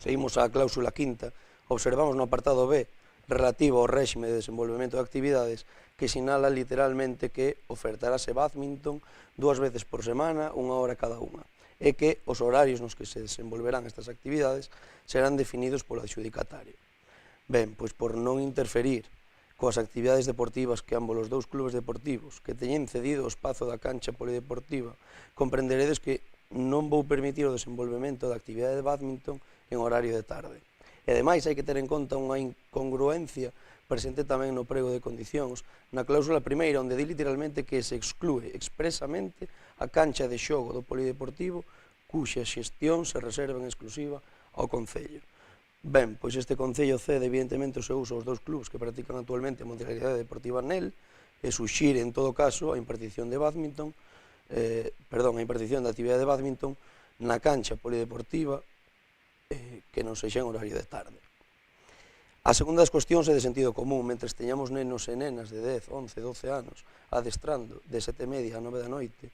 Seguimos á cláusula quinta, observamos no apartado B, relativo ao réxime de desenvolvemento de actividades, que sinala literalmente que ofertarase bádminton 2 veces por semana, 1 hora cada unha, e que os horarios nos que se desenvolverán estas actividades serán definidos polo adxudicatario. Ben, pois por non interferir coas actividades deportivas que ambos os dous clubes deportivos que teñen cedido o espazo da cancha polideportiva, comprenderedes que non vou permitir o desenvolvemento da actividade de bádminton en horario de tarde. E ademais hai que ter en conta unha incongruencia presente tamén no prego de condicións na cláusula primeira, onde di literalmente que se exclúe expresamente a cancha de xogo do polideportivo cuxa xestión se reserva en exclusiva ao Concello. Ben, pois este Concello cede evidentemente o seu uso aos dous clubes que practican actualmente a modalidade deportiva nel e suxire en todo caso a impartición de bádminton, a impartición da actividade de bádminton na cancha polideportiva que non sexa en horario de tarde. A segunda das cuestións é de sentido común. Mentres teñamos nenos e nenas de 10, 11, 12 anos adestrando de 7:30 a 9 da noite,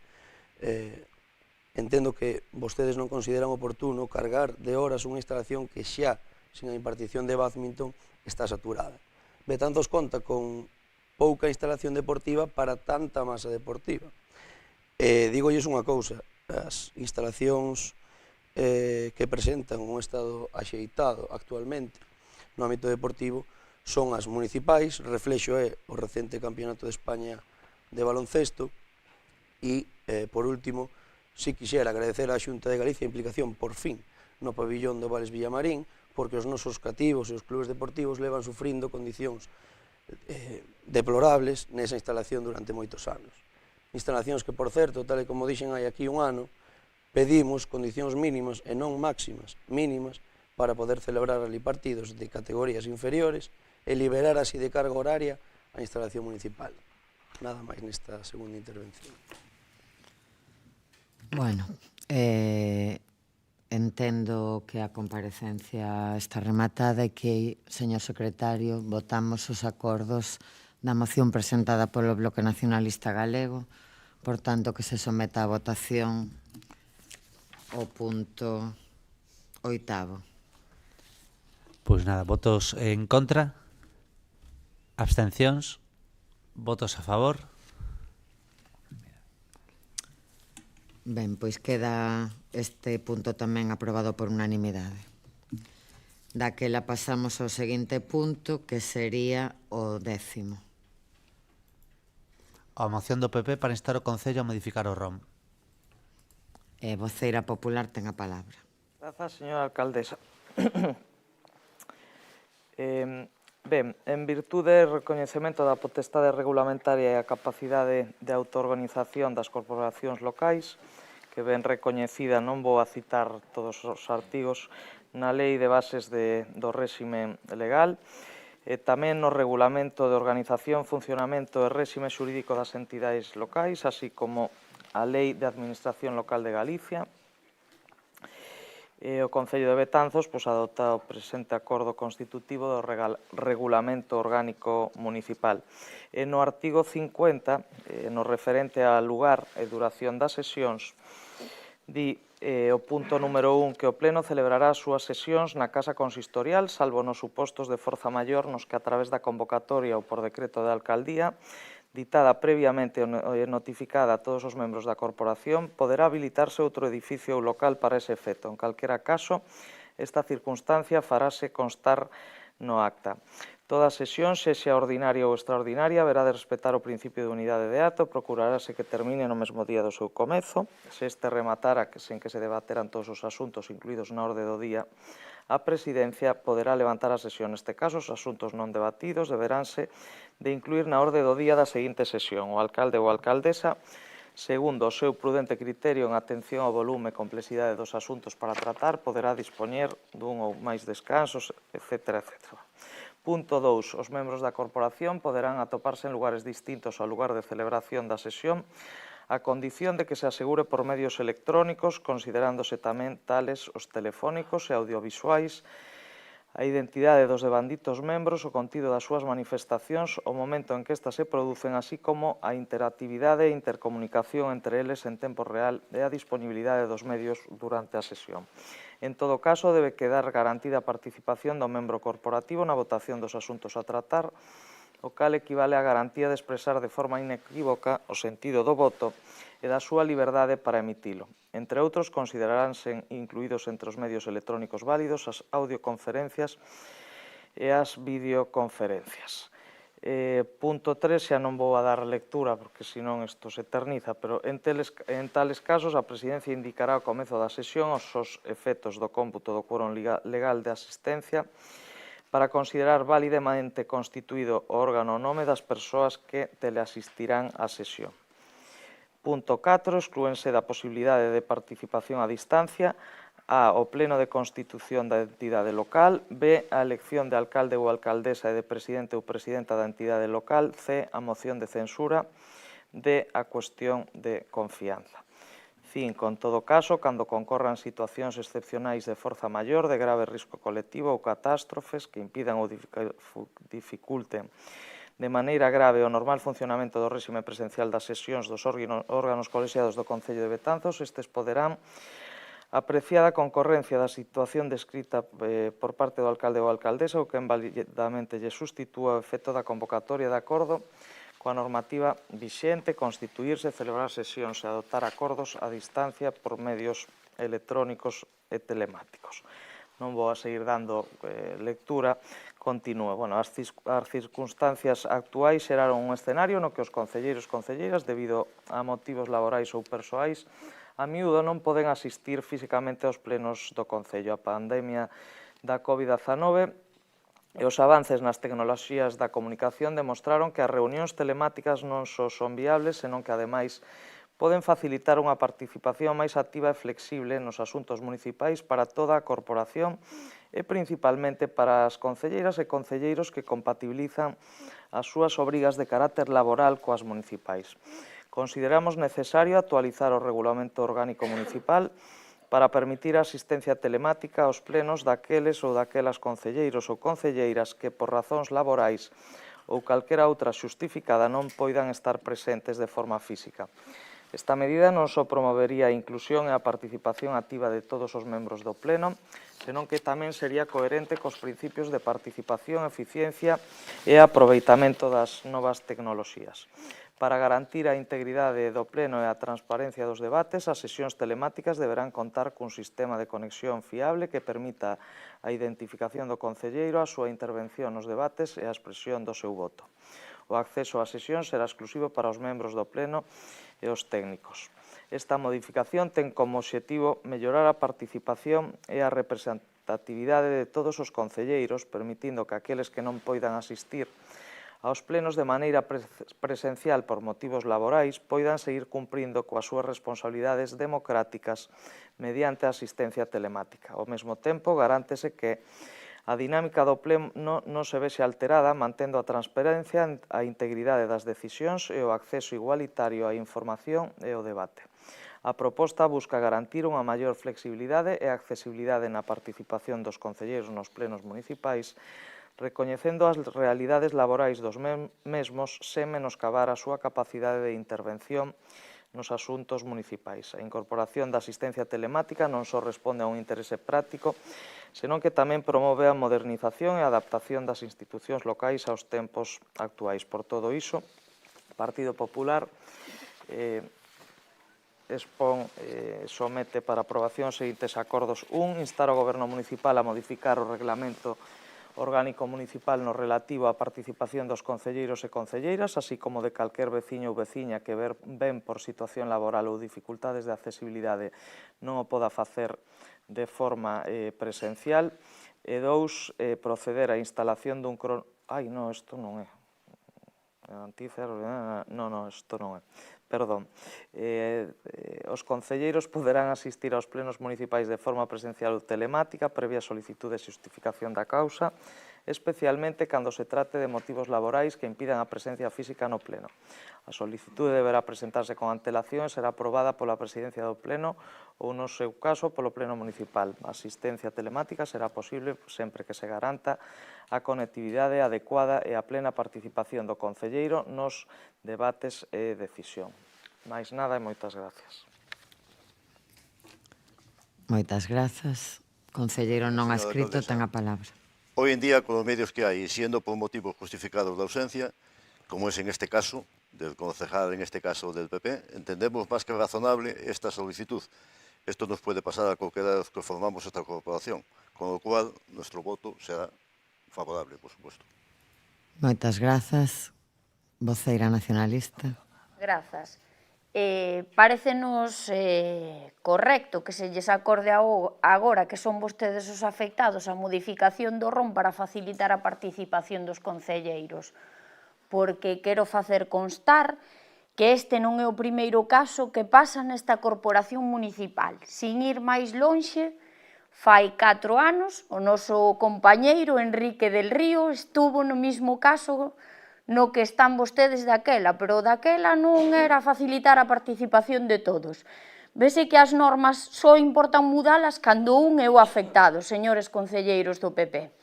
entendo que vostedes non consideran oportuno cargar de horas unha instalación que xa, sin a impartición de bádminton, está saturada. Betanzos conta con pouca instalación deportiva para tanta masa deportiva. Dígolles unha cousa, as instalacións que presentan un estado axeitado actualmente no ámbito deportivo son as municipais, reflexo é o recente Campeonato de España de baloncesto e, por último, si quixera agradecer á Xunta de Galicia a implicación, por fin, no pabillón do Vales Villamarín, porque os nosos cativos e os clubes deportivos levan sufrindo condicións deplorables nesa instalación durante moitos anos. Instalacións que, por certo, tal e como dixen hai aquí un ano, pedimos condicións mínimas e non máximas, mínimas, para poder celebrar ali partidos de categorías inferiores e liberar así de carga horaria a instalación municipal. Nada máis nesta segunda intervención. Bueno, entendo que a comparecencia está rematada e que, señor secretario, votamos os acordos da moción presentada polo Bloque Nacionalista Galego, por tanto, que se someta a votación o punto 8º. Pois nada, votos en contra, abstencións, votos a favor. Ben, pois queda este punto tamén aprobado por unanimidade. Daquela pasamos ao seguinte punto, que sería o 10º. A moción do PP para instar o Concello a modificar o ROM. Voceira popular ten a palabra. Grazas, señora alcaldesa. Ben, en virtude do recoñecemento da potestade regulamentaria e a capacidade de autoorganización das corporacións locais, que ben recoñecida, non vou a citar todos os artigos, na Lei de Bases do Réxime Legal, e tamén no Regulamento de Organización, Funcionamento e Réxime Xurídico das Entidades Locais, así como a Lei de Administración Local de Galicia. O Concello de Betanzos adopta o presente acordo constitutivo do Regulamento Orgánico Municipal. No artigo 50, no referente ao lugar e duración das sesións, di o punto número 1 que o Pleno celebrará as súas sesións na Casa Consistorial, salvo nos supostos de forza maior nos que a través da convocatoria ou por decreto da Alcaldía, ditada previamente e notificada a todos os membros da corporación, poderá habilitarse outro edificio ou local para ese efecto. En calquera caso, esta circunstancia farase constar no acta. Toda sesión, sexa ordinaria ou extraordinaria, haberá de respetar o principio de unidade de acto, procurarase que termine no mesmo día do seu comezo. Se este rematara sen que se debateran todos os asuntos incluídos na orde do día, a Presidencia poderá levantar a sesión. Neste caso, os asuntos non debatidos deberánse de incluir na orde do día da seguinte sesión. O alcalde ou alcaldesa, segundo o seu prudente criterio en atención ao volume e complexidade dos asuntos para tratar, poderá dispoñer dun ou máis descansos, etc. Punto 2. Os membros da corporación poderán atoparse en lugares distintos ao lugar de celebración da sesión, a condición de que se asegure por medios electrónicos, considerándose tamén tales os telefónicos e audiovisuais, a identidade dos devanditos membros, o contido das súas manifestacións, o momento en que estas se producen, así como a interactividade e intercomunicación entre eles en tempo real e a disponibilidade dos medios durante a sesión. En todo caso, debe quedar garantida a participación do membro corporativo na votación dos asuntos a tratar, o cal equivale á garantía de expresar de forma inequívoca o sentido do voto e da súa liberdade para emitilo. Entre outros, consideraránse incluídos entre os medios electrónicos válidos as audioconferencias e as videoconferencias. Punto 3, xa non vou a dar lectura porque senón isto se eterniza, pero en tales casos a Presidencia indicará ao comezo da sesión os efectos do cómputo do quórum legal de asistencia para considerar válidamente constituído o órgano o nome das persoas que teleasistirán á sesión. Punto 4, exclúense da posibilidade de participación a distancia A, o pleno de constitución da entidade local, B, a elección de alcalde ou alcaldesa e de presidente ou presidenta da entidade local, C, a moción de censura, D, a cuestión de confianza. 5. En todo caso, cando concorran situacións excepcionais de forza maior, de grave risco colectivo ou catástrofes que impidan ou dificulten de maneira grave o normal funcionamento do réxime presencial das sesións dos órganos colexiados do Concello de Betanzos, estes poderán apreciada a concorrencia da situación descrita por parte do alcalde ou alcaldesa ou que invalidamente lle sustitúa o efecto da convocatoria de acordo coa normativa vixente, constituirse, celebrar sesións e adoptar acordos a distancia por medios electrónicos e telemáticos. Non vou a seguir dando lectura, continúa. Bueno, as circunstancias actuais xeraron un escenario no que os concelleiros e concelleiras, debido a motivos laborais ou persoais, a miúdo non poden asistir físicamente aos plenos do Concello. A pandemia da COVID-19 e os avances nas tecnoloxías da comunicación demostraron que as reunións telemáticas non só son viables, senón que, ademais, poden facilitar unha participación máis activa e flexible nos asuntos municipais para toda a corporación e principalmente para as concelleiras e concelleiros que compatibilizan as súas obrigas de carácter laboral coas municipais. Consideramos necesario actualizar o Regulamento Orgánico Municipal para permitir a asistencia telemática aos plenos daqueles ou daquelas concelleiros ou concelleiras que, por razóns laborais ou calquera outra xustificada, non poidan estar presentes de forma física. Esta medida non só promovería a inclusión e a participación activa de todos os membros do pleno, senón que tamén sería coherente cos principios de participación, eficiencia e aproveitamento das novas tecnoloxías. Para garantir a integridade do pleno e a transparencia dos debates, as sesións telemáticas deberán contar cun sistema de conexión fiable que permita a identificación do concelleiro, a súa intervención nos debates e a expresión do seu voto. O acceso ás sesións será exclusivo para os membros do pleno e os técnicos. Esta modificación ten como obxectivo mellorar a participación e a representatividade de todos os concelleiros, permitindo que aqueles que non poidan asistir aos plenos de maneira presencial por motivos laborais poidan seguir cumprindo coas súas responsabilidades democráticas mediante a asistencia telemática. Ao mesmo tempo, garántese que a dinámica do pleno non se vexe alterada, mantendo a transparencia, a integridade das decisións e o acceso igualitario á información e ao debate. A proposta busca garantir unha maior flexibilidade e accesibilidade na participación dos concelleiros nos plenos municipais, recoñecendo as realidades laborais dos mesmos sen menoscabar a súa capacidade de intervención nos asuntos municipais. A incorporación da asistencia telemática non só responde a un interese práctico, senón que tamén promove a modernización e a adaptación das institucións locais aos tempos actuais. Por todo iso, o Partido Popular somete para aprobación os seguintes acordos. 1. Instar ao Goberno Municipal a modificar o Reglamento Orgánico Municipal no relativo á participación dos concelleiros e concelleiras, así como de calquer veciño ou veciña que ven por situación laboral ou dificultades de accesibilidade non o poda facer de forma presencial. E 2. Proceder á instalación dun Ai, non, isto non é. Non, isto non é. Perdón. Os concelleiros poderán asistir aos plenos municipais de forma presencial ou telemática previa solicitude e xustificación da causa, especialmente cando se trate de motivos laborais que impidan a presencia física no pleno. A solicitude deberá presentarse con antelación e será aprobada pola presidencia do pleno ou, no seu caso, polo pleno municipal. A asistencia telemática será posible sempre que se garanta a conectividade adecuada e a plena participación do concelleiro nos debates e decisión. Máis nada e moitas gracias. Moitas grazas. Concelleiro non adscrito, ten a palabra. Hoy en día, con los medios que hay, siendo por motivos justificados de ausencia, como es en este caso, del concejal, en este caso del PP, entendemos más que razonable esta solicitud. Esto nos puede pasar a cualquiera de los que formamos esta corporación, con lo cual nuestro voto será favorable, por suposto. Moitas grazas. Voceira nacionalista. Grazas. Parecenos correcto que se lles acorde agora que son vostedes os afectados a modificación do ROM para facilitar a participación dos concelleiros, porque quero facer constar que este non é o primeiro caso que pasa nesta corporación municipal. Sin ir máis lonxe, fai 4 anos, o noso compañeiro Enrique del Río estuvo no mesmo caso no que están vostedes daquela, pero daquela non era facilitar a participación de todos. Vese que as normas só importan mudalas cando un é o afectado, señores concelleiros do PP.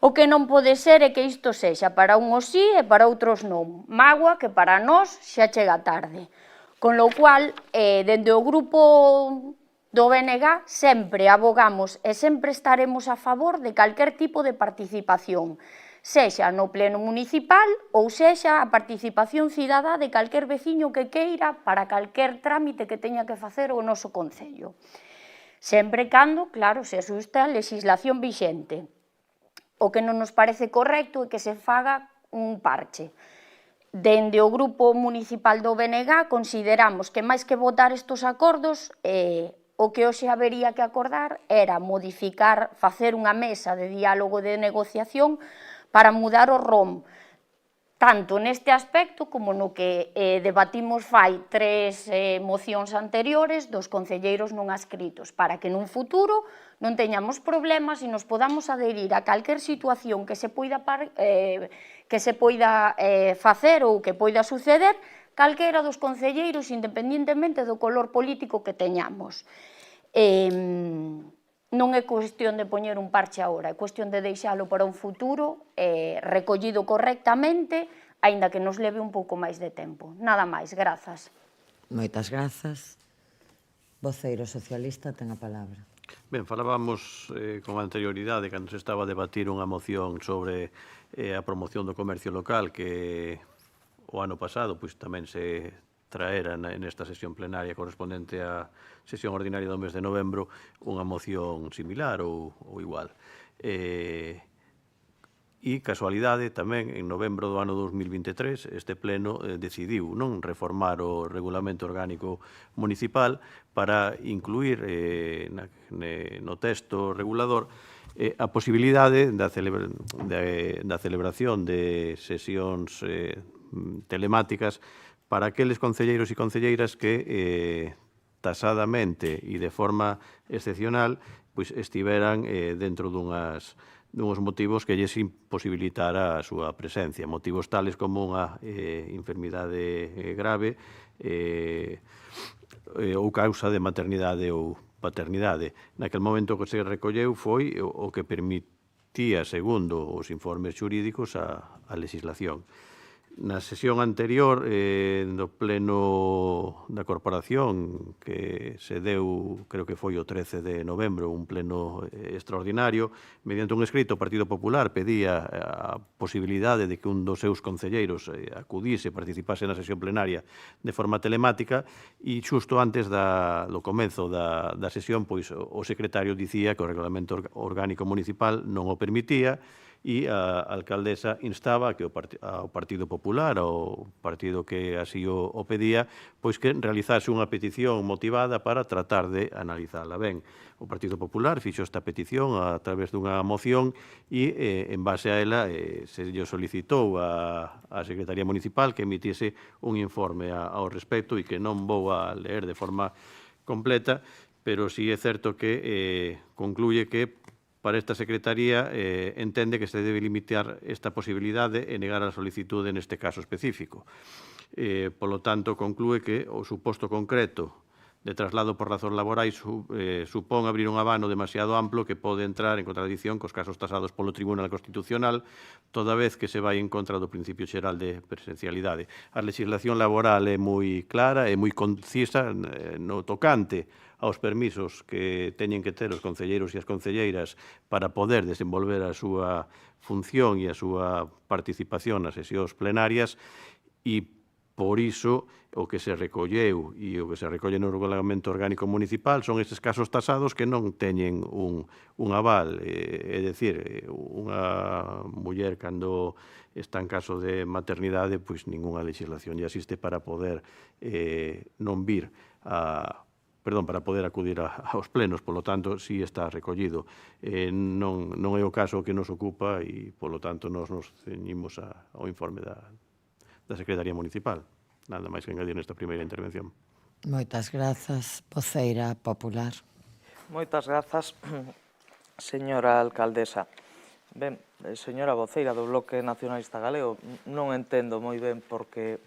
O que non pode ser é que isto sexa para uns sí e para outros non. Mágoa que para nós xa chega tarde. Con lo cual, dende o grupo do BNG sempre abogamos e sempre estaremos a favor de calquer tipo de participación, sexa no pleno municipal ou sexa a participación cidadá de calquer veciño que queira para calquer trámite que teña que facer o noso concello. Sempre e cando, claro, se asuste a legislación vixente. O que non nos parece correcto é que se faga un parche. Dende o grupo municipal do BNG consideramos que máis que votar estes acordos, o que hoxe habería que acordar era modificar, facer unha mesa de diálogo de negociación para mudar o ROM, tanto neste aspecto como no que debatimos fai 3 mocións anteriores dos concelleiros non adscritos, para que nun futuro non teñamos problemas e nos podamos adherir a calquer situación que se poida facer ou que poida suceder calquera dos concelleiros independentemente do color político que teñamos. Non é cuestión de poñer un parche agora, é cuestión de deixalo para un futuro recollido correctamente, aínda que nos leve un pouco máis de tempo. Nada máis, grazas. Moitas grazas. Voceiro socialista ten a palabra. Ben, falábamos con anterioridade cando se estaba a debatir unha moción sobre a promoción do comercio local que o ano pasado tamén se traera nesta sesión plenaria correspondente á sesión ordinaria do mes de novembro unha moción similar ou igual. E, casualidade, tamén, en novembro do ano 2023, este pleno decidiu non reformar o regulamento orgánico municipal para incluir no texto regulador a posibilidade da celebración de sesións telemáticas para aqueles concelleiros e concelleiras que tasadamente e de forma excepcional estiveran dentro dunhos motivos que lles imposibilitara a súa presencia, motivos tales como unha enfermidade grave ou causa de maternidade ou paternidade. Naquel momento que se recolleu foi o que permitía, segundo os informes xurídicos, a legislación. Na sesión anterior do pleno da corporación que se deu, creo que foi o 13 de novembro, un pleno extraordinario, mediante un escrito o Partido Popular pedía a posibilidade de que un dos seus concelleiros acudise, participase na sesión plenaria de forma telemática e xusto antes do comenzo da sesión o secretario dicía que o Regulamento Orgánico Municipal non o permitía e a alcaldesa instaba que ao Partido Popular, ao partido que así o pedía, pois que realizase unha petición motivada para tratar de analizala. Ben, o Partido Popular fixo esta petición a través dunha moción e, en base a ela, se lle solicitou á Secretaría Municipal que emitiese un informe ao respecto e que non vou a leer de forma completa, pero sí é certo que concluye que para esta Secretaría entende que se debe limitar esta posibilidade e negar a solicitude neste caso específico. Polo tanto, conclúe que o suposto concreto de traslado por razóns laborais supón abrir un abano demasiado amplo que pode entrar en contradicción cos casos tasados polo Tribunal Constitucional, toda vez que se vai en contra do principio xeral de presencialidade. A legislación laboral é moi clara e moi concisa no tocante aos permisos que teñen que ter os concelleiros e as concelleiras para poder desenvolver a súa función e a súa participación nas sesións plenarias e Por iso, o que se recolleu e o que se recolle no Regulamento Orgánico Municipal son estes casos tasados que non teñen un aval. É dicir, unha muller cando está en caso de maternidade, pois ningunha legislación lle asiste para poder non vir para poder acudir aos plenos, polo tanto, si está recollido. Non é o caso que nos ocupa e, polo tanto, nos ceñimos ao informe da Secretaría Municipal. Nada máis que engadir nesta primeira intervención. Moitas grazas, voceira popular. Moitas grazas, señora alcaldesa. Ben, señora voceira do Bloque Nacionalista Galego, non entendo moi ben porque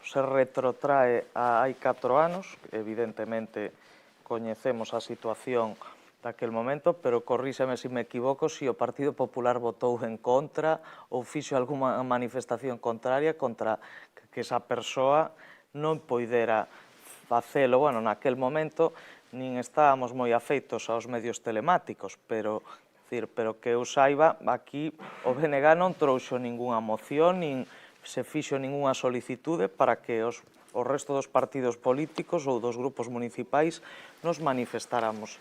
se retrotrae a hai 4 anos, evidentemente coñecemos a situación daquel momento, pero corríxame se me equivoco se o Partido Popular votou en contra ou fixo algunha manifestación contraria contra que esa persoa non poidera facelo. Bueno, naquel momento nin estábamos moi afeitos aos medios telemáticos, pero que eu saiba, aquí o BNG non trouxo ningunha moción, nin se fixo ningunha solicitude para que o resto dos partidos políticos ou dos grupos municipais nos manifestáramos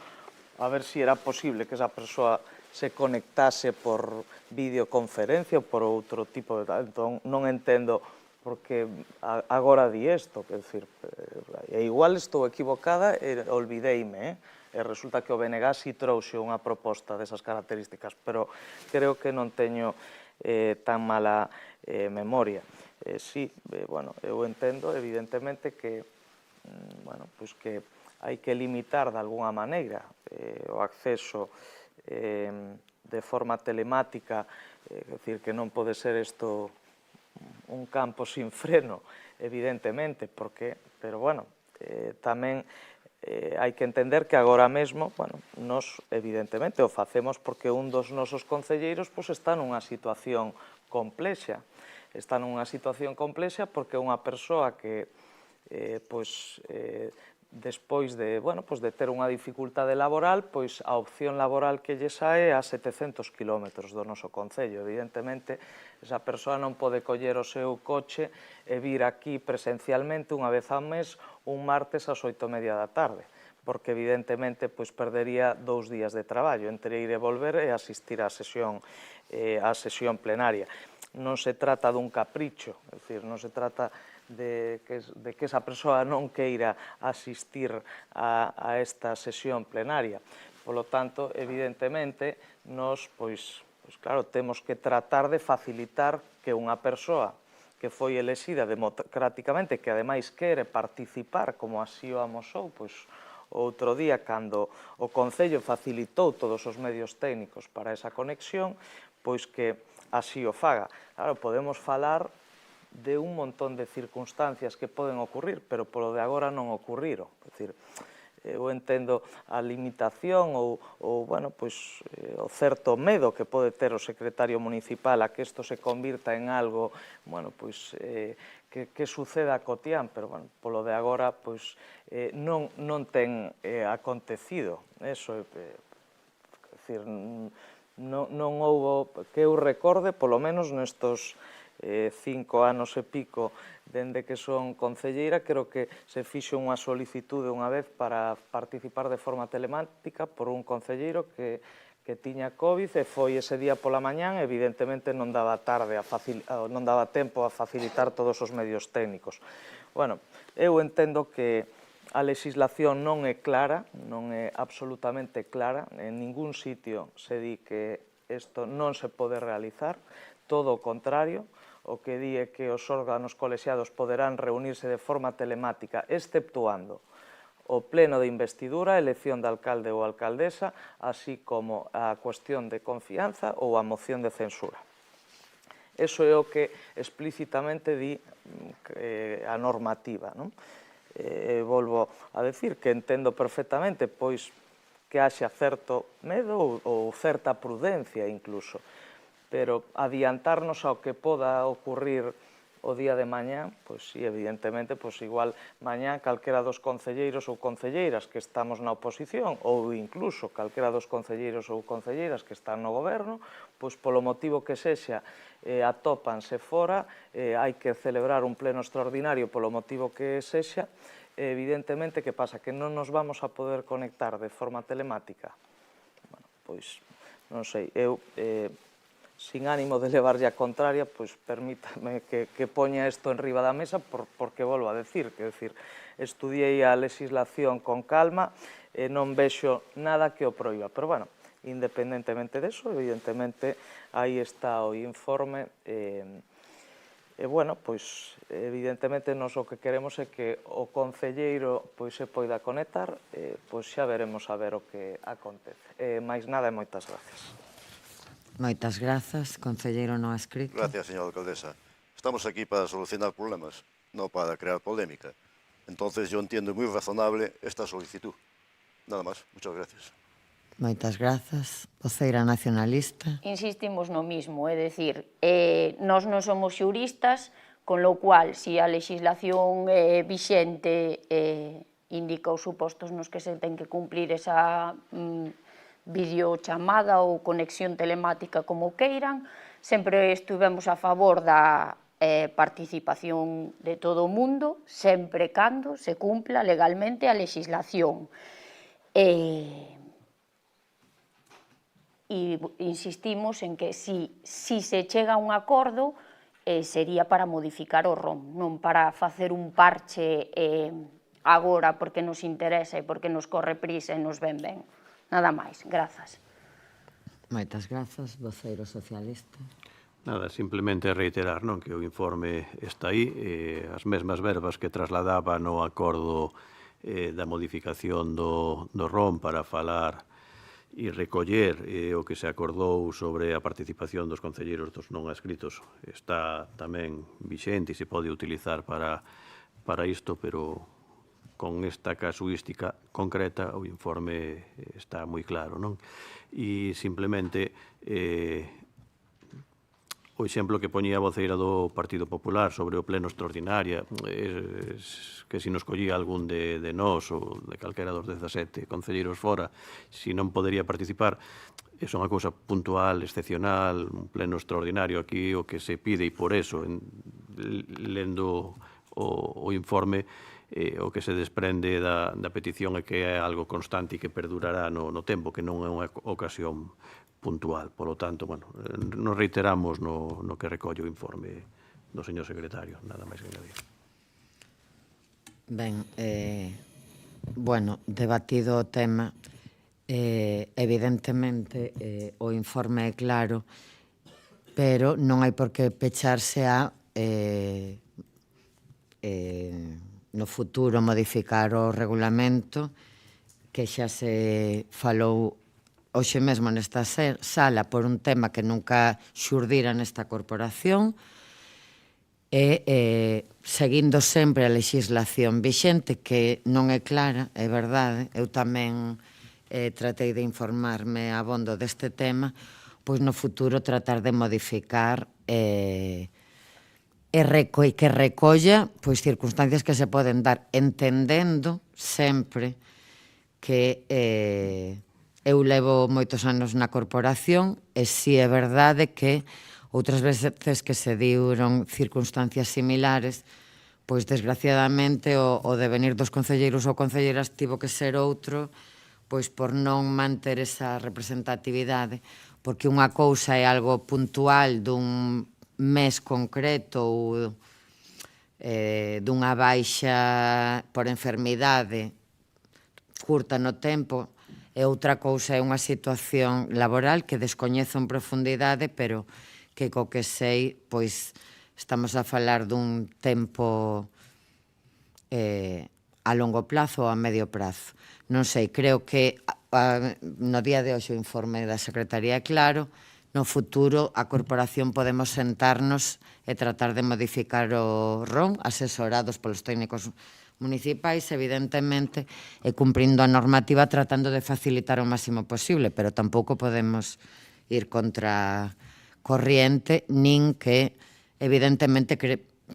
a ver se era posible que esa persoa se conectase por videoconferencia ou por outro tipo de... Entón, non entendo porque agora di isto, quer dizer, igual estou equivocada e olvideime, e resulta que o BNG si trouxe unha proposta desas características, pero creo que non teño tan mala memoria. Sí, eu entendo, evidentemente, que hai que limitar de alguna maneira o acceso de forma telemática, é dicir, que non pode ser isto un campo sin freno, evidentemente, pero, tamén hai que entender que agora mesmo, nos, evidentemente, o facemos porque un dos nosos concelleiros está nunha situación complexa. Está nunha situación complexa porque é unha persoa que, despois de ter unha dificultade laboral, a opción laboral que lle sae é a 700 km do noso concello. Evidentemente, esa persoa non pode coller o seu coche e vir aquí presencialmente unha vez ao mes, un martes ás 8:30 da tarde, porque evidentemente perdería 2 días de traballo entre ir e volver e asistir á sesión plenaria. Non se trata dun capricho, é dicir, non se trata de que esa persoa non queira asistir a esta sesión plenaria. Polo tanto, evidentemente, nos, claro, temos que tratar de facilitar que unha persoa que foi elexida democráticamente, que ademais quere participar, como así o amosou, outro día, cando o Concello facilitou todos os medios técnicos para esa conexión, que así o faga. Claro, podemos falar de un montón de circunstancias que poden ocurrir, pero polo de agora non ocurriron. É dicir, eu entendo a limitación ou o certo medo que pode ter o secretario municipal a que isto se convirta en algo que suceda cotián, pero polo de agora non ten acontecido. Eso, é dicir, non houbo, que eu recorde, polo menos nestos 5 anos e pico dende que son concelleira, creo que se fixo unha solicitude unha vez para participar de forma telemática por un concelleiro que tiña COVID e foi ese día pola mañán, evidentemente non daba tempo a facilitar todos os medios técnicos. Eu entendo que a legislación non é clara, non é absolutamente clara, en ningún sitio se di que isto non se pode realizar, todo o contrario, o que di é que os órganos colexiados poderán reunirse de forma telemática, exceptuando o pleno de investidura, a elección de alcalde ou alcaldesa, así como a cuestión de confianza ou a moción de censura. Eso é o que explícitamente di a normativa. Volvo a decir que entendo perfectamente que haxa certo medo ou certa prudencia incluso, pero adiantarnos ao que poda ocurrir o día de mañá, pois si, evidentemente, pois igual mañá calquera dos concelleiros ou concelleiras que estamos na oposición ou incluso calquera dos concelleiros ou concelleiras que están no goberno, pois polo motivo que sexa, atópanse fora, hai que celebrar un pleno extraordinario polo motivo que sexa, evidentemente, que pasa? Que non nos vamos a poder conectar de forma telemática? Bueno, pois, non sei, eu, sin ánimo de levarlle a contraria, pois permítame que poña isto en riba da mesa, porque volvo a decir, estudiei a legislación con calma e non vexo nada que o proíba, pero, bueno, independentemente deso, evidentemente, aí está o informe, e, bueno, pois, evidentemente, nos o que queremos é que o concelleiro pois se poida conectar, pois xa veremos a ver o que acontece. Máis nada e moitas gracias. Moitas grazas, concelleiro non adscrito. Gracias, señora alcaldesa. Estamos aquí para solucionar problemas, no para crear polémica. Entonces, yo entiendo muy razonable esta solicitud. Nada más. Muchas gracias. Moitas grazas. Voceira nacionalista. Insistimos no mismo, é dicir, nós non somos xuristas, con lo cual, se a legislación vixente indica os supostos nos que se ten que cumplir esa videochamada ou conexión telemática como queiran, sempre estivemos a favor da participación de todo o mundo, sempre cando se cumpla legalmente a legislación. E insistimos en que si se chega a un acordo sería para modificar o ROM, non para facer un parche agora porque nos interesa e porque nos corre prisa e nos ven ben. Nada máis, grazas. Moitas grazas, voceiro socialista. Nada, simplemente reiterar que o informe está aí, as mesmas verbas que trasladaba no acordo da modificación do ROM para falar e recoller o que se acordou sobre a participación dos concelleiros dos non adscritos está tamén vixente e se pode utilizar para isto, pero con esta casuística concreta o informe está moi claro, non? E simplemente o exemplo que poñía a voceira do Partido Popular sobre o pleno extraordinaria, que se nos collía algún de nós ou de calquera dos 17 concelleiros fora, se non podería participar, é unha cousa puntual, excepcional, un pleno extraordinario aquí, o que se pide, e por eso, lendo o informe, o que se desprende da petición é que é algo constante e que perdurará no tempo, que non é unha ocasión puntual. Por lo tanto, bueno, nos reiteramos no que recolle o informe do señor secretario, nada máis que añadir. Ben, bueno, debatido o tema, evidentemente o informe é claro, pero non hai por que pecharse a no futuro modificar o regulamento, que xa se falou hoxe mesmo nesta sala por un tema que nunca xurdira nesta corporación e seguindo sempre a legislación vixente, que non é clara, é verdade, eu tamén tratei de informarme abondo deste tema, pois no futuro tratar de modificar e que recolla circunstancias que se poden dar, entendendo sempre que eu levo moitos anos na corporación e si é verdade que outras veces que se diuron circunstancias similares, pois desgraciadamente o devenir dos concelleiros ou concelleiras tivo que ser outro, pois por non manter esa representatividade, porque unha cousa é algo puntual dun mes concreto ou dunha baixa por enfermidade curta no tempo, e outra cousa é unha situación laboral que descoñezo en profundidade, pero que co que sei, pois estamos a falar dun tempo a longo plazo ou a medio prazo. Non sei, creo que no día de hoxe o informe da Secretaría é claro, no futuro a corporación podemos sentarnos e tratar de modificar o ROM, asesorados polos técnicos municipais, evidentemente, e cumprindo a normativa, tratando de facilitar o máximo posible, pero tampouco podemos ir contra corriente, nin que, evidentemente,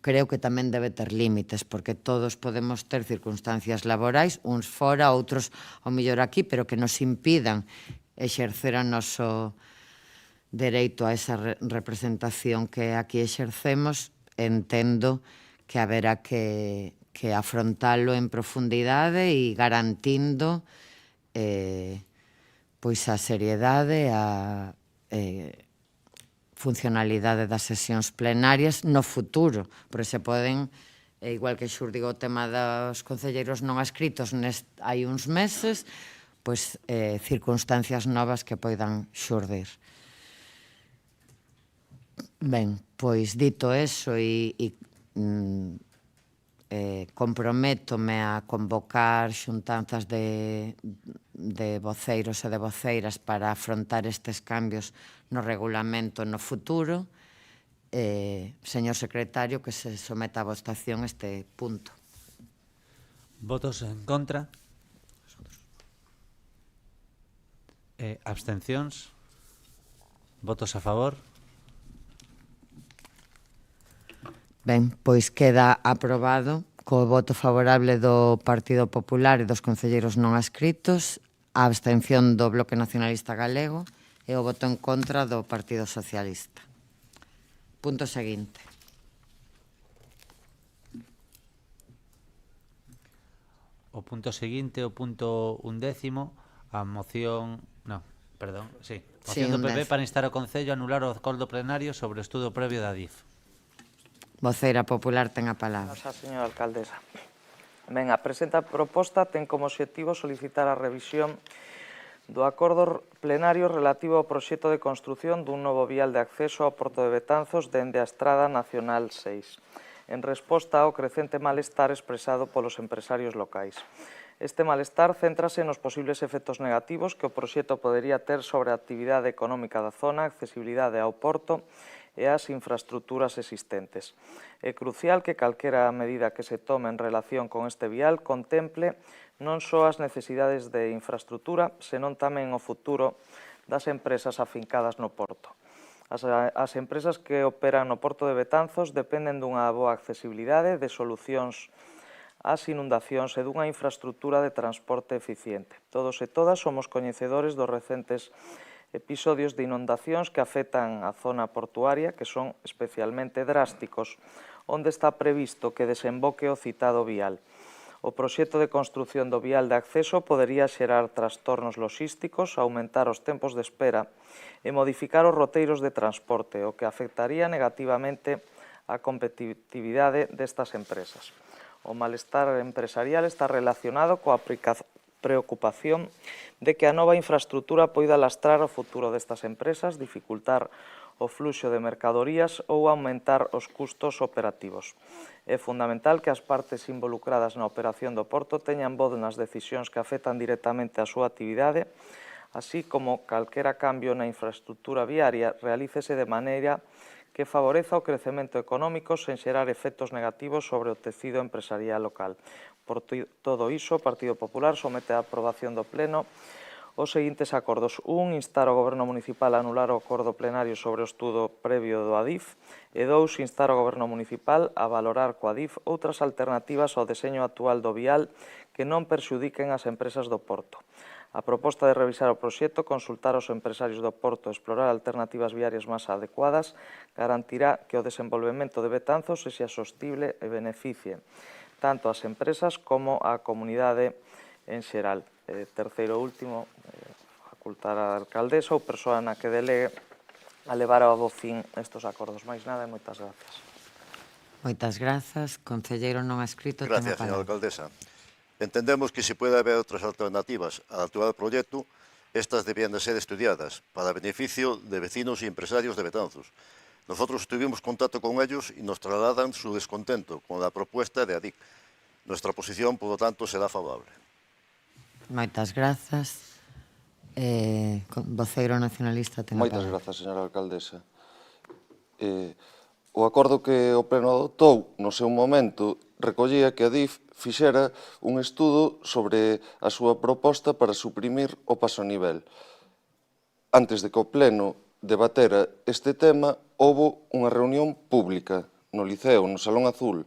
creo que tamén debe ter límites, porque todos podemos ter circunstancias laborais, uns fora, outros ao mellor aquí, pero que nos impidan exercer o noso dereito a esa representación que aquí exercemos. Entendo que haberá que afrontalo en profundidade e garantindo pois a seriedade, a funcionalidade das sesións plenarias no futuro, porque se poden, igual que xurdigo o tema dos concelleiros non adscritos hai uns meses, pois circunstancias novas que poidan xurdir. Ben, pois dito eso e comprométome a convocar xuntanzas de voceiros e de voceiras para afrontar estes cambios no regulamento no futuro. Señor secretario, que se someta a votación este punto. Votos en contra? Abstencións? Votos a favor? Ben, pois queda aprobado co voto favorable do Partido Popular e dos concelleiros non adscritos, a abstención do Bloque Nacionalista Galego e o voto en contra do Partido Socialista. Punto seguinte. O punto seguinte, o punto 11º, a moción... Non, perdón, sí. Moción do PP para instar ao Concello a anular o acordo plenario sobre o estudo previo da DIF. Voceira popular ten a palabra. Señora alcaldesa. Ben, a presenta proposta ten como obxectivo solicitar a revisión do acordo plenario relativo ao proxecto de construción dun novo vial de acceso ao Porto de Betanzos dende a Estrada Nacional 6, en resposta ao crecente malestar expresado polos empresarios locais. Este malestar céntrase nos posibles efectos negativos que o proxecto podería ter sobre a actividade económica da zona, accesibilidade ao porto e as infraestructuras existentes. É crucial que calquera medida que se tome en relación con este vial contemple non só as necesidades de infraestructura, senón tamén o futuro das empresas afincadas no porto. As empresas que operan no Porto de Betanzos dependen dunha boa accesibilidade, de solucións ás inundacións e dunha infraestructura de transporte eficiente. Todos e todas somos coñecedores dos recentes episodios de inundacións que afectan a zona portuaria, que son especialmente drásticos, onde está previsto que desemboque o citado vial. O proxecto de construción do vial de acceso podería xerar trastornos logísticos, aumentar os tempos de espera e modificar os roteiros de transporte, o que afectaría negativamente a competitividade destas empresas. O malestar empresarial está relacionado coa preocupación de que a nova infraestructura poida lastrar o futuro destas empresas, dificultar o fluxo de mercadorías ou aumentar os custos operativos. É fundamental que as partes involucradas na operación do porto teñan voz nas decisións que afectan directamente a súa actividade, así como calquera cambio na infraestructura viaria realícese de maneira que favoreza o crecemento económico sen xerar efectos negativos sobre o tecido empresarial local. Por todo iso, o Partido Popular somete a aprobación do Pleno os seguintes acordos. 1. Instar ao Goberno Municipal a anular o acordo plenario sobre o estudo previo do ADIF. E 2. Instar ao Goberno Municipal a valorar coa ADIF outras alternativas ao deseño actual do vial que non perxudiquen as empresas do Porto. A proposta de revisar o proxecto, consultar aos empresarios do Porto e explorar alternativas viarias máis adecuadas garantirá que o desenvolvemento de Betanzos sexa sostible e beneficie tanto ás empresas como á comunidade en xeral. Terceiro e último, facultar á alcaldesa ou persoa na que delegue a levar a bo fin estes acordos. Máis nada e moitas grazas. Moitas grazas. Concelleiro non adscrito, ten a palabra. Gracias, señora alcaldesa. Entendemos que se puede haber outras alternativas ao actual proxecto, estas debían de ser estudiadas para beneficio de vecinos e empresarios de Betanzos. Nosotros tuvimos contacto con ellos y nos trasladan su descontento con la propuesta de ADIC. Nuestra posición, por lo tanto, será favorable. Moitas grazas. Voceiro nacionalista ten a palabra. Moitas grazas, señora alcaldesa. O acordo que o Pleno adoptou no seu momento recollía que a DIF fixera un estudo sobre a súa proposta para suprimir o paso a nivel. Antes de que o Pleno debatera este tema, houbo unha reunión pública no Liceo, no Salón Azul,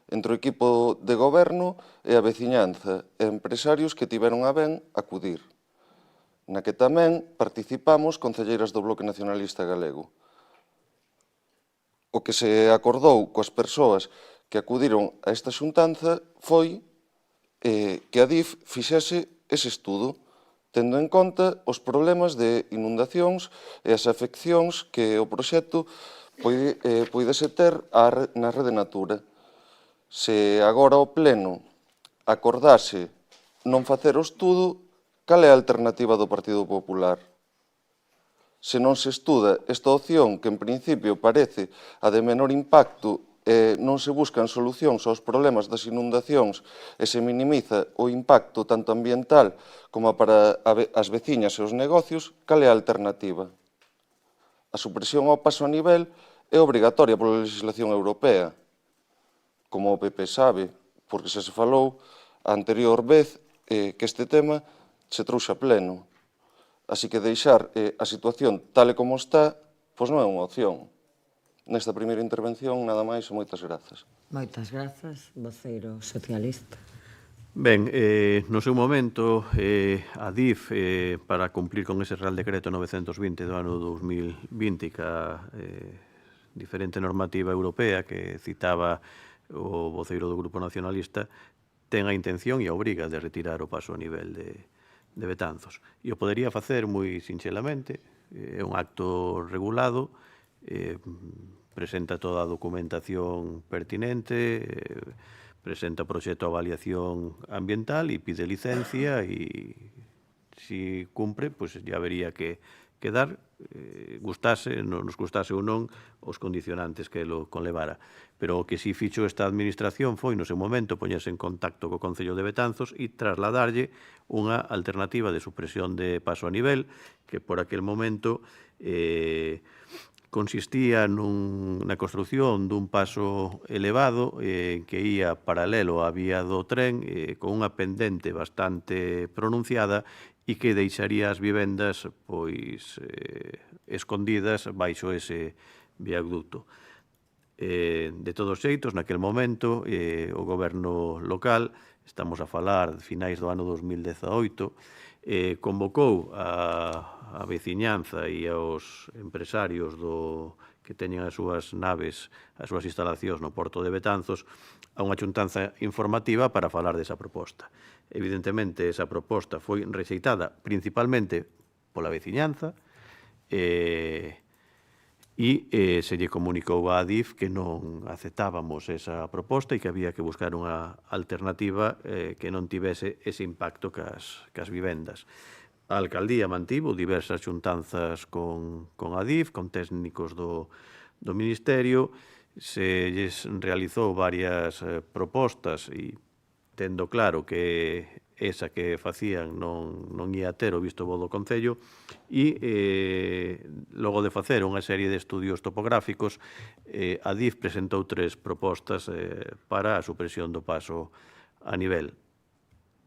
entre o equipo de goberno e a veciñanza e empresarios que tiveron a ben acudir, na que tamén participamos concelleiras do Bloque Nacionalista Galego. O que se acordou coas persoas que acudiron a esta xuntanza foi que a DIF fixese ese estudo, tendo en conta os problemas de inundacións e as afeccións que o proxecto poidese ter na rede Natura. Se agora o Pleno acordase non facer o estudo, cal é a alternativa do Partido Popular? Se non se estuda esta opción, que en principio parece a de menor impacto e non se buscan solucións aos problemas das inundacións e se minimiza o impacto tanto ambiental como para as veciñas e os negocios, cal é a alternativa? A supresión ao paso a nivel é obrigatoria pola legislación europea, como o PP sabe, porque se falou a anterior vez que este tema se trouxe a pleno. Así que deixar a situación tal e como está, pois non é unha opción. Nesta primeira intervención, nada máis e moitas grazas. Moitas grazas, voceiro socialista. Ben, no seu momento, a DIF, para cumplir con ese Real Decreto 920 do ano 2020, que a diferente normativa europea que citaba o voceiro do Grupo Nacionalista, ten a intención e a obriga de retirar o paso a nivel de Betanzos. E o podería facer moi sinxelamente, é un acto regulado, presenta toda a documentación pertinente, presenta o proxecto de avaliación ambiental e pide licencia e se cumpre, pois ya vería que dar, nos gustase ou non os condicionantes que lo conlevara. Pero o que si fixo esta administración foi, no seu momento, poñerse en contacto co Concello de Betanzos e trasladarlle unha alternativa de supresión de paso a nivel que por aquel momento consistía na construción dun paso elevado que ia paralelo á vía do tren con unha pendente bastante pronunciada e que deixaría as vivendas escondidas baixo ese viaducto. De todos xeitos, naquel momento, o goberno local, estamos a falar de finais do ano 2018, convocou a veciñanza e aos empresarios que teñen as súas naves, as súas instalacións no porto de Betanzos, a unha xuntanza informativa para falar desa proposta. Evidentemente, esa proposta foi rexeitada principalmente pola veciñanza e se lle comunicou á ADIF que non aceptábamos esa proposta e que había que buscar unha alternativa que non tivese ese impacto cas vivendas. A alcaldía mantivo diversas xuntanzas con ADIF, con técnicos do Ministerio, se lles realizou varias propostas e tendo claro que esa que facían non ia ter o visto bo do Concello e logo de facer unha serie de estudios topográficos a DIF presentou 3 propostas para a supresión do paso a nivel.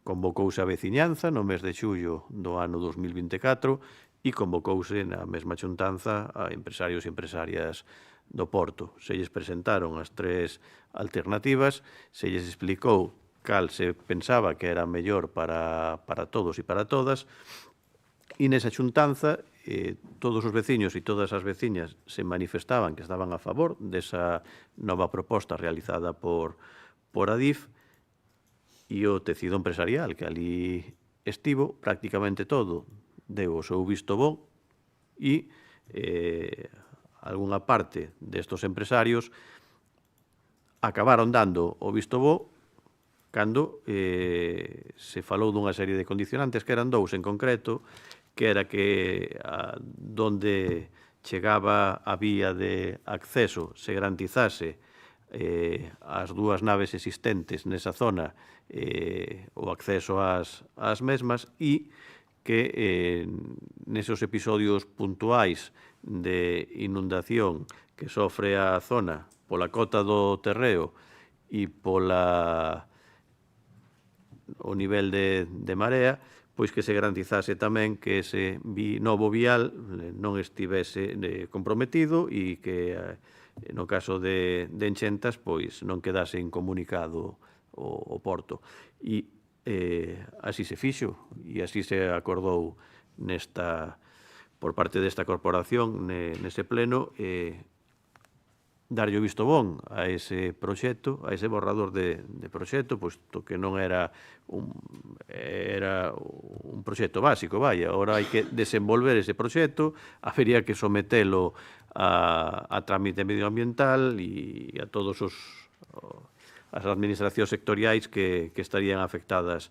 Convocouse a veciñanza no mes de xullo do ano 2024 e convocouse na mesma xuntanza a empresarios e empresarias do Porto. Se lles presentaron as 3 alternativas, se lles explicou cal se pensaba que era mellor para todos e para todas, e nesa xuntanza todos os veciños e todas as veciñas se manifestaban que estaban a favor desa nova proposta realizada por ADIF, e o tecido empresarial que ali estivo, prácticamente todo deu o seu visto bo e algunha parte destos empresarios acabaron dando o visto bo cando se falou dunha serie de condicionantes que eran 2 en concreto, que era que donde chegaba a vía de acceso se garantizase as 2 naves existentes nesa zona o acceso ás mesmas e que nesos episodios puntuais de inundación que sofre a zona pola cota do terreo e o nivel de marea, pois que se garantizase tamén que ese novo vial non estivese comprometido e que no caso de enchentas, pois non quedase incomunicado o porto. E así se fixo, e así se acordou por parte desta corporación nese pleno, darlle o visto bon a ese proxecto, a ese borrador de proxecto, posto que non era un proxecto básico, vaya, agora hai que desenvolver ese proxecto, habería que sometelo a trámite medioambiental e a todos as administracións sectoriais que estarían afectadas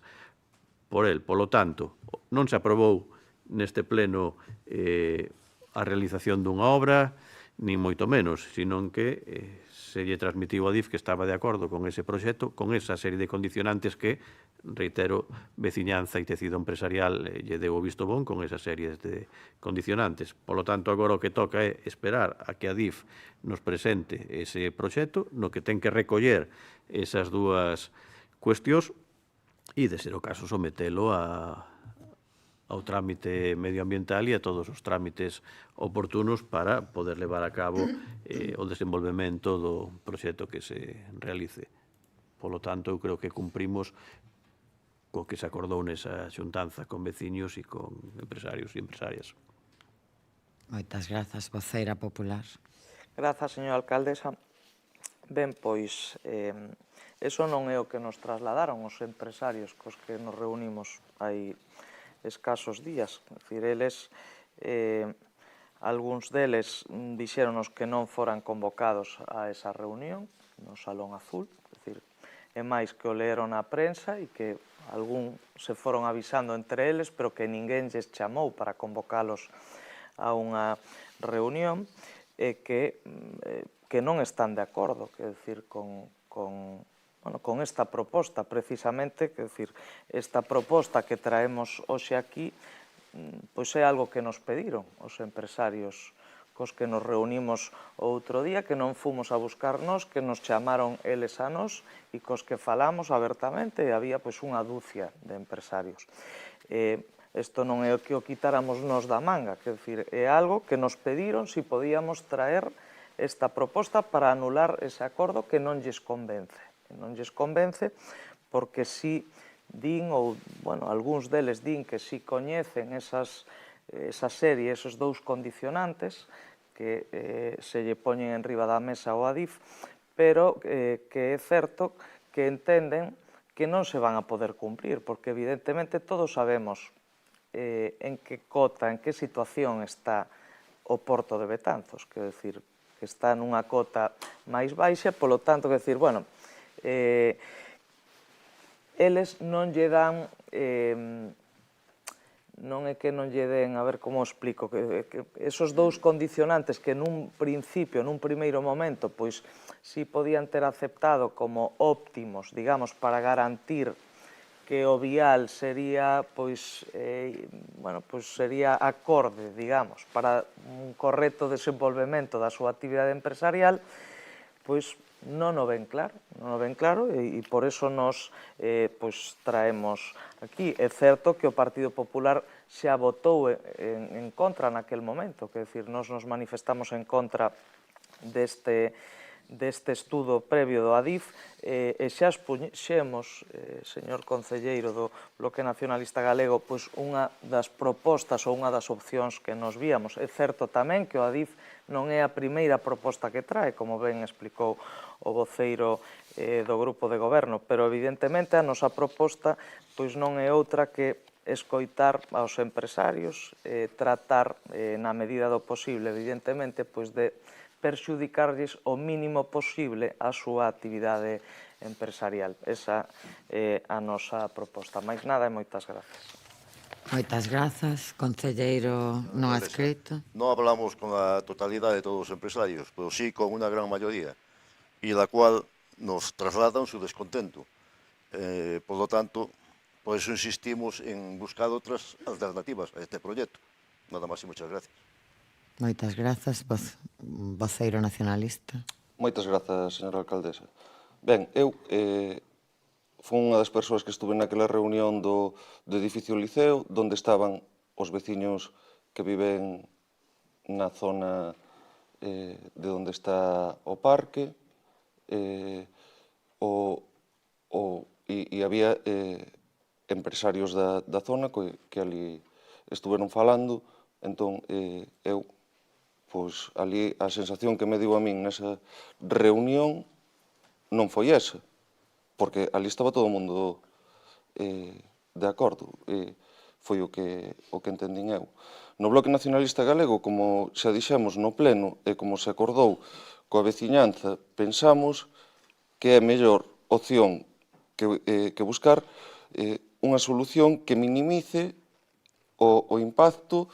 por el. Polo tanto, non se aprobou neste pleno a realización dunha obra, ni moito menos, senón que se lle transmitiu a DIF que estaba de acordo con ese proxecto, con esa serie de condicionantes que, reitero, veciñanza e tecido empresarial lle deu o visto bon con esa serie de condicionantes. Polo tanto, agora o que toca é esperar a que a DIF nos presente ese proxecto, no que ten que recoller esas dúas cuestións e, de ser o caso, sometelo ao trámite medioambiental e a todos os trámites oportunos para poder levar a cabo o desenvolvemento do proxecto que se realice. Polo tanto, eu creo que cumprimos co que se acordou nesa xuntanza con veciños e con empresarios e empresarias. Moitas grazas, voceira popular. Grazas, señora alcaldesa. Ben, pois, eso non é o que nos trasladaron os empresarios cos que nos reunimos hai escasos días. É dicir, eles, algúns deles dixéronos que non foran convocados a esa reunión no Salón Azul, é dicir, é máis que o leeron na prensa e que algún se foron avisando entre eles, pero que ninguén lles chamou para convocalos a unha reunión, e que non están de acordo, é dicir, con esta proposta, precisamente, que decir, esta proposta que traemos hoxe aquí, pois é algo que nos pediron os empresarios cos que nos reunimos outro día, que non fomos a buscarnos, que nos chamaron eles a nos e cos que falamos abertamente, e había pois unha dúcia de empresarios. Isto non é o que o quitáramos nos da manga, que decir, é algo que nos pediron se podíamos traer esta proposta para anular ese acordo que non lles convence. Non lles convence porque si din, ou, bueno, algúns deles din que si coñecen esa serie, esos dous condicionantes que se lle poñen en riba da mesa ao ADIF, pero que é certo que entenden que non se van a poder cumprir, porque evidentemente todos sabemos en que cota, en que situación está o Porto de Betanzos, que decir, que está nunha cota máis baixa, polo tanto, que decir, bueno, eles non lle dan, non é que non lle den, a ver como explico, que esos dous condicionantes que nun principio, nun primeiro momento, pois si podían ter aceptado como óptimos, digamos, para garantir que o vial sería, pois, bueno, pois sería acorde, digamos, para un correcto desenvolvemento da súa actividade empresarial, pois non o ven claro, e por eso nos traemos aquí. É certo que o Partido Popular xa votou en contra naquel momento, que decir, nos manifestamos en contra deste estudo previo do ADIF, e xa expuxemos, señor concelleiro do Bloque Nacionalista Galego, pois unha das propostas ou unha das opcións que nos víamos. É certo tamén que o ADIF non é a primeira proposta que trae, como ben explicou o voceiro do Grupo de Goberno, pero evidentemente a nosa proposta pois non é outra que escoitar aos empresarios, tratar na medida do posible, evidentemente, pois de perxudicarlles o mínimo posible a súa actividade empresarial. Esa é a nosa proposta. Máis nada e moitas grazas. Moitas grazas, concelleiro non adscrito. Non hablamos con a totalidade de todos os empresarios, pero sí con unha gran maioría, e da cual nos trasladan su descontento. Por lo tanto, por eso insistimos en buscar outras alternativas a este proxecto. Nada máis e moitas gracias. Moitas grazas, voceiro nacionalista. Moitas grazas, señora alcaldesa. Ben, eu fui unha das persoas que estuve naquela reunión do edificio Liceo, onde estaban os veciños que viven na zona de onde está o parque, e había empresarios da zona que ali estuveron falando, entón eu, pois ali a sensación que me deu a min nesa reunión non foi esa, porque ali estaba todo o mundo de acordo, foi o que entendín eu. No Bloque Nacionalista Galego, como xa dixemos no pleno e como se acordou coa veciñanza, pensamos que é mellor opción que buscar unha solución que minimice o impacto,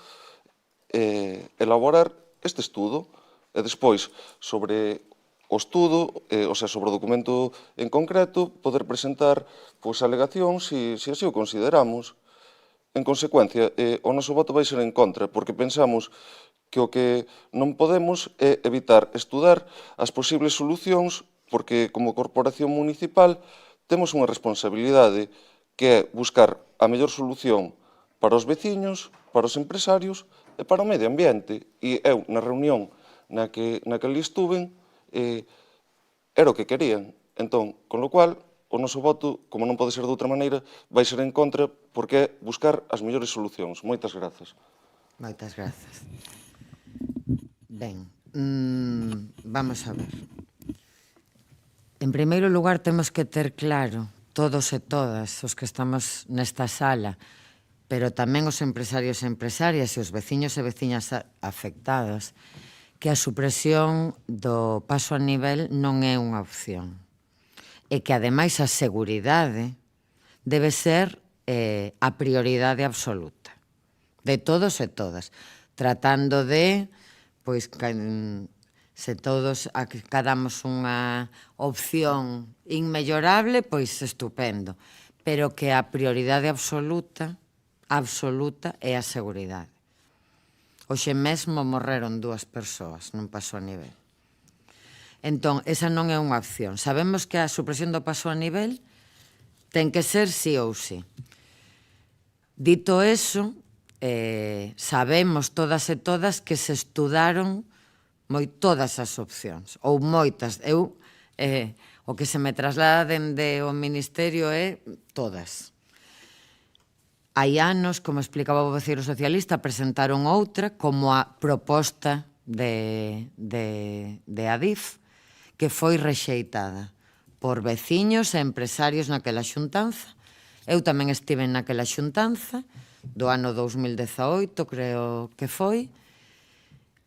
elaborar este estudo e despois sobre o estudo, o sea, sobre o documento en concreto, poder presentar alegacións se así o consideramos. En consecuencia, o noso voto vai ser en contra, porque pensamos que o que non podemos é evitar estudar as posibles solucións, porque como corporación municipal temos unha responsabilidade que é buscar a mellor solución para os veciños, para os empresarios e para o medio ambiente. E eu, na reunión na que ali estuven, era o que querían. Entón, con lo cual, o noso voto, como non pode ser de outra maneira, vai ser en contra porque é buscar as mellores solucións. Moitas grazas. Moitas grazas. Ben, vamos a ver. En primeiro lugar, temos que ter claro, todos e todas os que estamos nesta sala, pero tamén os empresarios e empresarias e os veciños e veciñas afectados, que a supresión do paso a nivel non é unha opción. E que, ademais, a seguridade debe ser a prioridade absoluta de todos e todas, tratando de, pois, se todos acadamos unha opción inmellorable, pois estupendo, pero que a prioridade absoluta é a seguridade. Hoxe mesmo morreron 2 persoas nun paso a nivel. Entón, esa non é unha opción. Sabemos que a supresión do paso a nivel ten que ser sí ou sí. Dito eso, sabemos todas e todas que se estudaron todas as opcións, ou moitas. Eu, o que se me traslada dende o Ministerio é todas. Hai anos, como explicaba o voceiro socialista, presentaron outra como a proposta de Adif, que foi rexeitada por veciños e empresarios naquela xuntanza. Eu tamén estive naquela xuntanza do ano 2018, creo que foi.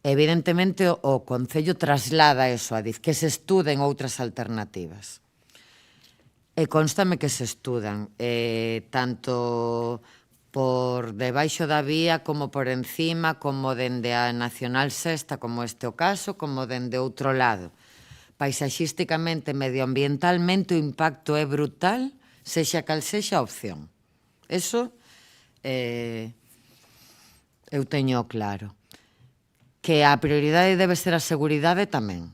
Evidentemente, o Concello traslada eso a Adif, que se estuden outras alternativas. E constame que se estudan, tanto por debaixo da vía, como por encima, como dende a Nacional Sexta, como este o caso, como dende outro lado. Paisaxísticamente, medioambientalmente, o impacto é brutal, sexa cal sexa a opción. Eso eu teño claro. Que a prioridade debe ser a seguridade tamén.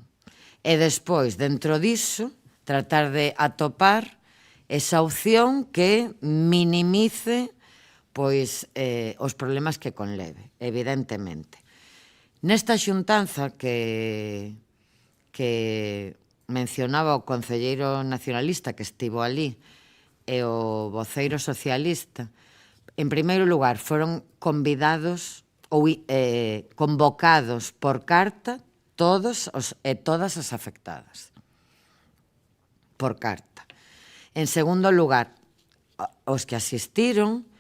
E despois, dentro diso, tratar de atopar esa opción que minimice pois os problemas que conleve, evidentemente. Nesta xuntanza que mencionaba o concelleiro nacionalista que estivo ali e o voceiro socialista, en primeiro lugar, foron convidados ou convocados por carta todos e todas as afectadas. Por carta. En segundo lugar, os que asistiron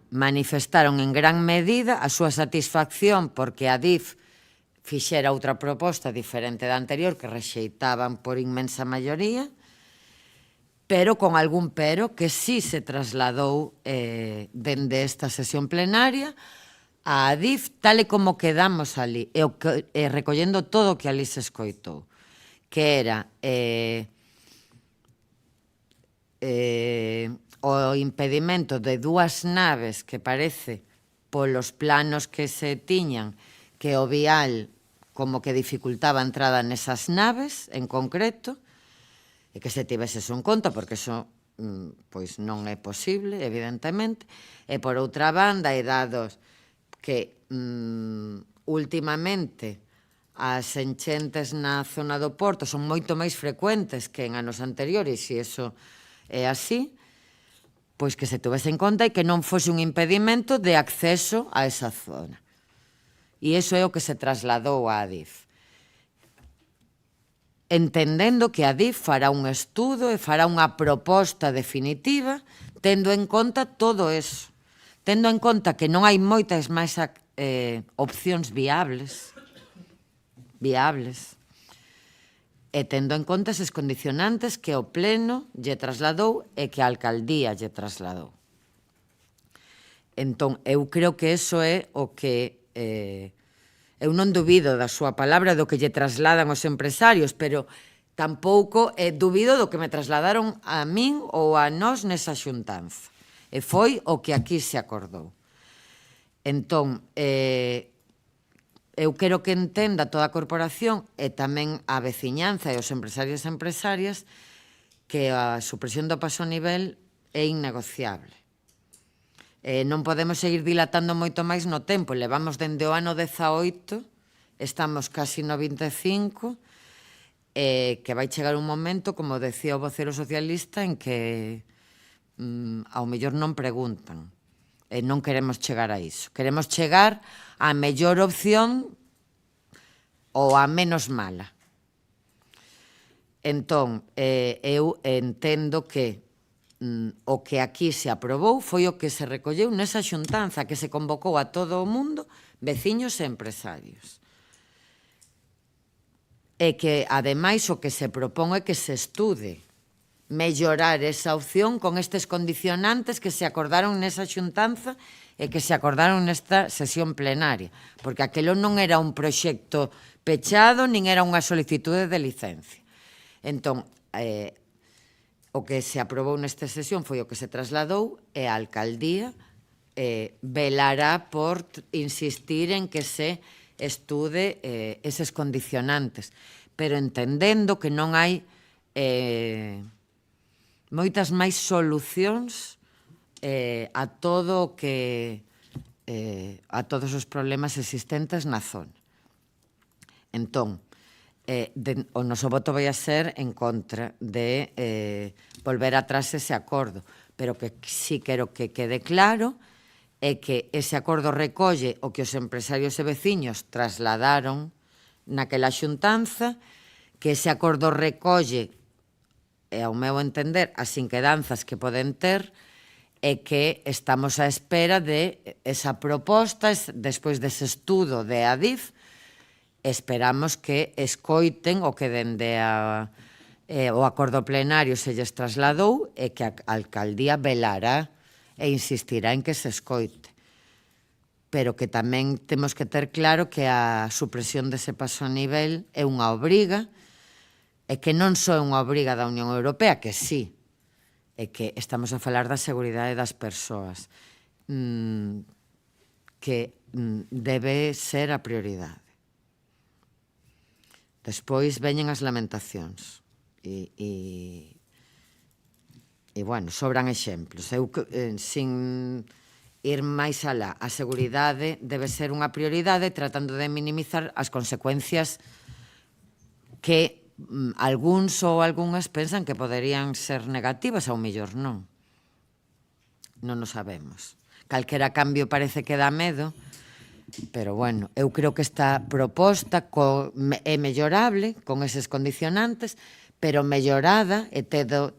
manifestaron en gran medida a súa satisfacción porque a Adif fixera outra proposta diferente da anterior que rexeitaban por inmensa maioría, pero con algún pero que sí se trasladou dende esta sesión plenaria a Adif tal e como quedamos ali e recollendo todo o que ali se escoitou, que era o impedimento de 2 naves que parece polos planos que se tiñan que o vial como que dificultaba a entrada nesas naves en concreto e que se tivese eso en conta porque eso pois non é posible evidentemente e por outra banda e dados que últimamente as enchentes na zona do Porto son moito máis frecuentes que en anos anteriores, e iso é así, pois que se tuvese en conta e que non fose un impedimento de acceso a esa zona. E iso é o que se trasladou á Adif. Entendendo que a Adif fará un estudo e fará unha proposta definitiva tendo en conta todo eso. Tendo en conta que non hai moitas máis opcións viables, e tendo en conta eses condicionantes que o Pleno lle trasladou e que a Alcaldía lle trasladou. Entón, eu creo que eso é o que... Eu non dubido da súa palabra, do que lle trasladan os empresarios, pero tampouco dubido do que me trasladaron a min ou a nós nesa xuntanza. E foi o que aquí se acordou. Entón, eu quero que entenda toda a corporación e tamén a veciñanza e os empresarios e empresarias que a supresión do paso a nivel é innegociable. Non podemos seguir dilatando moito máis no tempo. Levamos dende o ano 18, estamos casi no 25, que vai chegar un momento, como decía o vocero socialista, en que ao mellor non preguntan. Non queremos chegar a iso. Queremos chegar á mellor opción ou á menos mala. Entón, eu entendo que o que aquí se aprobou foi o que se recolleu nesa xuntanza que se convocou a todo o mundo, veciños e empresarios. E que, ademais, o que se propón é que se estude mellorar esa opción con estes condicionantes que se acordaron nesa xuntanza e que se acordaron nesta sesión plenaria, porque aquelo non era un proxecto pechado, nin era unha solicitude de licencia. Entón, o que se aprobou nesta sesión foi o que se trasladou e a Alcaldía velará por insistir en que se estude eses condicionantes, pero entendendo que non hai moitas máis solucións a todo o que a todos os problemas existentes na zona. Entón, o noso voto vai a ser en contra de volver atrás ese acordo, pero que sí quero que quede claro é que ese acordo recolle o que os empresarios e veciños trasladaron naquela xuntanza, que ese acordo recolle, ao meu entender, as inquedanzas que poden ter, e que estamos á espera de esa proposta, despois dese estudo de Adif. Esperamos que escoiten o que dende o acordo plenario se lles trasladou e que a Alcaldía velará e insistirá en que se escoite. Pero que tamén temos que ter claro que a supresión dese paso a nivel é unha obriga, e que non só é unha obriga da Unión Europea, que sí, é que estamos a falar da seguridade das persoas, que debe ser a prioridade. Despois veñen as lamentacións e bueno, sobran exemplos. Eu, sin ir máis alá, a seguridade debe ser unha prioridade tratando de minimizar as consecuencias que algúns ou algunhas pensan que poderían ser negativas, ao mellor non. Non o sabemos. Calquera cambio parece que dá medo, pero bueno, eu creo que esta proposta é mellorable con eses condicionantes, pero mellorada e tendo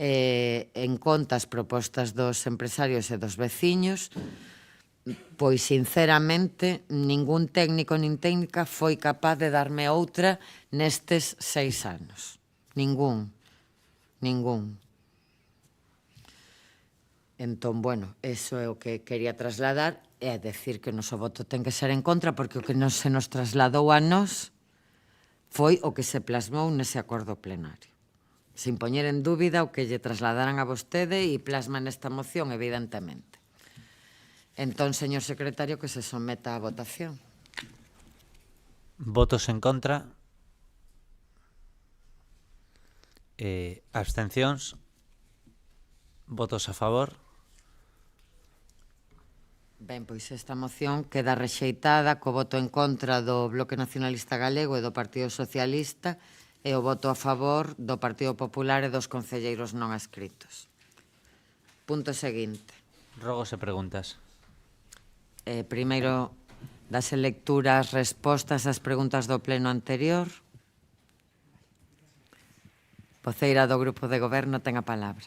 en conta as propostas dos empresarios e dos veciños, pois sinceramente ningún técnico nin técnica foi capaz de darme outra nestes 6 anos. Ningún. Entón, bueno, eso é o que quería trasladar, é decir que o noso voto ten que ser en contra, porque o que se nos trasladou a nós foi o que se plasmou nese acordo plenario. Sin poñer en dúbida o que lle trasladaran a vostede e plasma nesta moción, evidentemente. Entón, señor secretario, que se someta a votación. Votos en contra. Abstencións. Votos a favor. Ben, pois esta moción queda rexeitada co voto en contra do Bloque Nacionalista Galego e do Partido Socialista e o voto a favor do Partido Popular e dos concelleiros non adscritos. Punto seguinte. Rogos e preguntas. Primeiro, das lecturas respostas ás preguntas do pleno anterior. Voceira do Grupo de Goberno ten a palabra.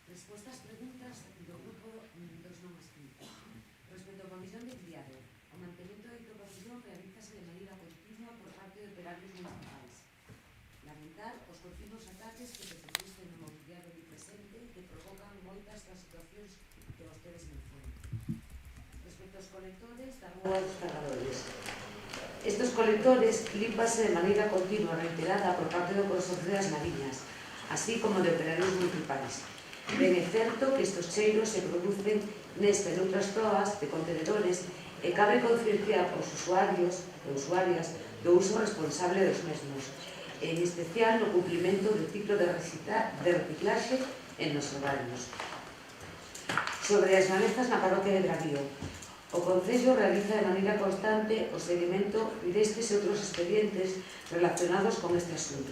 Respostas preguntas do Grupo dos non adscritos. Respecto á Comisión de Criado, o mantemento da proposición realízase de maneira continua por parte de operarios municipais. Lamentar os continuos ataques que se producen no mobiliario de presente que provocan moitas das situacións que vostedes mencionan. Respecto aos colectores da rúa dos cargadores. Estes colectores límpase de maneira continua reiterada por parte do Consorcio das Mariñas, así como de operarios municipais. Ben é certo que estes cheiros se producen neste e noutras zoas de contenedores e cabe concienciar os usuarios e usuarias do uso responsable dos mesmos, en especial no cumprimento do ciclo de reciclaxe en nos hogares. Sobre as malezas na parroquia de Bravío, o Concello realiza de maneira constante o seguimento destes e outros expedientes relacionados con este asunto.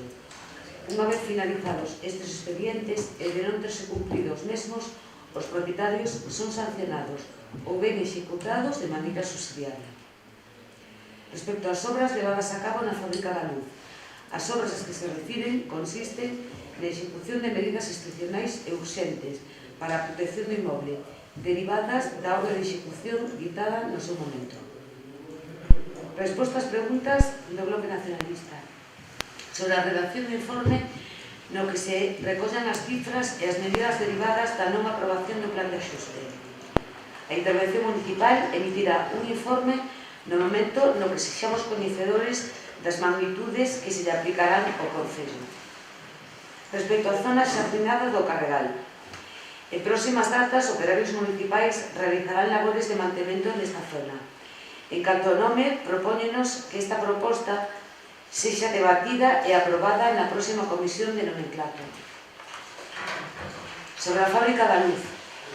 Unha vez finalizados estes expedientes e de non terse cumprido os mesmos, os propietarios son sancionados ou ben executados de maneira subsidiaria. Respecto ás obras levadas a cabo na Fábrica da Luz, as obras ás que se refiren consisten na execución de medidas excepcionais e urxentes para a protección do inmoble, derivadas da obra de execución ditada no seu momento. Resposta ás preguntas do Bloque Nacionalista sobre a redacción do informe no que se recollan as cifras e as medidas derivadas da non aprobación do plan de axuste. A intervención municipal emitirá un informe no momento no que sexamos coñecedores das magnitudes que se lle aplicarán ao Concello. Respecto á zona xardinada do Carregal, en próximas datas, operarios municipais realizarán labores de mantemento nesta zona. En canto ao nome, propóñenos que esta proposta sexa debatida e aprobada na próxima comisión de nomenclato. Sobre a Fábrica da Luz,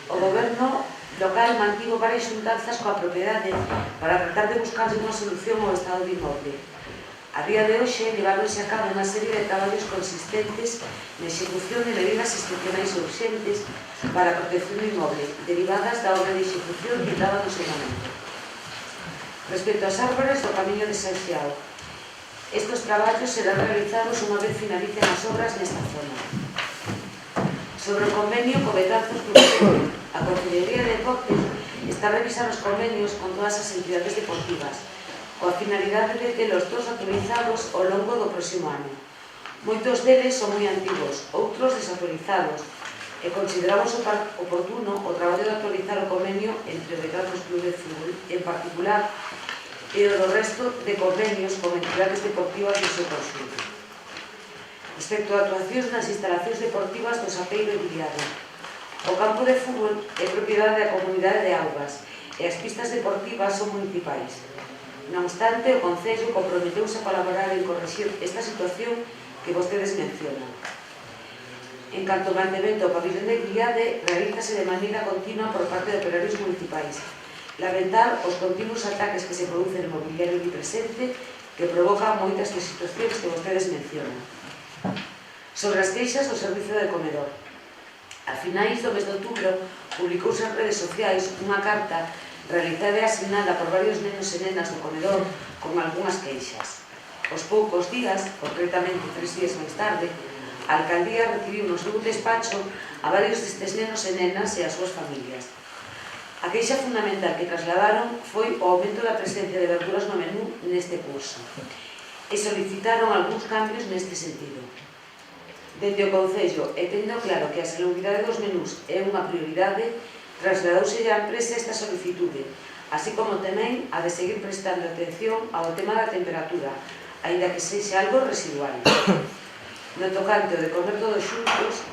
o Goberno local mantivo varias xuntanzas coa propiedade para tratar de buscar unha solución ao estado de inmoble. A día de hoxe, leváronse a cabo unha serie de traballos consistentes na execución de medidas excepcionais e urxentes para a protección do inmoble, derivadas da obra de execución citada no seu momento. Respecto ás árbores do Camiño de San Xiao, estes traballos serán realizados unha vez finalicen as obras nesta zona. Sobre o convenio co Betanzos Club de Fútbol, a Consellería de Deportes está revisando os convenios con todas as entidades deportivas, coa finalidade de telos todos actualizados ao longo do próximo ano. Moitos deles son moi antigos, outros desactualizados, e consideramos oportuno o traballo de actualizar o convenio entre o Betanzos Club de Fútbol en particular e o do resto de convenios con entidades deportivas do seu conxunto. Respecto a actuacións nas instalacións deportivas do Sapeiro e Viriade, o campo de fútbol é propiedade da Comunidade de Augas e as pistas deportivas son municipais. Non obstante, o Concello comprometeuse a colaborar en corrixir esta situación que vostedes mencionan. En canto ao mantemento do pabillón de Viriade, realízase de maneira continua por parte de operarios municipais. Lamentar os continuos ataques que se producen no mobiliario de presente que provocan moitas das situacións que vostedes mencionan. Sobre as queixas do servicio de comedor. A finais do mes de outubro publicouse en redes sociais unha carta realizada e asignada por varios nenos e nenas do comedor con algunhas queixas. Aos poucos días, concretamente 3 días máis tarde, a alcaldía recibiu no seu despacho a varios destes nenos e nenas e as súas familias. A queixa fundamental que trasladaron foi o aumento da presencia de verduras no menú neste curso e solicitaron algúns cambios neste sentido. Dende o Concello, e tendo claro que a salubridade dos menús é unha prioridade, trasladouse á empresa esta solicitude, así como tamén a de seguir prestando atención ao tema da temperatura, aínda que sexa algo residual. No tocante ao de comer todos xuntos,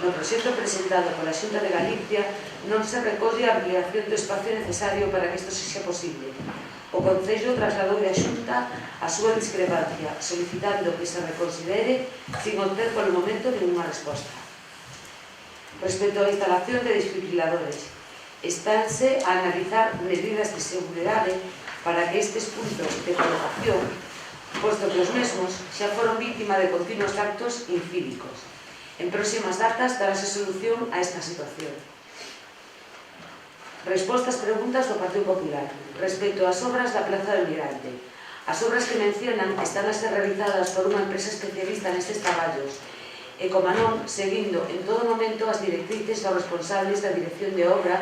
no proxecto presentado pola Xunta de Galicia non se recolle a ampliación do espacio necesario para que isto sexa posible. O Concello trasladou a Xunta a súa discrepancia, solicitando que se reconsidere sin obter polo momento ninguna resposta. Respecto á instalación de desfibriladores, estánse a analizar medidas de seguridade para que estes puntos de colocación, posto que os mesmos xa foron víctima de continuos actos incívicos. En próximas datas darase solución a esta situación. Resposta ás preguntas do Partido Popular. Respecto ás obras da Plaza do Almirante, as obras que mencionan están a ser realizadas por unha empresa especialista nestes traballos e, como non, seguindo en todo momento as directrices dos responsables da Dirección de Obra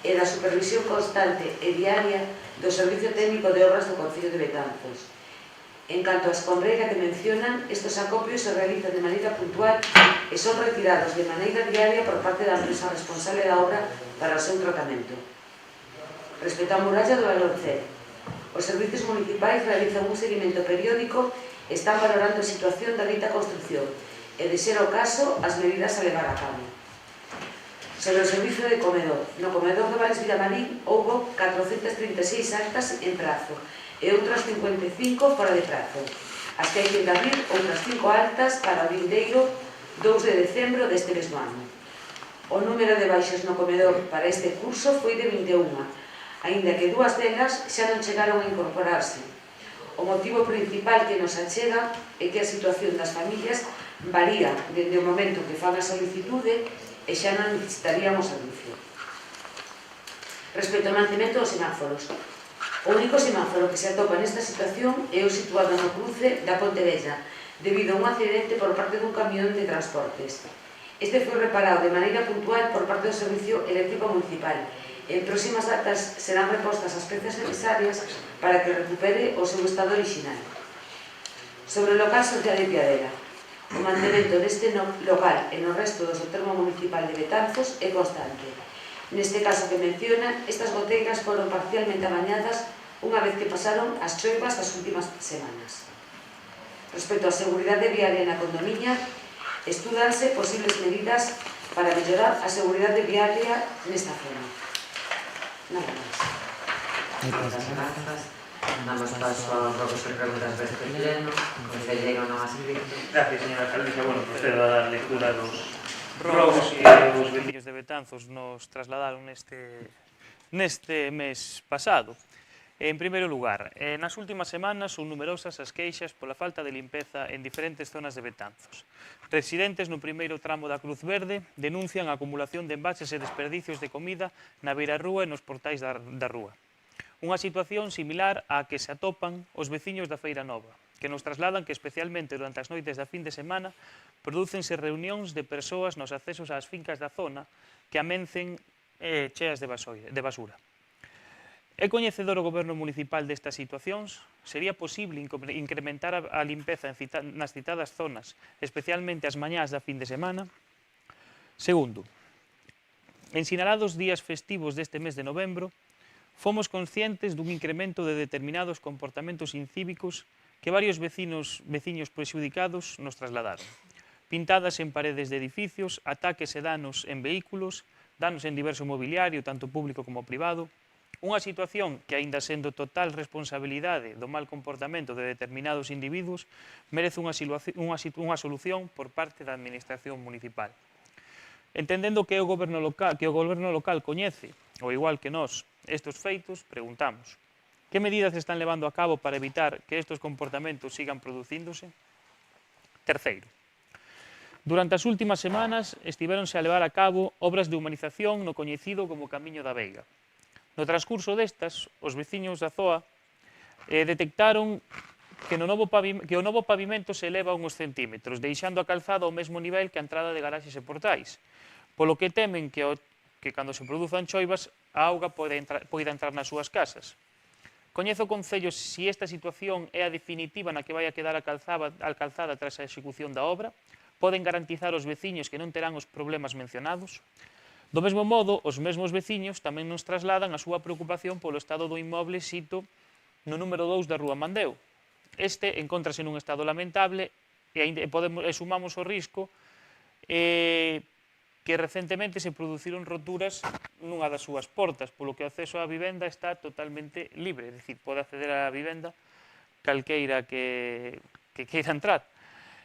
e da supervisión constante e diaria do Servicio Técnico de Obras do Concello de Betanzos. En canto ás conrega que mencionan, estes acopios se realizan de maneira puntual e son retirados de maneira diaria por parte da empresa responsable da obra para o seu tratamento. Respecto á muralla do Valoncé, os servicios municipais realizan un seguimento periódico e están valorando a situación da dita construcción e, de ser o caso, as medidas a levar a cabo. Sobre o servicio de comedor, no comedor de Vales Villamarín houbo 436 actas en prazo e outras 55 fora de prazo. As que hai que abrir outras 5 actas para o vindeiro 2 de decembro deste mesmo ano. O número de baixas no comedor para este curso foi de 21, aínda que 2 delas xa non chegaron a incorporarse. O motivo principal que nos achega é que a situación das familias varía dende o momento que fan a solicitude e xa non necesitaríamos servicio. Respecto ao mantemento dos semáforos, o único semáforo que se atopa nesta situación é o situado no cruce da Ponte Vella, debido a un accidente por parte dun camión de transportes. Este foi reparado de maneira puntual por parte do Servicio Eléctrico Municipal. En próximas datas serán repostas as pezas necesarias para que recupere o seu estado original. Sobre o local social de Piadera, o mantemento deste local e no resto do termo municipal de Betanzos é constante. Neste caso que menciona, estas goteiras foron parcialmente bañadas unha vez que pasaron as choivas das últimas semanas. Respecto á seguridade viaria na condomiña, estúdanse posibles medidas para mellorar a seguridade viaria nesta zona. Nada máis. Moitas grazas. Damos paso aos grupos de preguntas deste pleno. Concelleiro non así. Gracias, señora alcaldesa. Bueno, procedo a dar lectura dos rogos que os veciños de Betanzos nos trasladaron neste mes pasado. En primeiro lugar, nas últimas semanas son numerosas as queixas pola falta de limpeza en diferentes zonas de Betanzos. Residentes no primeiro tramo da Cruz Verde denuncian a acumulación de envases e desperdicios de comida na beirarrúa e nos portais da rúa. Unha situación similar á que se atopan os veciños da Feira Nova, que nos trasladan que especialmente durante as noites da fin de semana prodúcense reunións de persoas nos accesos ás fincas da zona que amencen cheas de basura. É coñecedor o Goberno Municipal destas situacións? Sería posible incrementar a limpeza nas citadas zonas, especialmente as mañás da fin de semana? Segundo, en sinalados días festivos deste mes de novembro, fomos conscientes dun incremento de determinados comportamentos incívicos que varios veciños prexudicados nos trasladaron. Pintadas en paredes de edificios, ataques e danos en vehículos, danos en diverso mobiliario, tanto público como privado, unha situación que, aínda sendo total responsabilidade do mal comportamento de determinados individuos, merece unha solución por parte da Administración Municipal. Entendendo que o Goberno local coñece, ao igual que nós, estes feitos, preguntamos: que medidas se están levando a cabo para evitar que estes comportamentos sigan producíndose? Terceiro, durante as últimas semanas estivéronse a levar a cabo obras de humanización no coñecido como Camiño da Veiga. No transcurso destas, os veciños da ZOA detectaron que o novo pavimento se eleva uns centímetros, deixando a calzada ao mesmo nivel que a entrada de garaxes e portais, polo que temen que cando se produzan choivas a auga poida entrar nas súas casas. Coñece o Concello se esta situación é a definitiva na que vai a quedar a calzada tras a execución da obra? Poden garantizar aos veciños que non terán os problemas mencionados? Do mesmo modo, os mesmos veciños tamén nos trasladan a súa preocupación polo estado do inmoble sito no número 2 da Rúa Mandeo. Este encóntrase nun estado lamentable e sumamos o risco que recentemente se produciron roturas nunha das súas portas, polo que o acceso á vivenda está totalmente libre, é dicir, pode acceder á vivenda calqueira que queira entrar.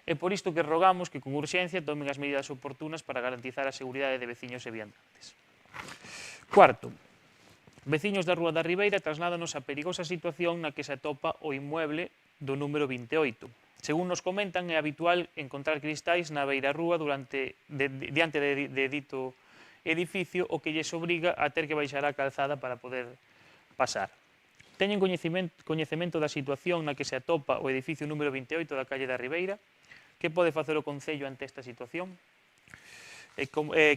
É por isto que rogamos que con urxencia tomen as medidas oportunas para garantizar a seguridade de veciños e viandantes. Cuarto, veciños da Rúa da Ribeira trasládanos a perigosa situación na que se atopa o inmueble do número 28. Según nos comentan, é habitual encontrar cristais na beirarrúa diante de dito edificio, o que lles obriga a ter que baixar a calzada para poder pasar. Teñen coñecemento da situación na que se atopa o edificio número 28 da calle da Ribeira? Que pode facer o Concello ante esta situación?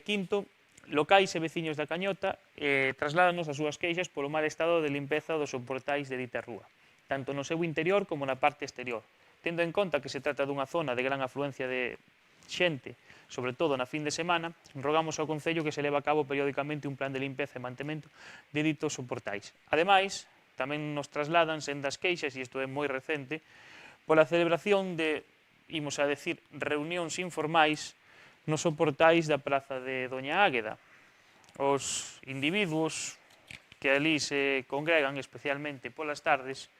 Quinto, locais e veciños da Cañota trasládanos as súas queixas polo mal estado de limpeza dos soportais de dita rúa, tanto no seu interior como na parte exterior. Tendo en conta que se trata dunha zona de gran afluencia de xente, sobre todo na fin de semana, rogamos ao Concello que se leva a cabo periódicamente un plan de limpeza e mantemento de ditos soportais. Ademais, tamén nos trasladan sendas queixas, e isto é moi recente, pola celebración de, imos a decir, reunións informais nos soportais da Praza de Doña Águeda. Os individuos que ali se congregan, especialmente polas tardes,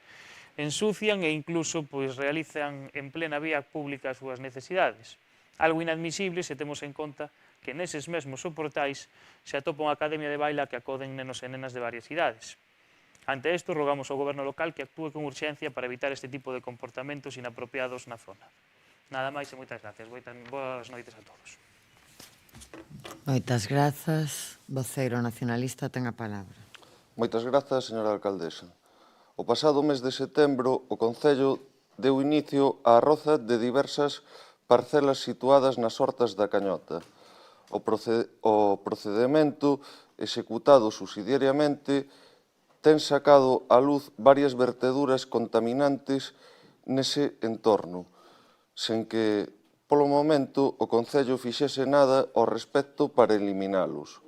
ensucian e incluso realizan en plena vía pública as súas necesidades. Algo inadmisible se temos en conta que neses mesmos soportais se atopa unha academia de baile que acoden nenos e nenas de varias idades. Ante isto, rogamos ao goberno local que actúe con urxencia para evitar este tipo de comportamentos inapropiados na zona. Nada máis e moitas gracias. Boas noites a todos. Moitas grazas. Voceiro nacionalista ten a palabra. Moitas grazas, señora alcaldesa. O pasado mes de setembro, o Concello deu inicio á roza de diversas parcelas situadas nas hortas da Cañota. O procedemento executado subsidiariamente ten sacado á luz varias verteduras contaminantes nese entorno, sen que, polo momento, o Concello fixese nada ao respecto para eliminalos.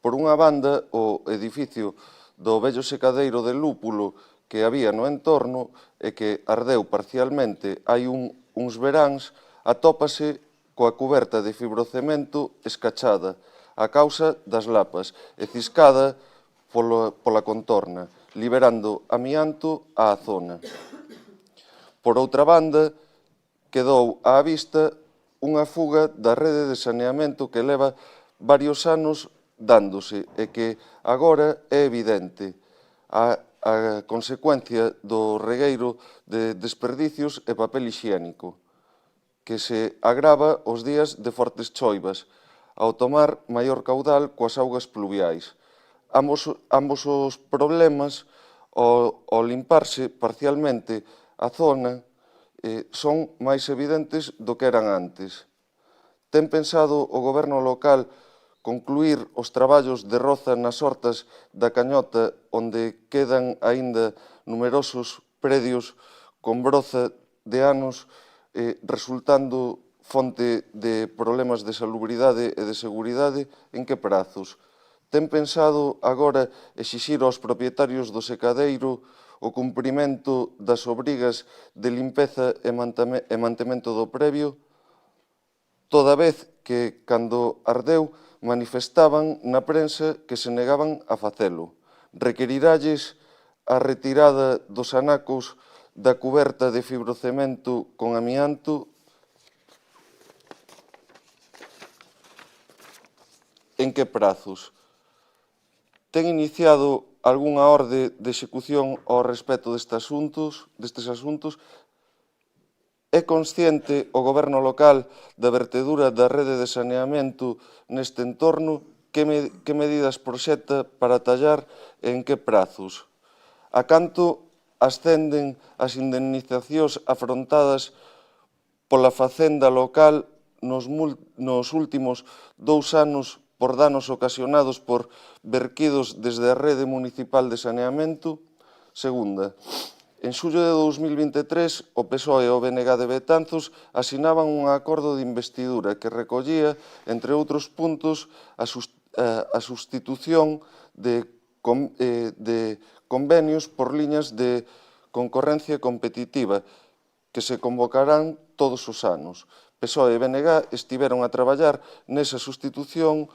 Por unha banda, o edificio do vello secadeiro de lúpulo que había no entorno e que ardeu parcialmente hai uns veráns, atópase coa cuberta de fibrocemento escachada a causa das lapas e ciscada pola contorna, liberando amianto á zona. Por outra banda, quedou á vista unha fuga da rede de saneamento que leva varios anos dándose e que agora é evidente a consecuencia do regueiro de desperdicios e papel hixiénico, que se agrava os días de fortes choivas, ao tomar maior caudal coas augas pluviais. Ambos os problemas, ao limparse parcialmente a zona, son máis evidentes do que eran antes. Ten pensado o goberno local concluir os traballos de roza nas hortas da Cañota, onde quedan aínda numerosos predios con broza de anos, resultando fonte de problemas de salubridade e de seguridade? En que prazos? Ten pensado agora exixir aos propietarios do secadeiro o cumprimento das obrigas de limpeza e mantemento do previo, toda vez que, cando ardeu, manifestaban na prensa que se negaban a facelo. Requeriralles a retirada dos anacos da cuberta de fibrocemento con amianto? En que prazos? Ten iniciado algunha orde de execución ao respecto destes asuntos? É consciente o goberno local da vertedura da rede de saneamento neste entorno? Que medidas proxecta para tallar e en que prazos? A canto ascenden as indemnizacións afrontadas pola Facenda local nos últimos 2 anos por danos ocasionados por verquidos desde a rede municipal de saneamento? Segunda, en xullo de 2023, o PSOE e o BNG de Betanzos asinaban un acordo de investidura que recollía, entre outros puntos, a sustitución de convenios por liñas de concorrencia competitiva que se convocarán todos os anos. PSOE e BNG estiveron a traballar nesa sustitución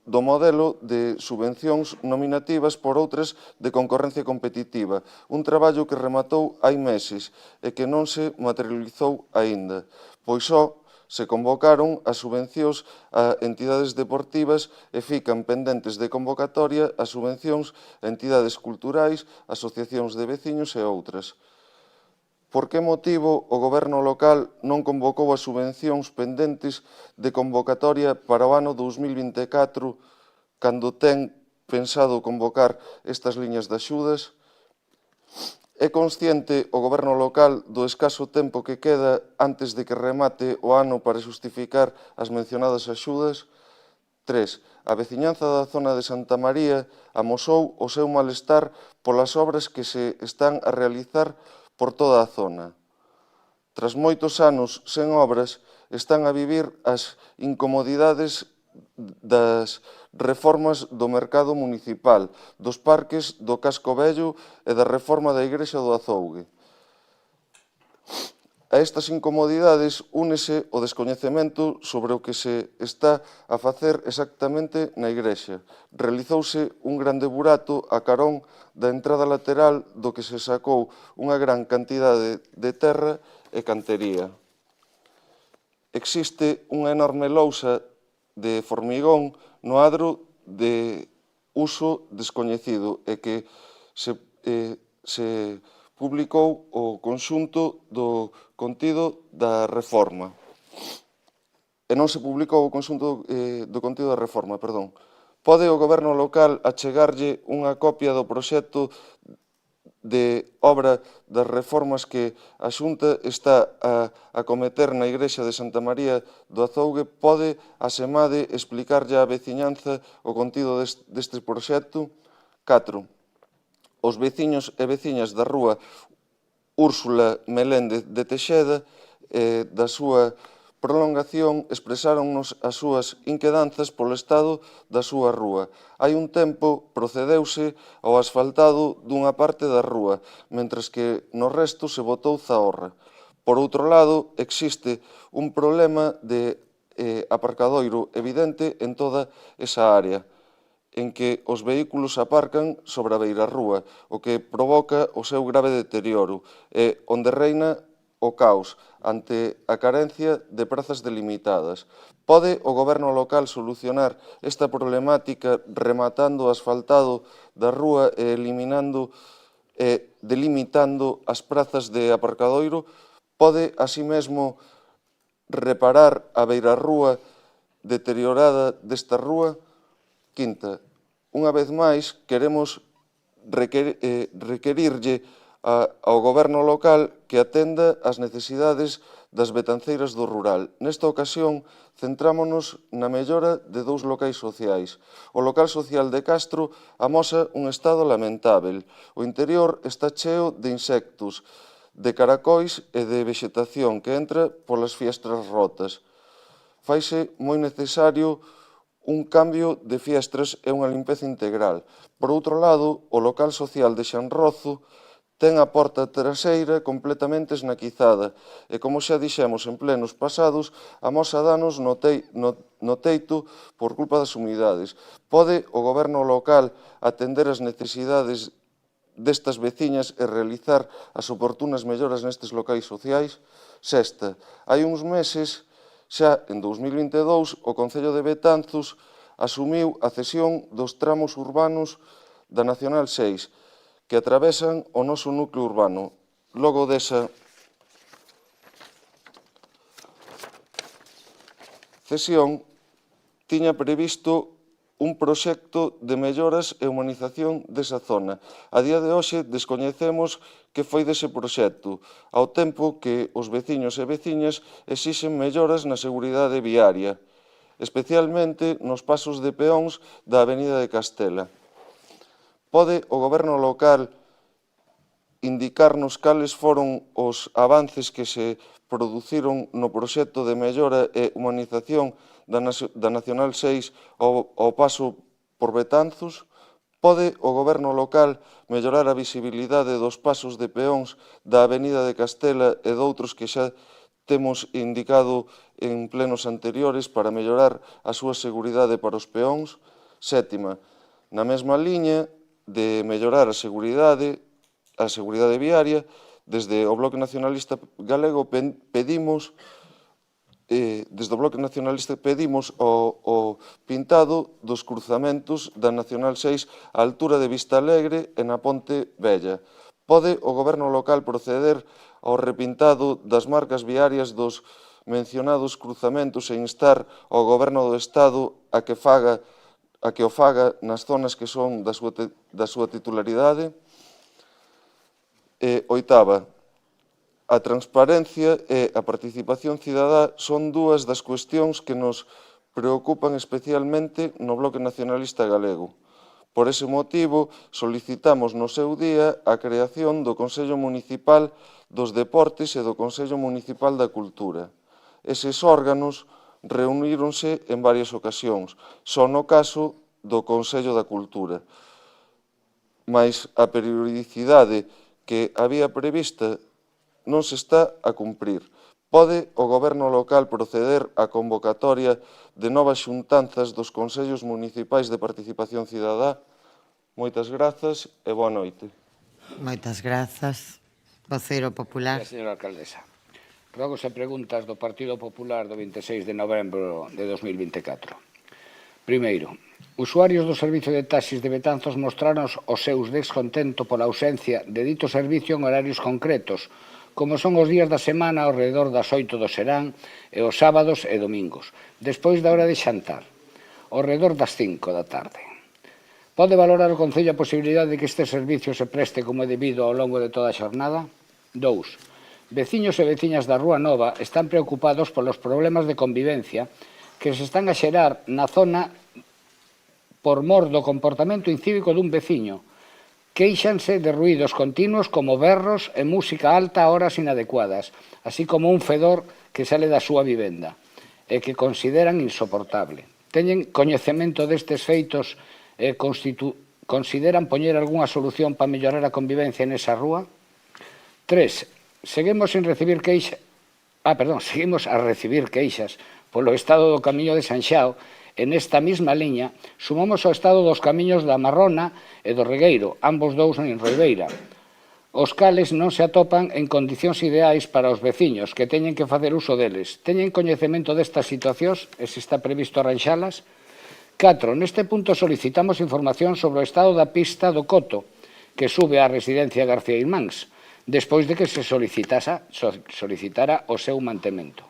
do modelo de subvencións nominativas por outras de concorrencia competitiva, un traballo que rematou hai meses e que non se materializou aínda, pois só se convocaron as subvencións a entidades deportivas e fican pendentes de convocatoria as subvencións a entidades culturais, asociacións de veciños e outras. Por que motivo o Goberno local non convocou as subvencións pendentes de convocatoria para o ano 2024 cando ten pensado convocar estas liñas de axudas? É consciente o Goberno local do escaso tempo que queda antes de que remate o ano para xustificar as mencionadas axudas? 3. A veciñanza da zona de Santa María amosou o seu malestar polas obras que se están a realizar por toda a zona. Tras moitos anos sen obras, están a vivir as incomodidades das reformas do mercado municipal, dos parques do Casco Vello e da reforma da Igrexa do Azougue. A estas incomodidades únese o descoñecemento sobre o que se está a facer exactamente na Igrexa. Realizouse un grande burato a carón da entrada lateral do que se sacou unha gran cantidade de terra e cantería. Existe unha enorme lousa de formigón no adro de uso descoñecido e que se publicou o conxunto do contido da reforma. E non se publicou o conxunto do contido da reforma, perdón. Pode o Goberno local achegarlle unha copia do proxecto de obra das reformas que a Xunta está a acometer na Igrexa de Santa María do Azougue? Pode, asemade, explicarlle á veciñanza o contido deste proxecto? 4. Os veciños e veciñas da rúa Úrsula Meléndez de Teixeda e da súa prolongación expresáronnos as súas inquedanzas polo estado da súa rúa. Hai un tempo procedeuse ao asfaltado dunha parte da rúa, mentres que no resto se botou zaorra. Por outro lado, existe un problema de aparcadoiro evidente en toda esa área, en que os vehículos aparcan sobre a beirarrúa, o que provoca o seu grave deterioro, e onde reina o caos ante a carencia de prazas delimitadas. Pode o Goberno local solucionar esta problemática rematando o asfaltado da rúa e delimitando as prazas de aparcadoiro? Pode, así mesmo, reparar a beirarrúa deteriorada desta rúa? 5. Unha vez máis, queremos requerirlle ao Goberno local que atenda as necesidades das betanceiras do rural. Nesta ocasión, centrámonos na mellora de 2 locais sociais. O local social de Castro amosa un estado lamentável. O interior está cheo de insectos, de caracois e de vexetación que entra polas fiestras rotas. Faise moi necesario un cambio de fiestras e unha limpeza integral. Por outro lado, o local social de Xanrozo ten a porta traseira completamente esnaquizada e, como xa dixemos en plenos pasados, amosa danos no teito por culpa das humidades. Pode o Goberno local atender as necesidades destas veciñas e realizar as oportunas melloras nestes locais sociais? 6. Hai uns meses, xa en 2022, o Concello de Betanzos asumiu a cesión dos tramos urbanos da Nacional 6, que atravesan o noso núcleo urbano. Logo desa cesión, tiña previsto un proxecto de melloras e humanización desa zona. A día de hoxe descoñecemos que foi dese proxecto, ao tempo que os veciños e veciñas exixen melloras na seguridade viaria, especialmente nos pasos de peóns da Avenida de Castela. Pode o Goberno local indicarnos cales foron os avances que se produciron no proxecto de mellora e humanización da Nacional 6 ao paso por Betanzos? Pode o Goberno local mellorar a visibilidade dos pasos de peóns da Avenida de Castela e doutros que xa temos indicado en plenos anteriores para mellorar a súa seguridade para os peóns? 7. Na mesma liña de mellorar a seguridade viaria, desde o Bloque Nacionalista Galego pedimos desde o Bloque Nacionalista pedimos o pintado dos cruzamentos da Nacional 6 á altura de Vista Alegre e na Ponte Vella. Pode o Goberno local proceder ao repintado das marcas viarias dos mencionados cruzamentos e instar ao Goberno do Estado a que o faga nas zonas que son da súa titularidade? Oitava, a transparencia e a participación cidadá son dúas das cuestións que nos preocupan especialmente no Bloque Nacionalista Galego. Por ese motivo, solicitamos no seu día a creación do Consello Municipal dos Deportes e do Consello Municipal da Cultura. Eses órganos reuníronse en varias ocasións, só no caso do Consello da Cultura. Mais a periodicidade que había prevista non se está a cumprir. Pode o Goberno local proceder á convocatoria de novas xuntanzas dos Consellos Municipais de Participación Cidadá? Moitas grazas e boa noite. Moitas grazas. Voceiro Popular. Señora alcaldesa, rogos e preguntas do Partido Popular do 26 de novembro de 2024. Primeiro, usuarios do servicio de taxis de Betanzos mostraron o seu descontento pola ausencia de dito servicio en horarios concretos, como son os días da semana ao redor das 8 do serán e os sábados e domingos, despois da hora de xantar, ao redor das 5 da tarde. Pode valorar o Concello a posibilidade de que este servicio se preste como é debido ao longo de toda a xornada? 2. Veciños e veciñas da Rúa Nova están preocupados polos problemas de convivencia que se están a xerar na zona por mor do comportamento incívico dun veciño. Quéixanse de ruídos continuos como berros e música alta a horas inadecuadas, así como un fedor que sale da súa vivenda e que consideran insoportable. Teñen coñecemento destes feitos e consideran poñer algunha solución para mellorar a convivencia nesa rúa? 3. Seguimos a recibir queixas polo estado do camiño de Sanxao. En esta mesma liña, sumamos ao estado dos camiños da Marrona e do Regueiro, ambos dous en Ribeira, os cales non se atopan en condicións ideais para os veciños que teñen que facer uso deles. Teñen coñecemento destas situacións e se está previsto arranxalas? 4. Neste punto solicitamos información sobre o estado da pista do Coto, que sube á residencia García Irmáns, despois de que se solicitara o seu mantemento.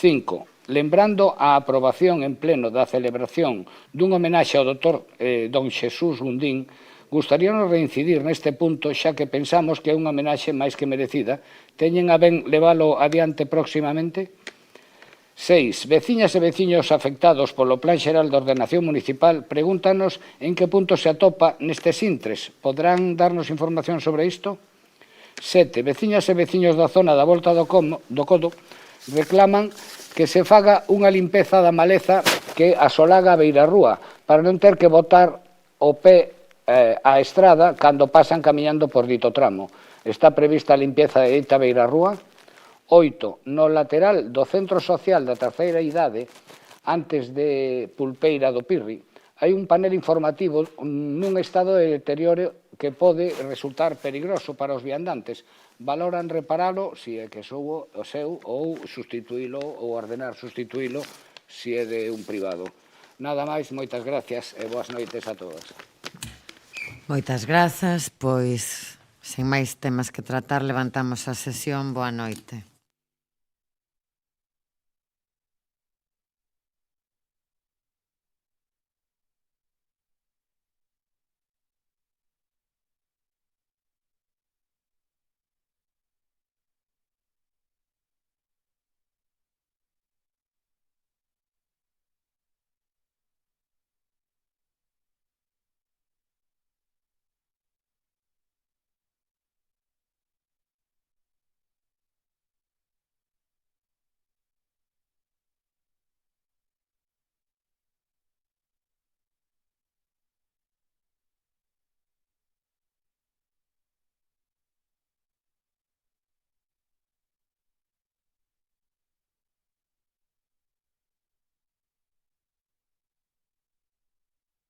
5. Lembrando a aprobación en pleno da celebración dun homenaxe ao Dr. Don Xesús Gundín, gustaríanos reincidir neste punto, xa que pensamos que é unha homenaxe máis que merecida. Teñen a ben leválo adiante próximamente? 6. Veciñas e veciños afectados polo Plan Xeral de Ordenación Municipal pregúntanos en que punto se atopa nestes intres. Poderán darnos información sobre isto? 7. Veciñas e veciños da zona da Volta do Codo reclaman que se faga unha limpeza da maleza que asolaga a beirarrúa para non ter que botar o pé á estrada cando pasan camiñando por dito tramo. Está prevista a limpeza de dita beirarrúa? 8. No lateral do Centro Social da Terceira Idade, antes de Pulpeira do Pirri, hai un panel informativo nun estado de deterioro que pode resultar perigoso para os viandantes. Valoran reparalo se é que sou o seu ou sustituílo ou ordenar sustituílo se é de un privado. Nada máis, moitas gracias e boas noites a todos. Moitas grazas, pois, sen máis temas que tratar, levantamos a sesión. Boa noite.